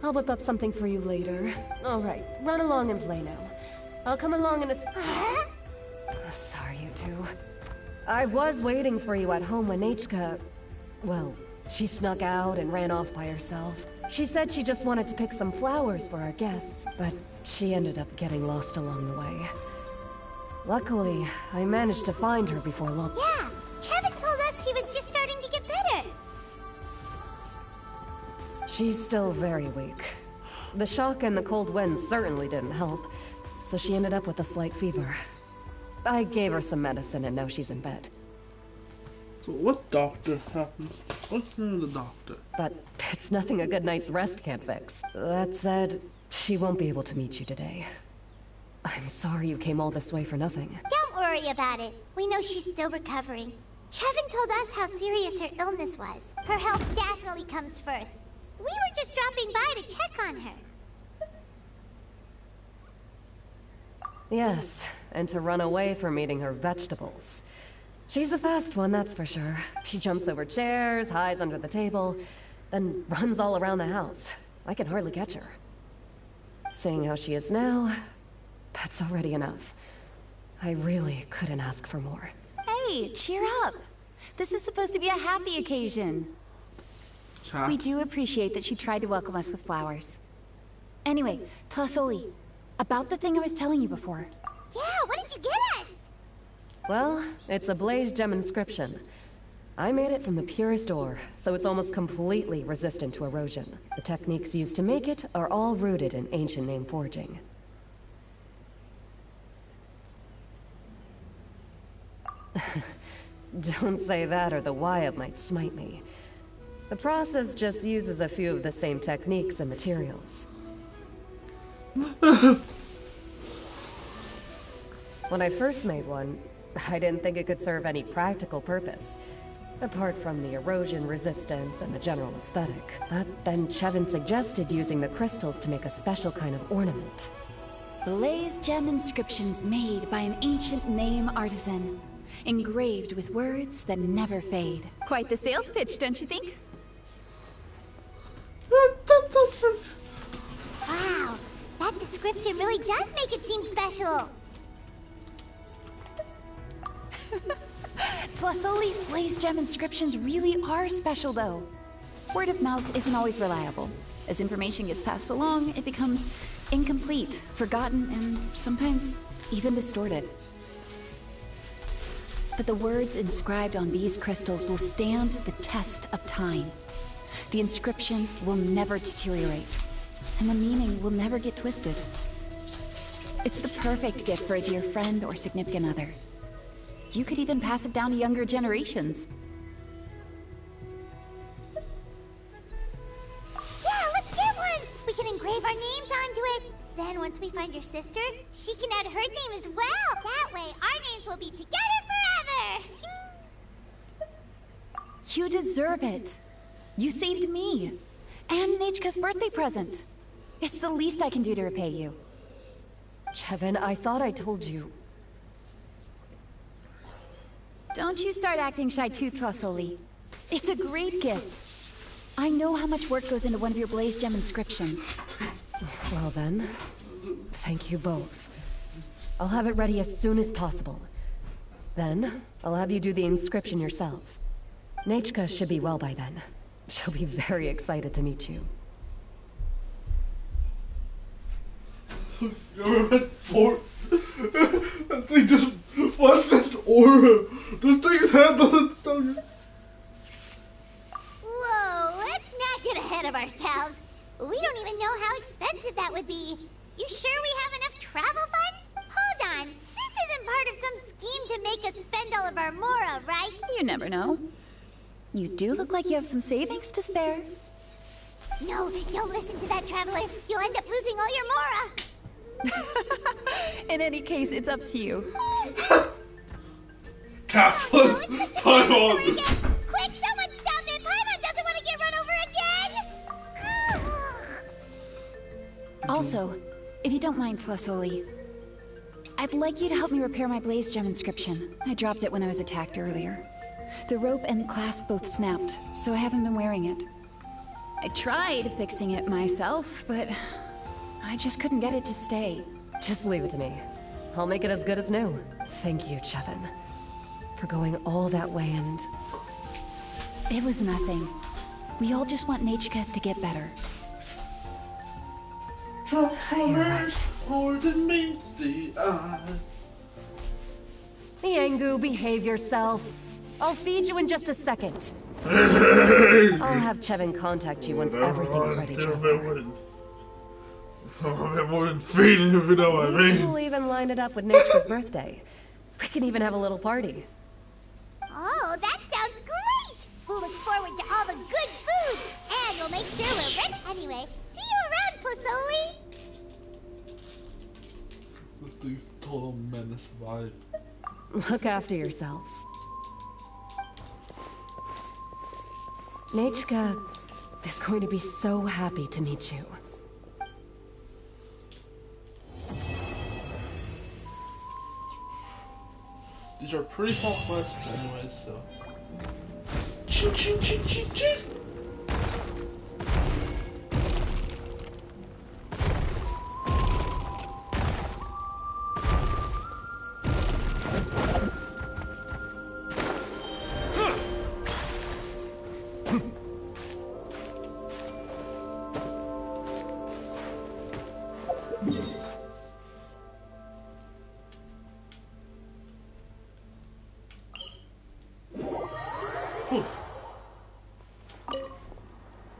I'll whip up something for you later. All right, run along and play now. I'll come along in a... Oh, sorry, you two. I was waiting for you at home when Nechka... Well, she snuck out and ran off by herself. She said she just wanted to pick some flowers for our guests, but she ended up getting lost along the way. Luckily, I managed to find her before long. Yeah, Chevin told us she was just starting to get better. She's still very weak. The shock and the cold wind certainly didn't help, so she ended up with a slight fever. I gave her some medicine and now she's in bed. So what doctor happened? What's the name of the doctor? But it's nothing a good night's rest can't fix. That said, she won't be able to meet you today. I'm sorry you came all this way for nothing. Don't worry about it. We know she's still recovering. Chevin told us how serious her illness was. Her health definitely comes first. We were just dropping by to check on her. Yes, and to run away from eating her vegetables. She's a fast one, that's for sure. She jumps over chairs, hides under the table, then runs all around the house. I can hardly catch her. Seeing how she is now, that's already enough. I really couldn't ask for more. Hey, cheer up. This is supposed to be a happy occasion. We do appreciate that she tried to welcome us with flowers. Anyway, Tlasoli, about the thing I was telling you before. Yeah, what did you get us? Well, it's a blaze gem inscription. I made it from the purest ore, so it's almost completely resistant to erosion. The techniques used to make it are all rooted in ancient name forging. Don't say that or the wild might smite me. The process just uses a few of the same techniques and materials. When I first made one, I didn't think it could serve any practical purpose, apart from the erosion resistance and the general aesthetic. But then Chevin suggested using the crystals to make a special kind of ornament. Blaze gem inscriptions made by an ancient name artisan, engraved with words that never fade. Quite the sales pitch, don't you think? Wow, that description really does make it seem special. Tlasoli's blaze gem inscriptions really are special, though. Word of mouth isn't always reliable. As information gets passed along, it becomes incomplete, forgotten, and sometimes even distorted. But the words inscribed on these crystals will stand the test of time. The inscription will never deteriorate, and the meaning will never get twisted. It's the perfect gift for a dear friend or significant other. You could even pass it down to younger generations. Yeah, let's get one! We can engrave our names onto it. Then once we find your sister, she can add her name as well. That way, our names will be together forever! You deserve it. You saved me. And Nechka's birthday present. It's the least I can do to repay you. Chevin, I thought I told you. Don't you start acting shy too, Tlasoli. It's a great gift. I know how much work goes into one of your blaze gem inscriptions. Well then, thank you both. I'll have it ready as soon as possible. Then, I'll have you do the inscription yourself. Nechka should be well by then. She'll be very excited to meet you. Government fort. That thing just. What's this aura? This thing's head doesn't stop. Whoa, let's not get ahead of ourselves. We don't even know how expensive that would be. You sure we have enough travel funds? Hold on. This isn't part of some scheme to make us spend all of our mora, right? You never know. You do look like you have some savings to spare. No, don't listen to that, traveler. You'll end up losing all your mora. In any case, it's up to you. Kaplan! Paimon! Quick, someone stop it! Paimon doesn't want to get run over again! Also, if you don't mind, Tlasoli, I'd like you to help me repair my blaze gem inscription. I dropped it when I was attacked earlier. The rope and clasp both snapped, so I haven't been wearing it. I tried fixing it myself, but I just couldn't get it to stay. Just leave it to me. I'll make it as good as new. Thank you, Chevin, for going all that way and... It was nothing. We all just want Nachika to get better. You're right. More than meets the eye. Miangu, behave yourself. I'll feed you in just a second. I'll have Chevin contact you once everything's ready, Trevor. A bit more than feeding, if you know what I mean. We'll even line it up with Nature's birthday. We can even have a little party. Oh, that sounds great! We'll look forward to all the good food, and we'll make sure we're ready. Anyway, see you around, Flasoli! This thing's total menace vibe. Look after yourselves. Nachika is going to be so happy to meet you. These are pretty small quests anyway, so... Ching, ching, ching, ching, ching.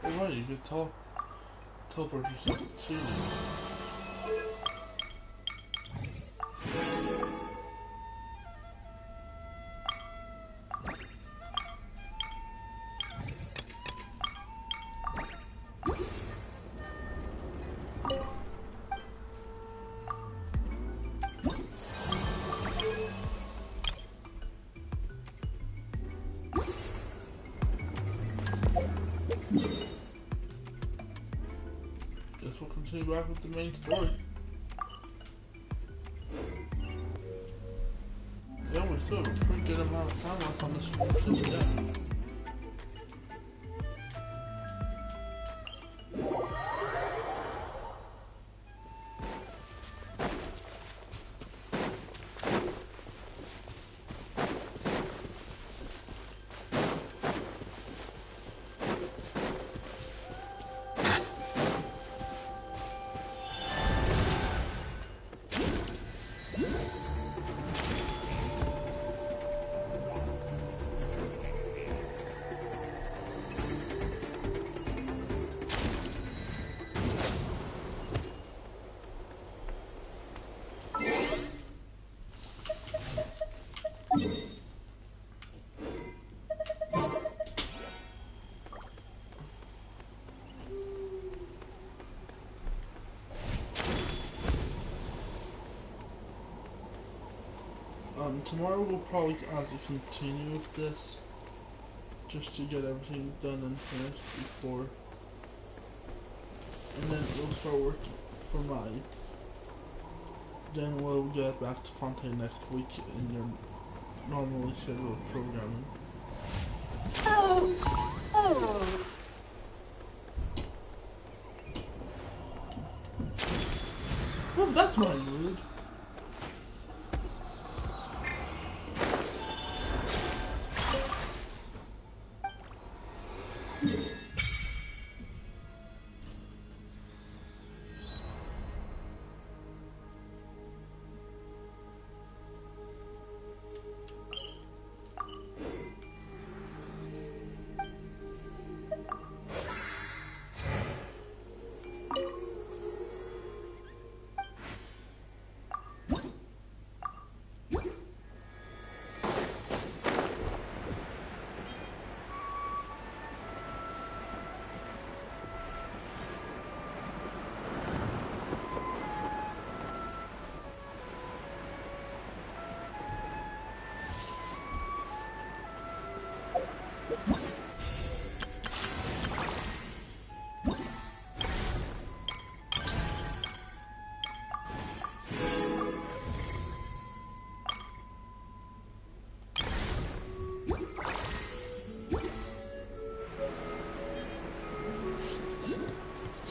Alright, you can teleport yourself too. Guess we'll continue back with the main story. Yeah, we still have a pretty good amount of time left on this one too, yeah. Tomorrow we'll probably continue with this, just to get everything done and finished before, and then we'll start working for mine. Then we'll get back to Fontaine next week in your normally scheduled programming. Well, that's my mood.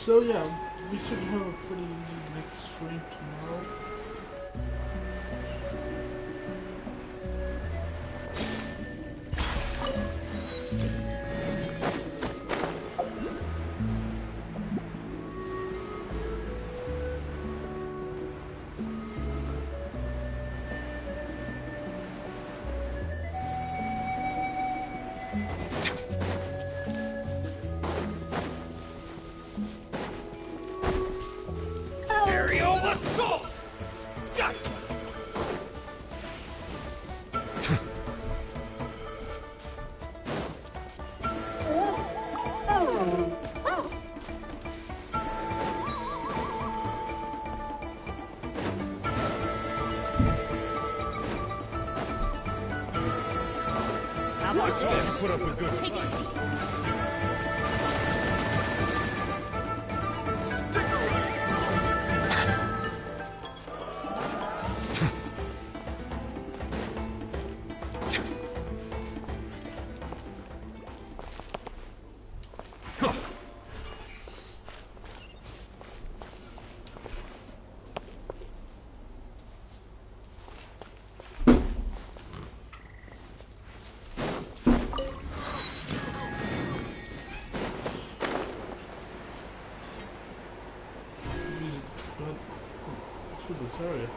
So yeah, we should have a pretty easy next stream tomorrow. Aerial assault! Gotcha! How about Let's this? put up a good Take a fight. seat. Stick around! Music, but through this area.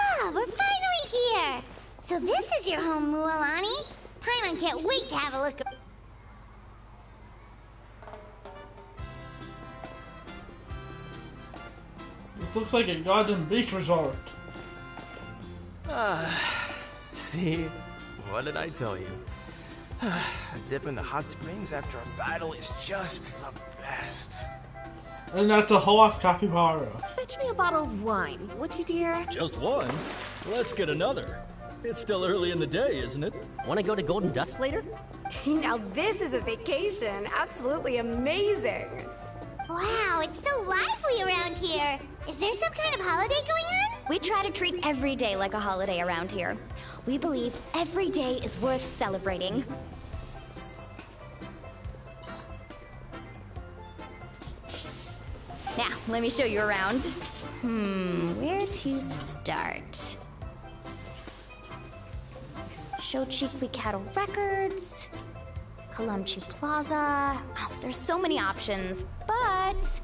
Ah, we're finally here! So this is your home, Mualani? Paimon can't wait to have a look. This looks like a garden beach resort. See? What did I tell you? A dip in the hot springs after a battle is just the best. And that's a whole ass capybara. Fetch me a bottle of wine, would you, dear? Just one? Let's get another. It's still early in the day, isn't it? Want to go to Golden Dusk later? Now this is a vacation. Absolutely amazing. Wow, it's so lively around here. Is there some kind of holiday going on? We try to treat every day like a holiday around here. We believe every day is worth celebrating. Now, let me show you around. Where to start? Shochiqui Cattle Records, Kalamchi Plaza. Oh, there's so many options, but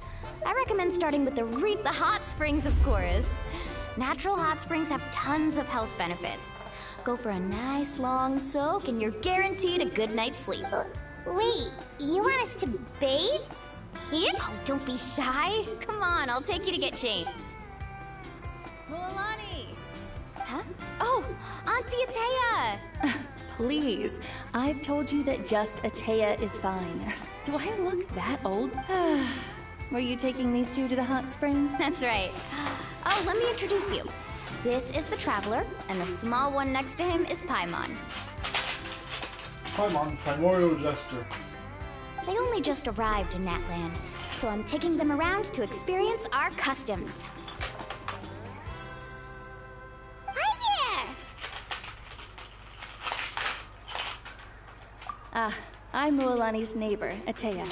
I recommend starting with the Reap the Hot Springs, of course. Natural hot springs have tons of health benefits. Go for a nice long soak and you're guaranteed a good night's sleep. Wait, you want us to bathe? Here? Oh, don't be shy. Come on, I'll take you to get changed. Mualani! Huh? Oh, Auntie Atea! please. I've told you that just Atea is fine. Do I look that old? Were you taking these two to the hot springs? That's right. Oh, let me introduce you. This is the Traveler, and the small one next to him is Paimon. Paimon, Primordial Jester. They only just arrived in Natland, so I'm taking them around to experience our customs. Hi there! I'm Mualani's neighbor, Atea.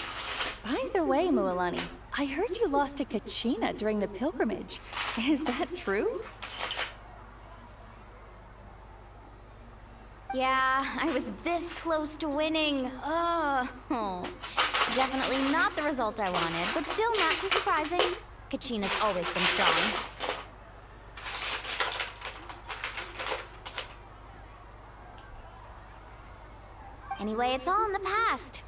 By the way, Mualani, I heard you lost to Kachina during the pilgrimage. Is that true? Yeah, I was this close to winning. Oh, definitely not the result I wanted, but still not too surprising. Kachina's always been strong. Anyway, it's all in the past.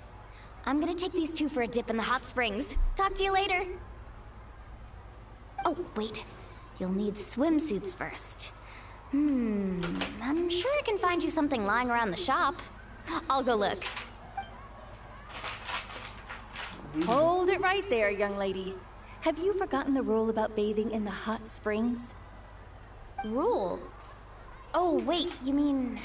I'm gonna take these two for a dip in the hot springs. Talk to you later. Oh, wait. You'll need swimsuits first. I'm sure I can find you something lying around the shop. I'll go look. Hold it right there, young lady. Have you forgotten the rule about bathing in the hot springs? Rule? Oh, wait, you mean...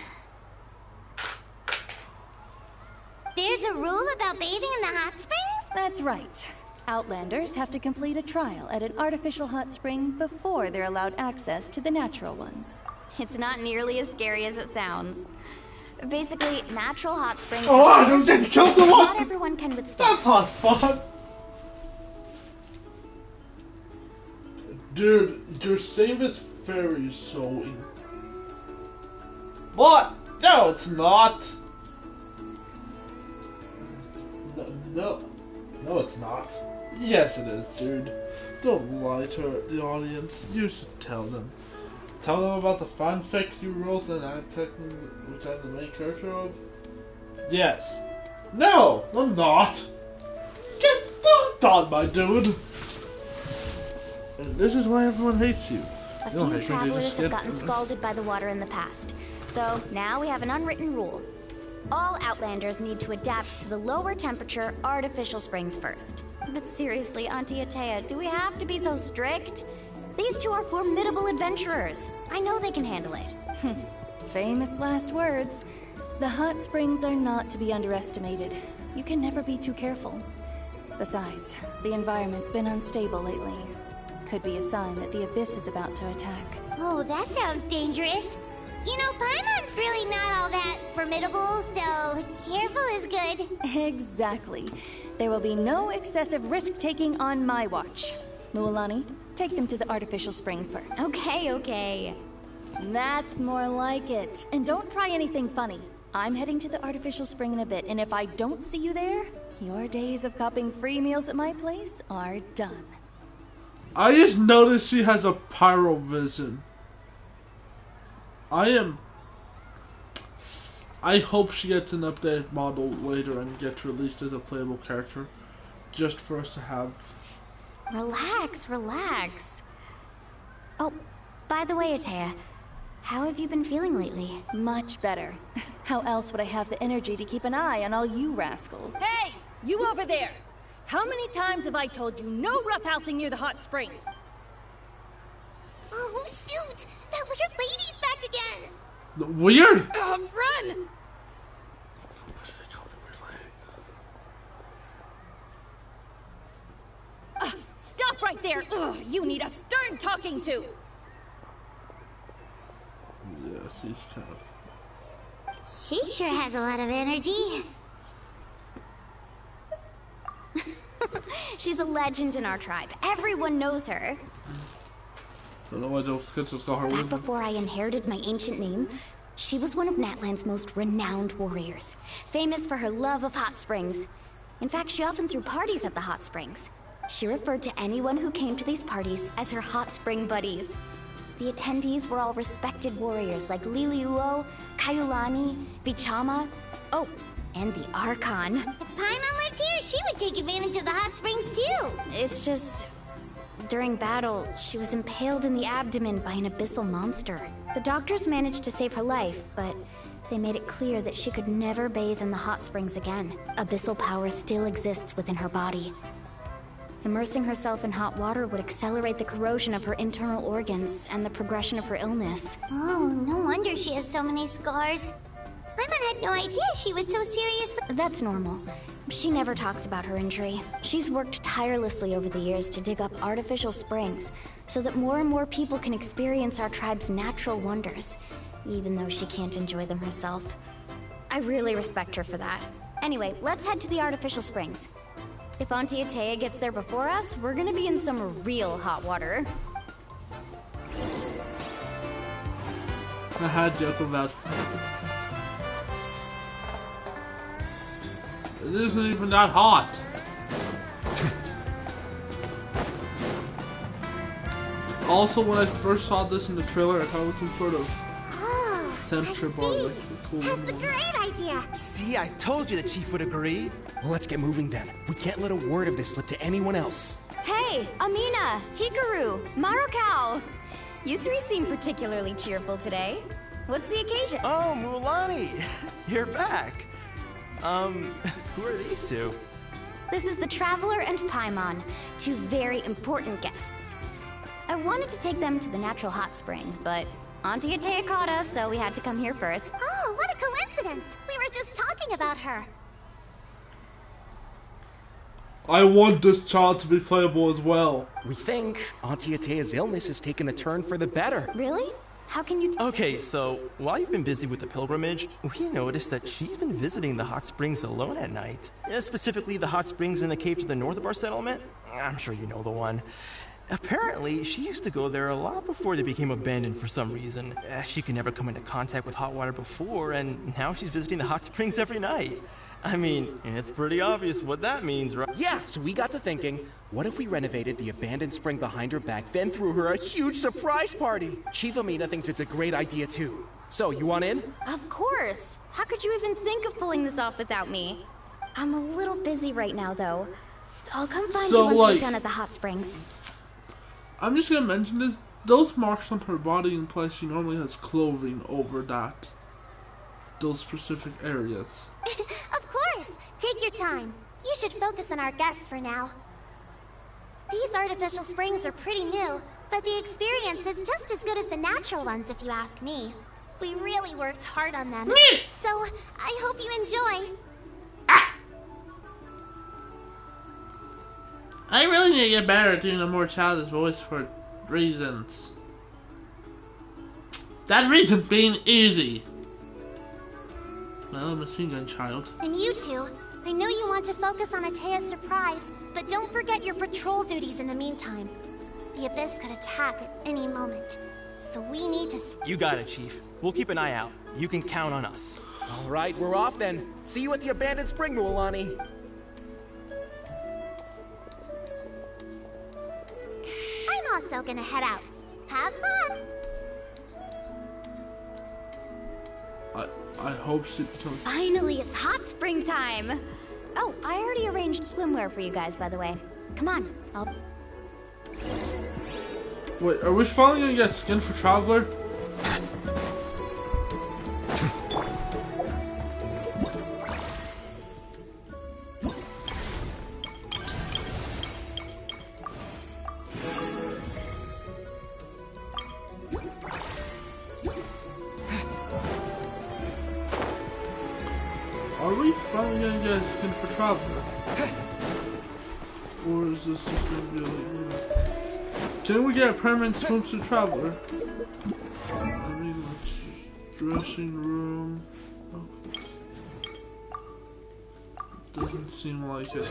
There's a rule about bathing in the hot springs? That's right. Outlanders have to complete a trial at an artificial hot spring before they're allowed access to the natural ones. It's not nearly as scary as it sounds. Basically, natural hot springs... Oh, I don't get to kill someone! Not everyone can withstand. That's hot fun! Dude, your save is very sewing. What? No, it's not. No, it's not. Yes, it is, dude. Don't lie to the audience. You should tell them. Tell them about the fanfics you wrote and which I'm the main character of. Yes. No, I'm not. Get done, my dude. And this is why everyone hates you. A few travelers have gotten scalded by the water in the past. So now we have an unwritten rule. All Outlanders need to adapt to the lower temperature artificial springs first. But seriously, Auntie Atea, do we have to be so strict? These two are formidable adventurers. I know they can handle it. Famous last words. The hot springs are not to be underestimated. You can never be too careful. Besides, the environment's been unstable lately. Could be a sign that the Abyss is about to attack. Oh, that sounds dangerous. You know, Paimon's really not all that formidable, so careful is good. Exactly. There will be no excessive risk-taking on my watch. Mualani, take them to the artificial spring first. Okay. That's more like it. And don't try anything funny. I'm heading to the artificial spring in a bit, and if I don't see you there, your days of copping free meals at my place are done. I just noticed she has a pyro vision. I hope she gets an updated model later and gets released as a playable character, just for us to have. Relax. Oh, by the way, Atea, how have you been feeling lately? Much better. How else would I have the energy to keep an eye on all you rascals? Hey! You over there! How many times have I told you no roughhousing near the hot springs? Oh, shoot! That weird lady's back again! Weird? Run! Stop right there! Ugh, you need a stern talking to! Yeah, she's kind of... She sure has a lot of energy. She's a legend in our tribe. Everyone knows her. Don't know why those kids just call her Back before I inherited my ancient name, she was one of Natland's most renowned warriors, famous for her love of hot springs. In fact, she often threw parties at the hot springs. She referred to anyone who came to these parties as her hot spring buddies. The attendees were all respected warriors like Liliuo, Kaiulani, Vichama, oh, and the Archon. If Paimon lived here, she would take advantage of the hot springs too. It's just... during battle, she was impaled in the abdomen by an abyssal monster. The doctors managed to save her life, but They made it clear that she could never bathe in the hot springs again. Abyssal power still exists within her body. Immersing herself in hot water would accelerate the corrosion of her internal organs and the progression of her illness. Oh, no wonder she has so many scars. Paimon had no idea she was so serious. That's normal. She never talks about her injury. She's worked tirelessly over the years to dig up artificial springs so that more and more people can experience our tribe's natural wonders, even though she can't enjoy them herself. I really respect her for that. Anyway, let's head to the artificial springs. If Auntie Atea gets there before us, we're gonna be in some real hot water. I had joke about. It isn't even that hot. Also, when I first saw this in the trailer, I thought it was some sort of temperature bar, like a cool That's a great idea. See, I told you the chief would agree. Well, let's get moving then. We can't let a word of this slip to anyone else. Hey, Amina, Hikaru, Marukao! You three seem particularly cheerful today. What's the occasion? Oh, Mulani! You're back! Who are these two? This is the Traveler and Paimon, two very important guests. I wanted to take them to the natural hot springs, but Auntie Atea caught us, so we had to come here first. Oh, what a coincidence! We were just talking about her. I want this child to be playable as well. We think Auntie Atea's illness has taken a turn for the better. Really? How can you Okay, so while you've been busy with the pilgrimage, we noticed that she's been visiting the hot springs alone at night. Specifically the hot springs in the cave to the north of our settlement. I'm sure you know the one. Apparently, she used to go there a lot before they became abandoned for some reason. She could never come into contact with hot water before, and now she's visiting the hot springs every night. I mean, it's pretty obvious what that means, right? Yeah, so we got to thinking, what if we renovated the abandoned spring behind her back, then threw her a huge surprise party? Chief Amina thinks it's a great idea too. So, you want in? Of course! How could you even think of pulling this off without me? I'm a little busy right now, though. I'll come find you once we're done at the hot springs. I'm just gonna mention this. Those marks on her body imply she normally has clothing over those specific areas. Of course! Take your time. You should focus on our guests for now. These artificial springs are pretty new, but the experience is just as good as the natural ones if you ask me. We really worked hard on them. So, I hope you enjoy. I really need to get better at doing a more childish voice for reasons. That reason being easy. Well, machine gun child. And you two, I know you want to focus on Atea's surprise, but don't forget your patrol duties in the meantime. The Abyss could attack at any moment, so we need to... You got it, Chief. We'll keep an eye out. You can count on us. All right, we're off then. See you at the abandoned spring, Mulani. I'm also gonna head out. Have fun! I hope she becomes... Finally, it's hot spring time! Oh, I already arranged swimwear for you guys, by the way. Come on, I'll... Wait, are we finally gonna get skin for Traveler? Are we finally gonna get a skin for Traveler? Or is this just gonna be like, can we get a permanent swimsuit Traveler? I mean, dressing room. Oh, doesn't seem like it.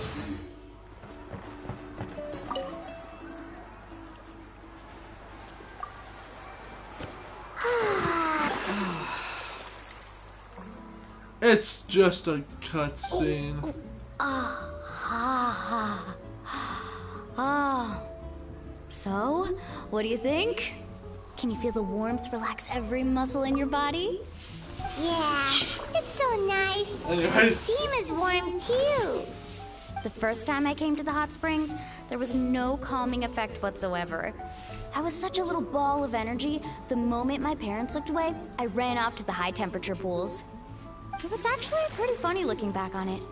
It's just a cutscene. So, what do you think? Can you feel the warmth relax every muscle in your body? Yeah, it's so nice. Anyway. The steam is warm too. The first time I came to the hot springs, there was no calming effect whatsoever. I was such a little ball of energy. The moment my parents looked away, I ran off to the high temperature pools. It was actually pretty funny looking back on it.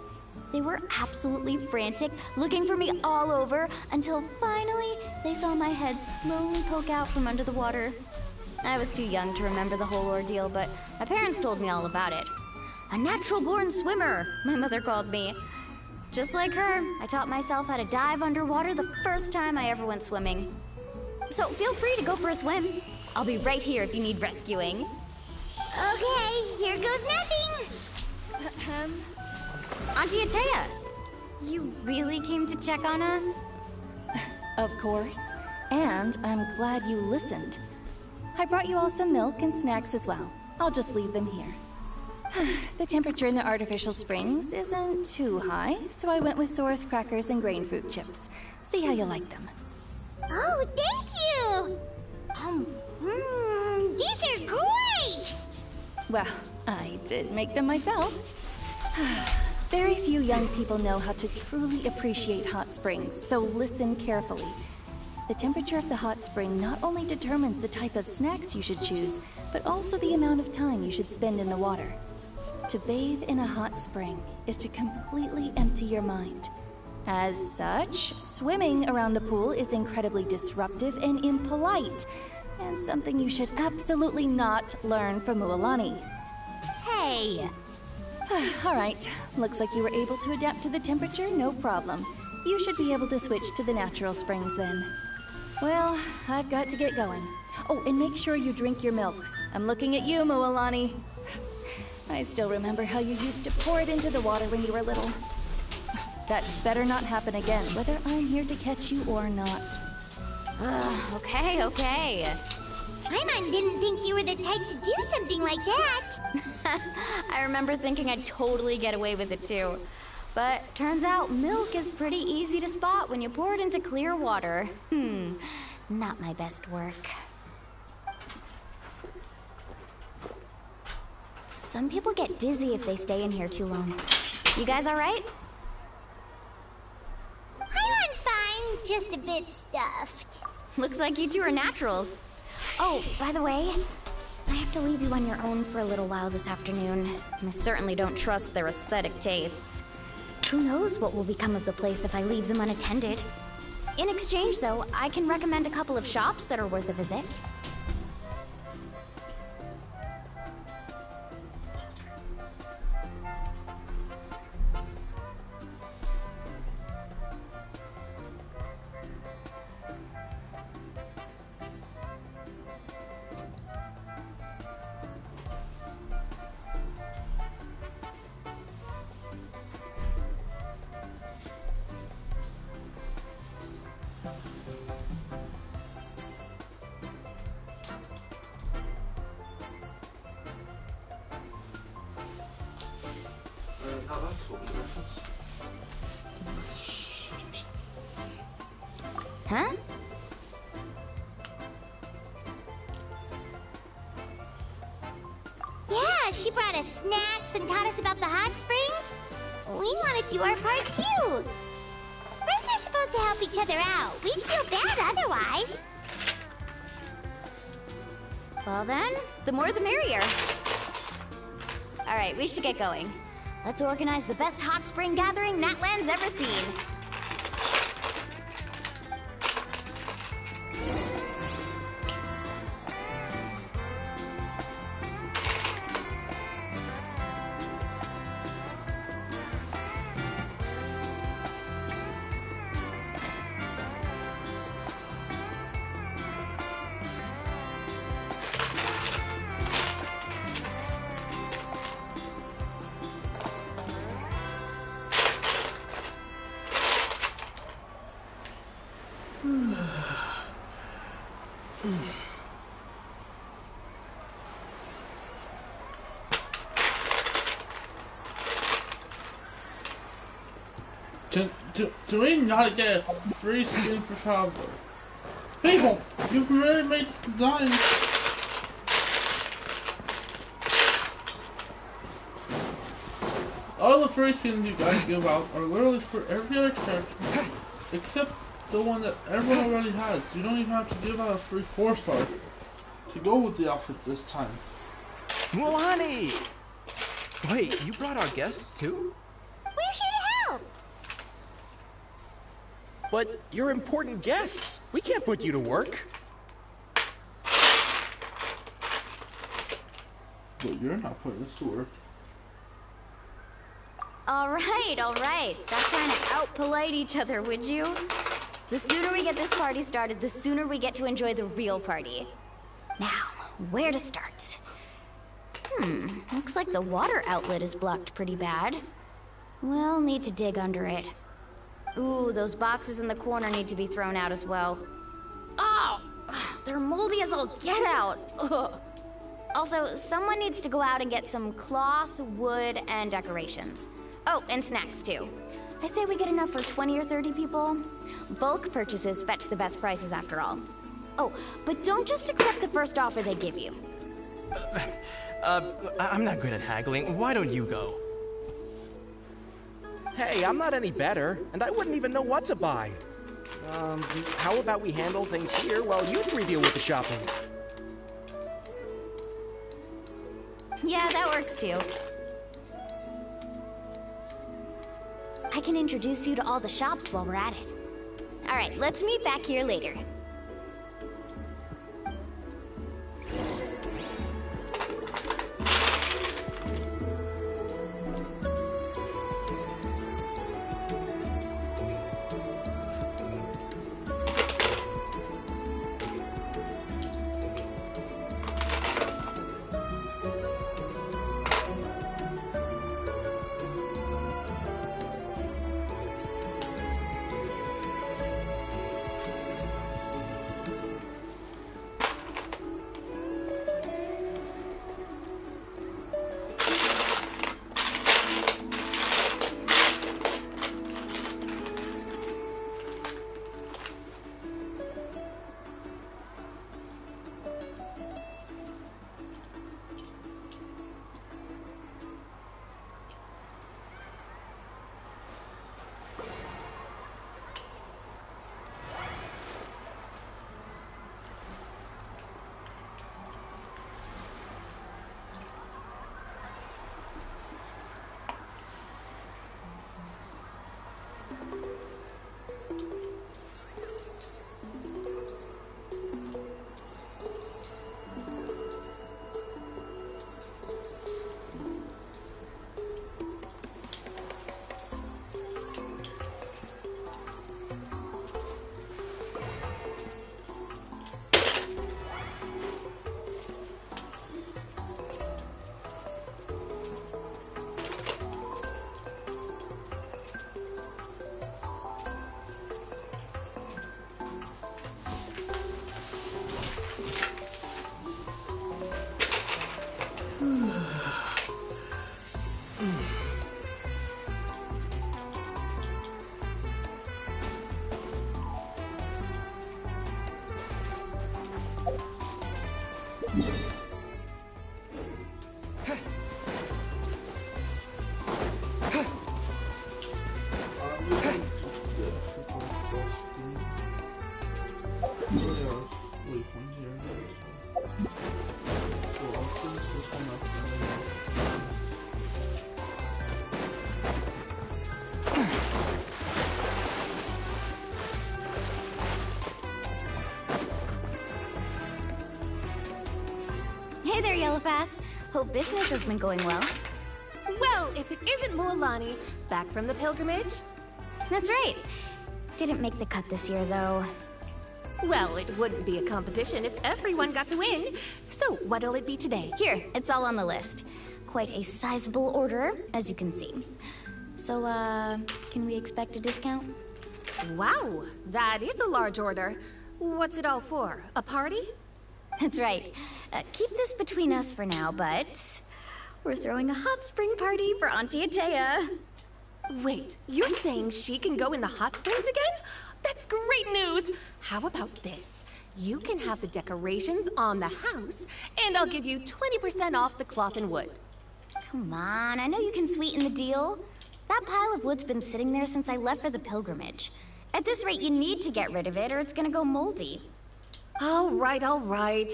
They were absolutely frantic, looking for me all over, until finally they saw my head slowly poke out from under the water. I was too young to remember the whole ordeal, but my parents told me all about it. A natural-born swimmer, my mother called me. Just like her, I taught myself how to dive underwater the first time I ever went swimming. So feel free to go for a swim. I'll be right here if you need rescuing. Okay, here goes nothing. Auntie Atea, you really came to check on us? Of course. And I'm glad you listened. I brought you all some milk and snacks as well. I'll just leave them here. The temperature in the artificial springs isn't too high, so I went with Saurus crackers and grain fruit chips. See how you like them. Oh, thank you! These are great! Well, I did make them myself. Very few young people know how to truly appreciate hot springs, so listen carefully. The temperature of the hot spring not only determines the type of snacks you should choose, but also the amount of time you should spend in the water. To bathe in a hot spring is to completely empty your mind. As such, swimming around the pool is incredibly disruptive and impolite, and something you should absolutely not learn from Mualani. Hey! Alright, looks like you were able to adapt to the temperature, no problem. You should be able to switch to the natural springs then. Well, I've got to get going. Oh, and make sure you drink your milk. I'm looking at you, Mualani. I still remember how you used to pour it into the water when you were little. That better not happen again, whether I'm here to catch you or not. Okay. Paimon didn't think you were the type to do something like that. I remember thinking I'd totally get away with it too. But turns out milk is pretty easy to spot when you pour it into clear water. Not my best work. Some people get dizzy if they stay in here too long. You guys alright? Paimon's fine, just a bit stuffed. Looks like you two are naturals. Oh, by the way, I have to leave you on your own for a little while this afternoon. I certainly don't trust their aesthetic tastes. Who knows what will become of the place if I leave them unattended. In exchange, though, I can recommend a couple of shops that are worth a visit. Huh? Yeah, she brought us snacks and taught us about the hot springs. We want to do our part too. Friends are supposed to help each other out. We'd feel bad otherwise. Well then, the more the merrier. Alright, we should get going. Let's organize the best hot spring gathering Natland's ever seen. Do we not get a free skin for traveler? People, you've really made designs. All the free skins you guys give out are literally for every other character, except the one that everyone already has. You don't even have to give out a free 4-star to go with the outfit this time. Milani! Wait, you brought our guests too? We're here to help! But you're important guests. We can't put you to work. But you're not putting us to work. Alright, alright. Stop trying to out-polite each other, would you? The sooner we get this party started, the sooner we get to enjoy the real party. Now, where to start? Looks like the water outlet is blocked pretty bad. We'll need to dig under it. Ooh, those boxes in the corner need to be thrown out as well. Oh! They're moldy as all get out! Ugh. Also, someone needs to go out and get some cloth, wood, and decorations. Oh, and snacks too. I say we get enough for 20 or 30 people. Bulk purchases fetch the best prices after all. Oh, but don't just accept the first offer they give you. I'm not good at haggling. Why don't you go? Hey, I'm not any better, and I wouldn't even know what to buy. How about we handle things here while you three deal with the shopping? Yeah, that works too. I can introduce you to all the shops while we're at it. Alright, let's meet back here later. Hey there, Yellowpath. Hope business has been going well. Well, if it isn't Milani, back from the pilgrimage? That's right. Didn't make the cut this year, though. Well, it wouldn't be a competition if everyone got to win. So, what'll it be today? Here, it's all on the list. Quite a sizable order, as you can see. So, can we expect a discount? Wow, that is a large order. What's it all for? A party? That's right. Keep this between us for now, but we're throwing a hot spring party for Auntie Atea. Wait, you're saying she can go in the hot springs again? That's great news! How about this? You can have the decorations on the house, and I'll give you 20% off the cloth and wood. Come on, I know you can sweeten the deal. That pile of wood's been sitting there since I left for the pilgrimage. At this rate, you need to get rid of it or it's gonna go moldy. All right.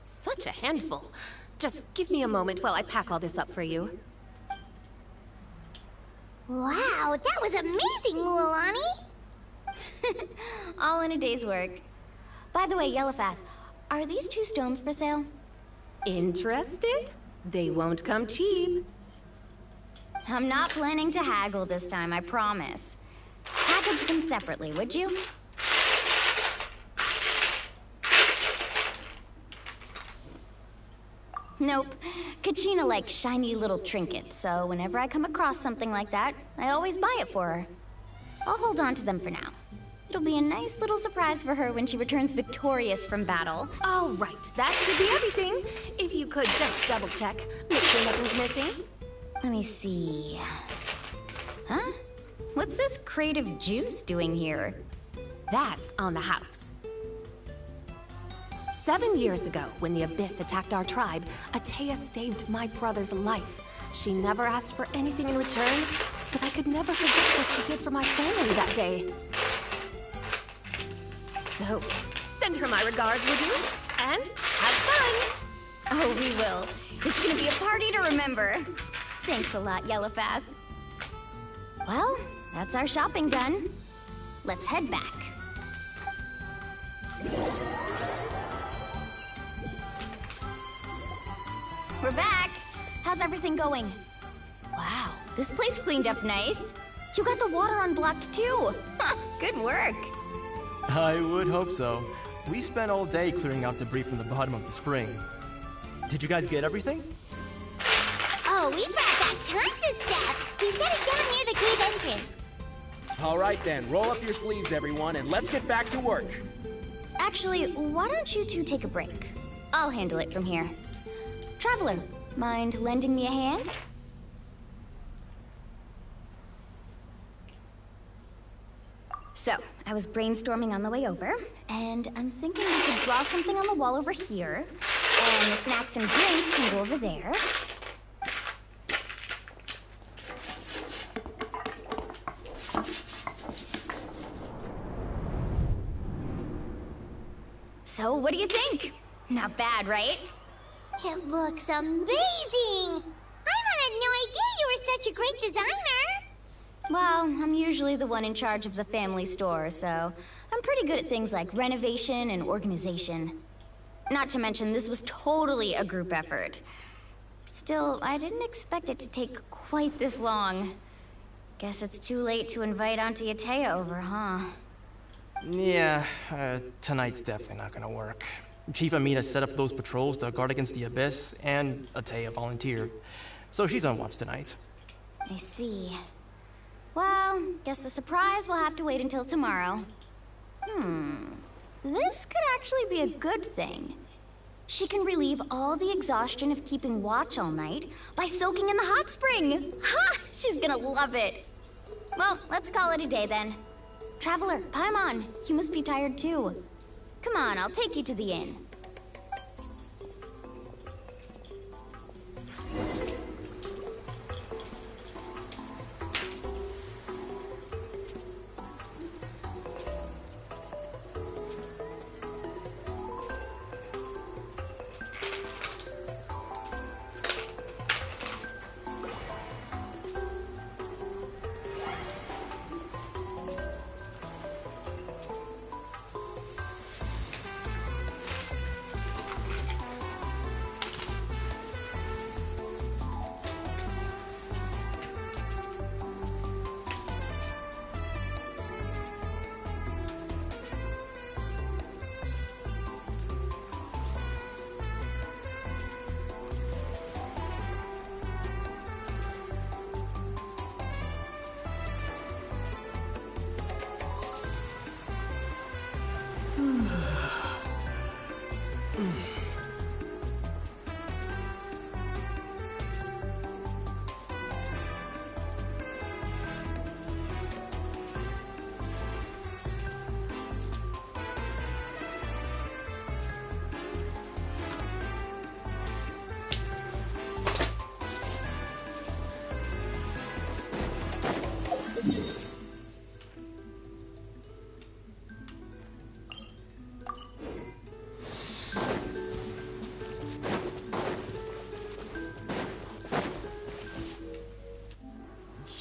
Such a handful. Just give me a moment while I pack all this up for you. Wow, that was amazing, Mualani! All in a day's work. By the way, Yellowfath, are these 2 stones for sale? Interested? They won't come cheap. I'm not planning to haggle this time, I promise. Package them separately, would you? Nope. Kachina likes shiny little trinkets, so whenever I come across something like that, I always buy it for her. I'll hold on to them for now. It'll be a nice little surprise for her when she returns victorious from battle. All right, that should be everything. If you could just double check, make sure nothing's missing. Let me see. Huh? What's this crate of juice doing here? That's on the house. 7 years ago, when the Abyss attacked our tribe, Atea saved my brother's life. She never asked for anything in return, but I could never forget what she did for my family that day. So, send her my regards, would you? And have fun! Oh, we will. It's gonna be a party to remember. Thanks a lot, Yellowfath. Well, that's our shopping done. Let's head back. We're back! How's everything going? Wow, this place cleaned up nice. You got the water unblocked too. Good work. I would hope so. We spent all day clearing out debris from the bottom of the spring. Did you guys get everything? Oh, we brought back tons of stuff. We set it down near the cave entrance. All right then, roll up your sleeves, everyone, and let's get back to work. Actually, why don't you two take a break? I'll handle it from here. Traveler, mind lending me a hand? So, I was brainstorming on the way over, and I'm thinking we could draw something on the wall over here, and the snacks and drinks can go over there. So, what do you think? Not bad, right? It looks amazing! Paimon had no idea you were such a great designer! Well, I'm usually the one in charge of the family store, so I'm pretty good at things like renovation and organization. Not to mention, this was totally a group effort. Still, I didn't expect it to take quite this long. Guess it's too late to invite Auntie Atea over, huh? Yeah, tonight's definitely not gonna work. Chief Amina set up those patrols to guard against the Abyss, and Atea volunteered. So she's on watch tonight. I see. Well, guess the surprise will have to wait until tomorrow. This could actually be a good thing. She can relieve all the exhaustion of keeping watch all night by soaking in the hot spring. Ha! She's gonna love it. Well, let's call it a day then. Traveler, Paimon, you must be tired too. Come on, I'll take you to the inn.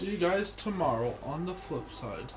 see you guys tomorrow on the flip side.